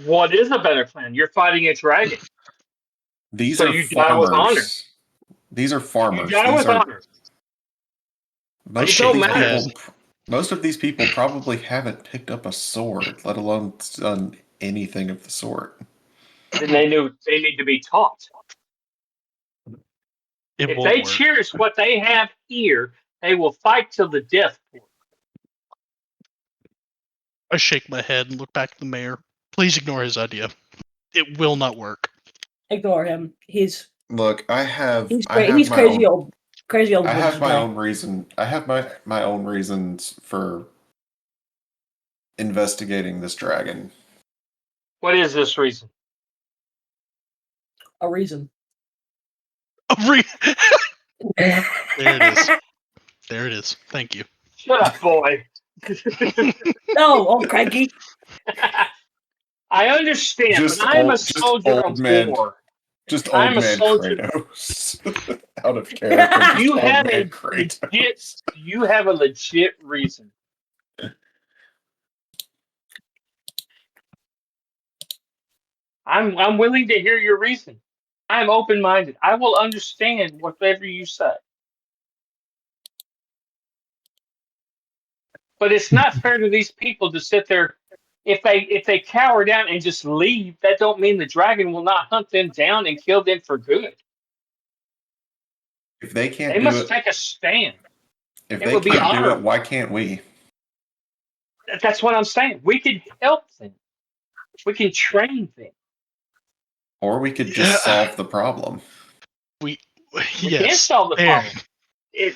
What is a better plan? You're fighting a dragon, These so are you die with honor. farmers. These are You farmers. die These with are honor. I It most of shake don't these my matter. head. people. Most of these people probably haven't picked up a sword, let alone done anything of the sort. Then they need to be taught. It If won't they work. cherish what they have here, they will fight till the death. I shake my head and look back at the mayor. Please ignore his idea. It will not work. Ignore him. He's Look, he's I great. have He's my crazy own old I wood have my supply. own reason. I have my own reasons for investigating this dragon. What is this reason? A reason. There it is. There it is. Thank you. Shut up, boy. No, oh cranky. I understand, but I am a soldier of war. Just I old am a man soldier. Kratos. Out of character, just You old have man a Kratos. legit reason. I'm willing to hear your reason. I'm open minded. I will understand whatever you say. But it's not fair to these people to sit there. If they cower down and just leave, that don't mean the dragon will not hunt them down and kill them for good. If they They can't do must it, take a stand. if It they would be can't do it, honorable. why can't we? That's what I'm saying. We can help them. We can train them. Or we could Yeah. just solve the problem. We can't Yes. solve the There. problem.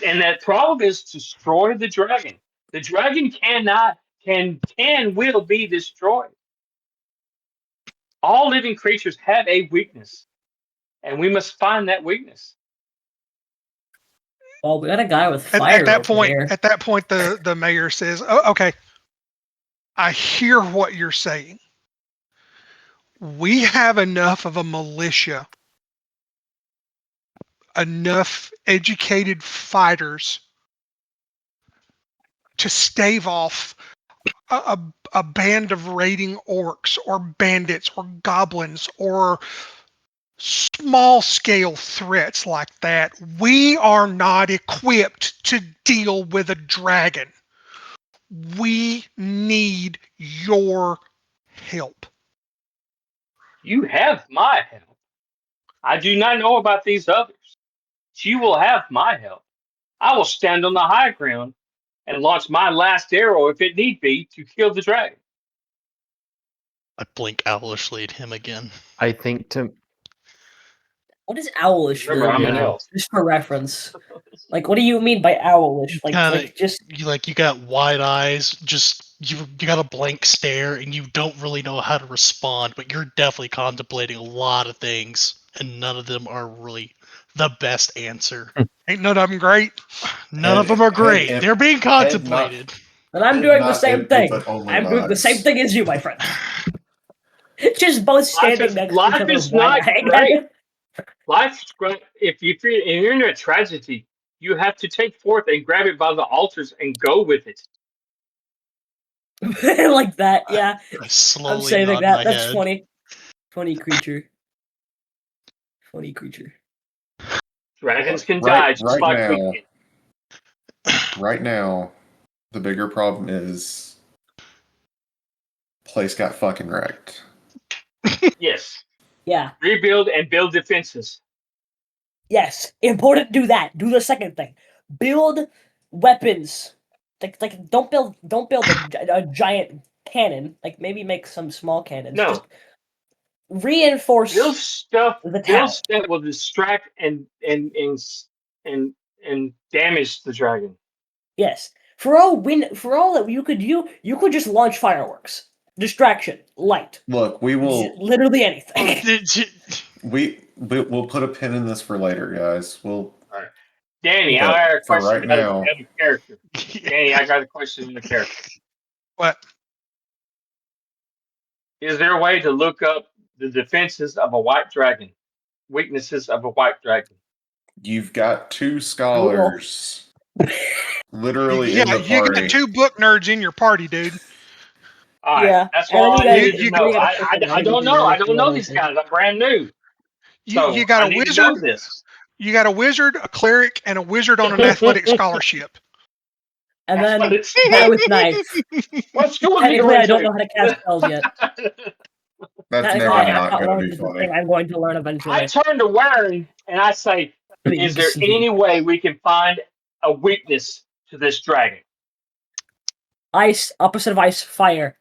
And that problem is to destroy the dragon. The dragon will be destroyed. All living creatures have a weakness, and we must find that weakness. Well, we got a guy with At fire that over point, here. at that point, the mayor says, "Oh, okay, I hear what you're saying. We have enough of a militia, enough educated fighters to stave off a band of raiding orcs or bandits or goblins or small scale threats like that. We are not equipped to deal with a dragon. We need your help." You have my help. I do not know about these others. You will have my help. I will stand on the high ground and launch my last arrow if it need be to kill the dragon. I blink owlishly at him again. I think to What does owlish Remember, really I'm an mean? elf. Just for reference. Like, what do you mean by owlish? Like just You got wide eyes, just you got a blank stare, and you don't really know how to respond. But you're definitely contemplating a lot of things, and none of them are really the best answer. Ain't none of them great. None of them are great. Head- They're being contemplated. and I'm Head doing the not same empty, thing. but only I'm doing the same nods. thing as you, my friend. Just both standing next to each Life other. is not wide-eyed. great. Life's great. If you're in a tragedy, you have to take forth and grab it by the altars and go with it. Like that, yeah. I slowly I'm saving nod that. my That's head. funny. Funny creature. Funny creature. Dragons can Right- die just right like now. we can. Right now, the bigger problem is place got fucking wrecked. Yes. Yeah. Rebuild and build defenses. Yes. Important. Do that. Do the second thing. Build weapons. Like don't build a giant cannon. Like maybe make some small cannons. No. Just reinforce Build stuff. the Build town. stuff that will distract and damage the dragon. Yes. For all that you could just launch fireworks. Distraction. Light. Look, we will. Literally anything. We'll put a pin in this for later, guys. We'll. All right. Danny, But I got a for question right now- about a character. Danny, I got a question on the character. What? Is there a way to look up the defenses of a white dragon? Weaknesses of a white dragon? You've got two scholars literally Yeah, in the you party. got two book nerds in your party, dude. All right, Yeah, that's and then all you I guys- needed to you know. gotta I figure out don't how to know. I do don't know it. these guys. I'm brand new. So You got I a need to wizard. know this. You got a wizard, a cleric, and a wizard on an athletic scholarship. And then Athletics. guy with knife. What school are you Technically, going I don't to? know how to cast spells yet. That's Technically, never I have not not going to learned be the thing funny. I'm going to learn eventually. I turn to Wyvern and I say, is there any way we can find a weakness to this dragon? Ice, opposite of ice, fire.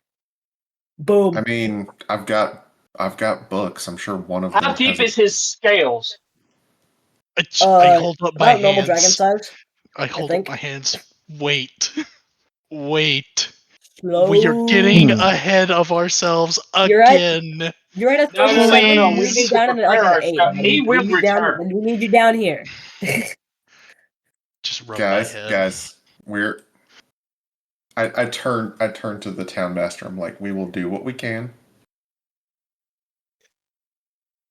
Boom. I mean, I've got books. I'm sure one of How them deep has. is his scales? I hold up my about normal dragon hands. size. I hold think. up my hands. Wait. Wait. Slow. We are getting ahead of ourselves You're right. again. You're at a No, 37. no. We We need need you to down in like prepare an 8. ourselves. He will return. We need you down here. Just rub guys, my head. guys, we're. I turn to the town master. I'm like, we will do what we can.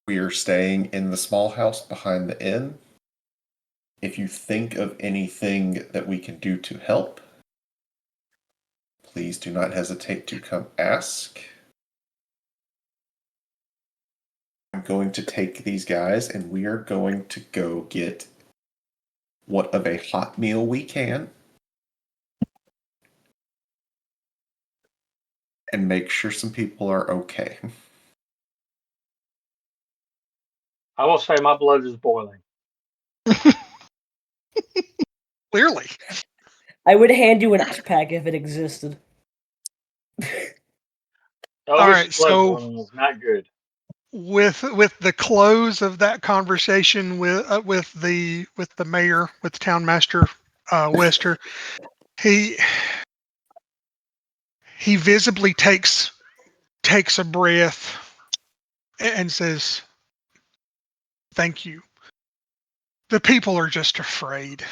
We are staying in the small house behind the inn. If you think of anything that we can do to help, please do not hesitate to come ask. I'm going to take these guys and we are going to go get what of a hot meal we can and make sure some people are okay. I will say my blood is boiling. Clearly. I would hand you an ice pack if it existed. All right, blood so- boiling is not good. With the close of that conversation with the mayor, with the town master, Wester, he visibly takes a breath and says, "Thank you. The people are just afraid.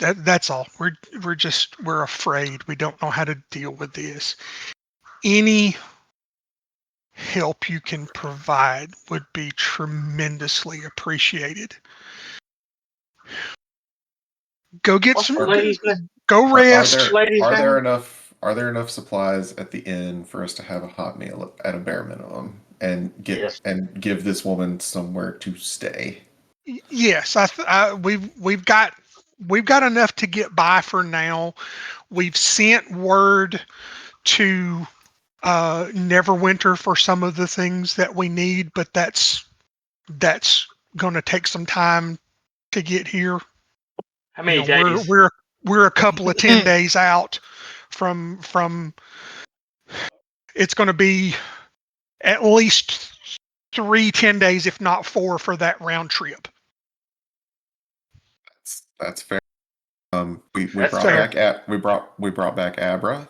That's all. We're afraid. We don't know how to deal with this. Any help you can provide would be tremendously appreciated. Go get What's the some. lady's name? Go Are rest. there Ladies' are there name? enough supplies at the inn for us to have a hot meal at a bare minimum and Yes. give this woman somewhere to stay? Yes, we've got enough to get by for now. We've sent word to Neverwinter for some of the things that we need, but that's going to take some time to get here. How many You know, days? we're a couple of 10 days out from. It's going to be at least 10 days, if not 4, for that round trip. That's fair. We That's brought fair. back we brought back Abra.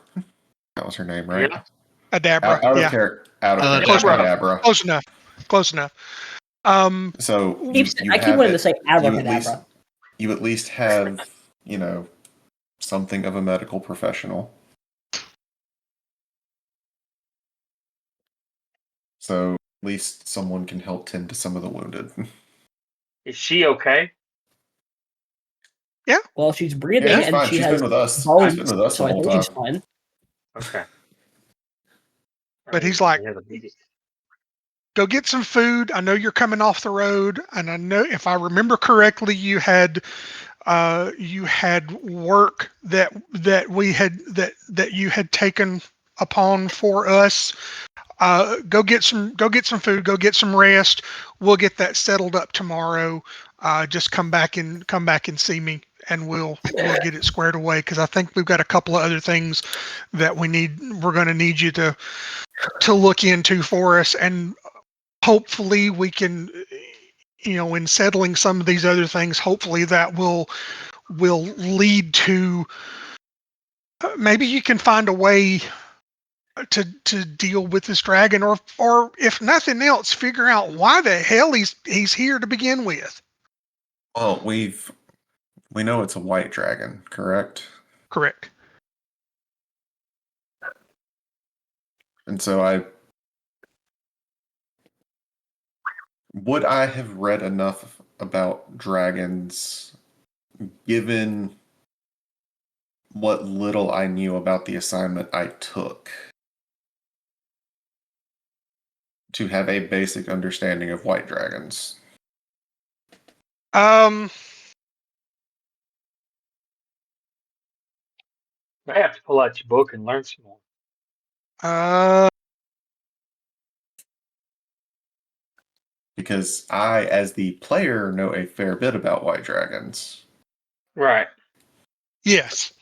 That was her name, right? Yeah. Adabra, Out of yeah, character. Out of character. close enough. Abra. Close enough. Close enough. So I keep wanting to say you at least abracadabra. you at least have something of a medical professional. So at least someone can help tend to some of the wounded. Is she okay? Yeah. Well, she's breathing Yeah, she's and fine. she She's has been with us. bones, She's been with us so the I whole think she's time. fine. Okay. But he's like, Yeah, the meeting. go get some food. I know you're coming off the road, and I know if I remember correctly, you had work that you had taken upon for us. Go get some food. Go get some rest. We'll get that settled up tomorrow. Just come back and see me, and we'll get it squared away. Because I think we've got a couple of other things that we're going to need you to look into for us, and hopefully we can, in settling some of these other things, hopefully that will lead to maybe you can find a way to deal with this dragon, or if nothing else, figure out why the hell he's here to begin with. Well, we know it's a white dragon, correct? Correct. And so would I have read enough about dragons, given what little I knew about the assignment I took, to have a basic understanding of white dragons? Um, I have to pull out your book and learn some more. Because I, as the player, know a fair bit about white dragons. Right. Yes.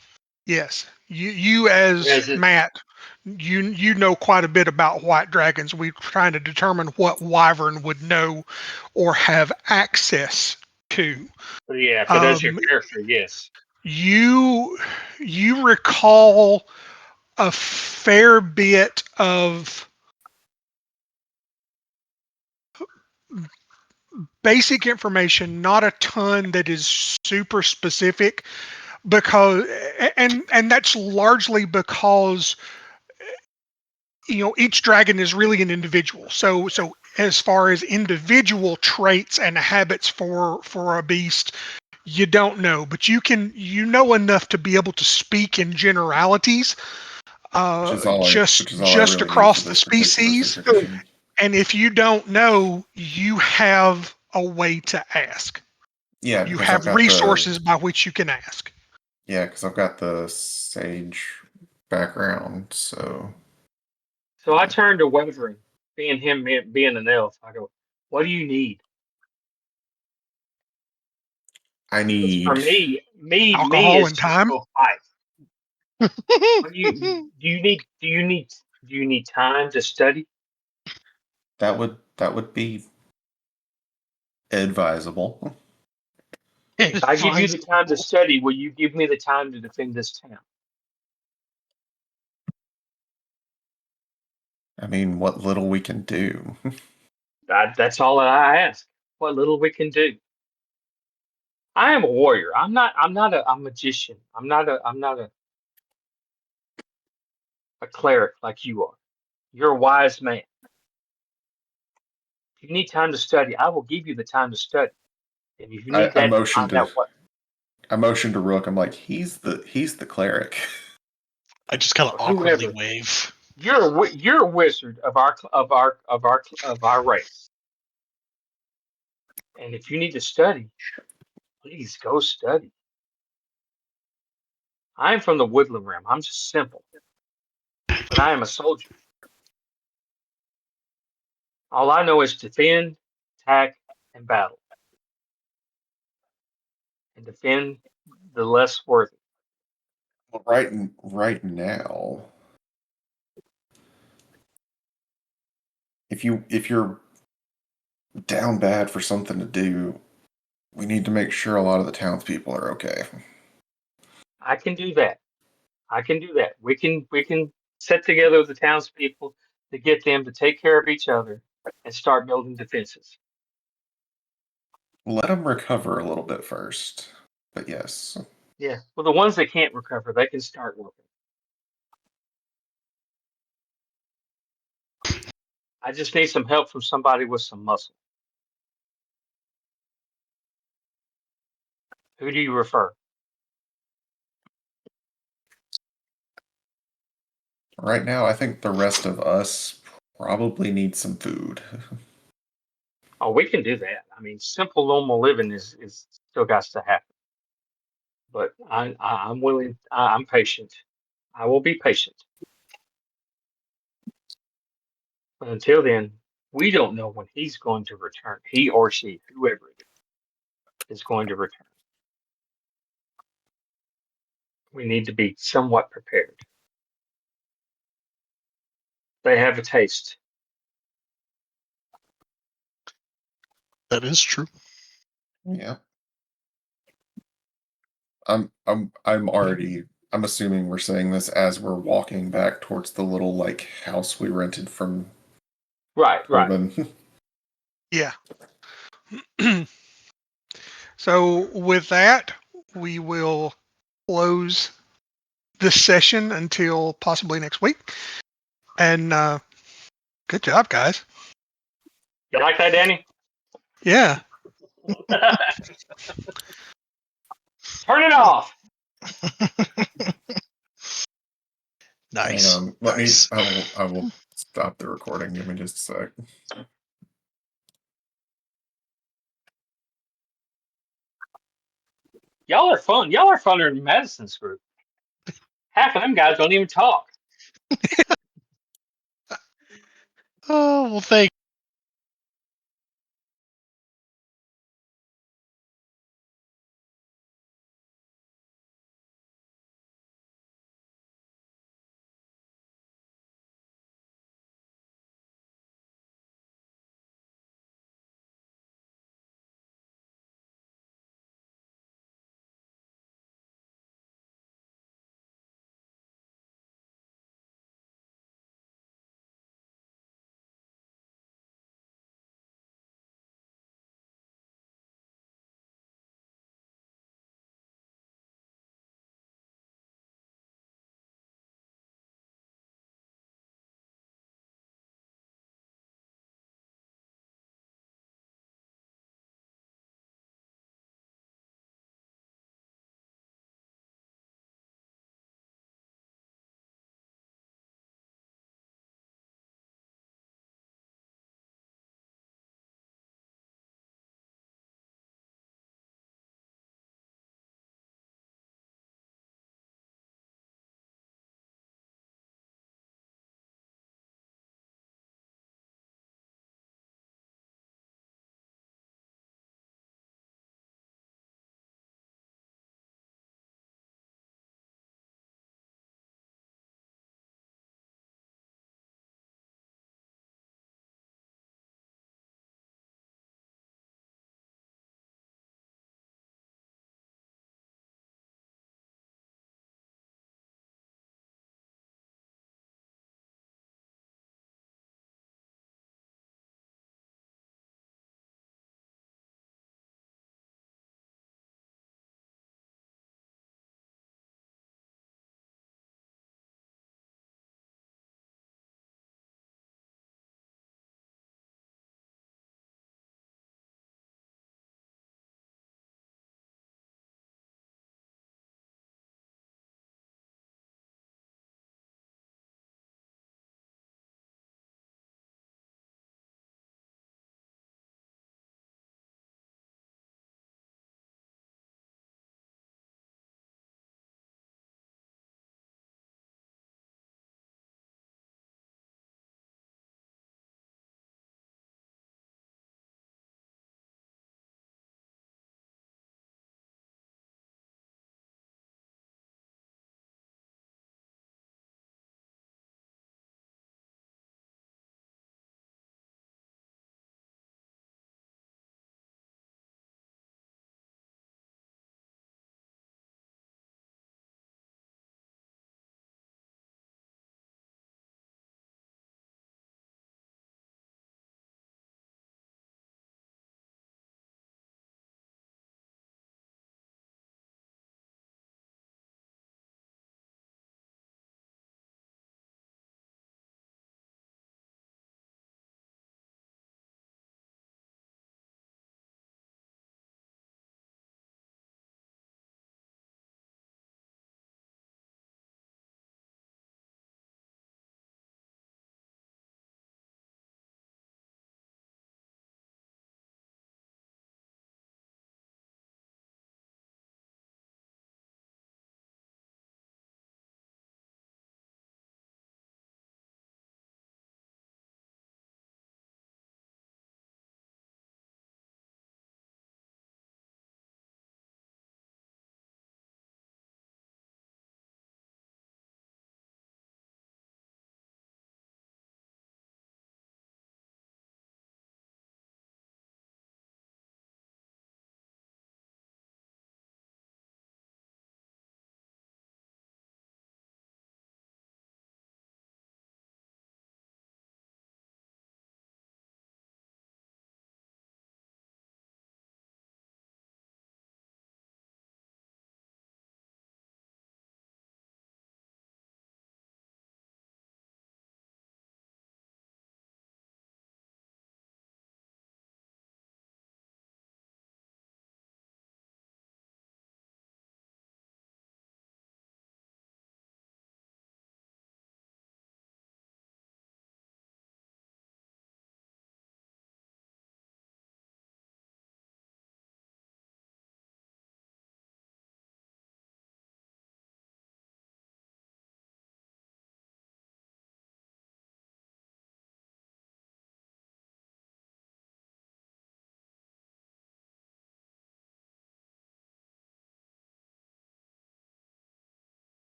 You as Matt, you know quite a bit about white dragons. We're trying to determine what Wyvern would know or have access to. But yeah, so does your character, yes. You recall a fair bit of basic information, not a ton that is super specific, because and that's largely because each dragon is really an individual. So as far as individual traits and habits for a beast, you don't know, but you know enough to be able to speak in generalities, just across the species. And if you don't know, you have a way to ask. Yeah, You because have resources by which you can ask. Yeah, because I've got the sage background, so. So I turned to Wyvern, being an elf. I go, what do you need? I need For me alcohol is and just time. go fight. What do you need time to study? That would be advisable. If I give you the time to study, will you give me the time to defend this town? I mean, what little we can do. That's all that I ask. What little we can do. I am a warrior. I'm not a magician. I'm not a cleric like you are. You're a wise man. If you need time to study, I will give you the time to study. And if you need I that to motioned find to out what I motioned to Rook. I'm like, he's the cleric. I just kind of or awkwardly whoever, wave. you're a wizard of our race. And if you need to study, please go study. I'm from the woodland realm. I'm just simple, but I am a soldier. All I know is defend, attack, and battle, and defend the less worthy. Well, right now, if you're down bad for something to do, we need to make sure a lot of the townspeople are okay. I can do that. I can do that. We can set together the townspeople to get them to take care of each other and start building defenses. Let them recover a little bit first. But yes, Yeah. Well, the ones that can't recover, they can start working. I just need some help from somebody with some muscle. Who do you refer? right now I think the rest of us probably need some food. Oh, we can do that. I mean, simple normal living is still got to happen. But I'm willing. I'm patient. I will be patient. But until then, we don't know when he's going to return. He or she, whoever it is going to return. We need to be somewhat prepared. They have a taste. That is true. Yeah. I'm assuming we're saying this as we're walking back towards the little like house we rented from Right. Urban. Yeah. So with that, we will close this session until possibly next week. And good job, guys. You like that, Danny? Yeah. Turn it off. Nice. Hang on. Nice. I will stop the recording. Give me just a sec. Y'all are fun. Y'all are funner than Madison's group. Half of them guys don't even talk. Oh, well, thank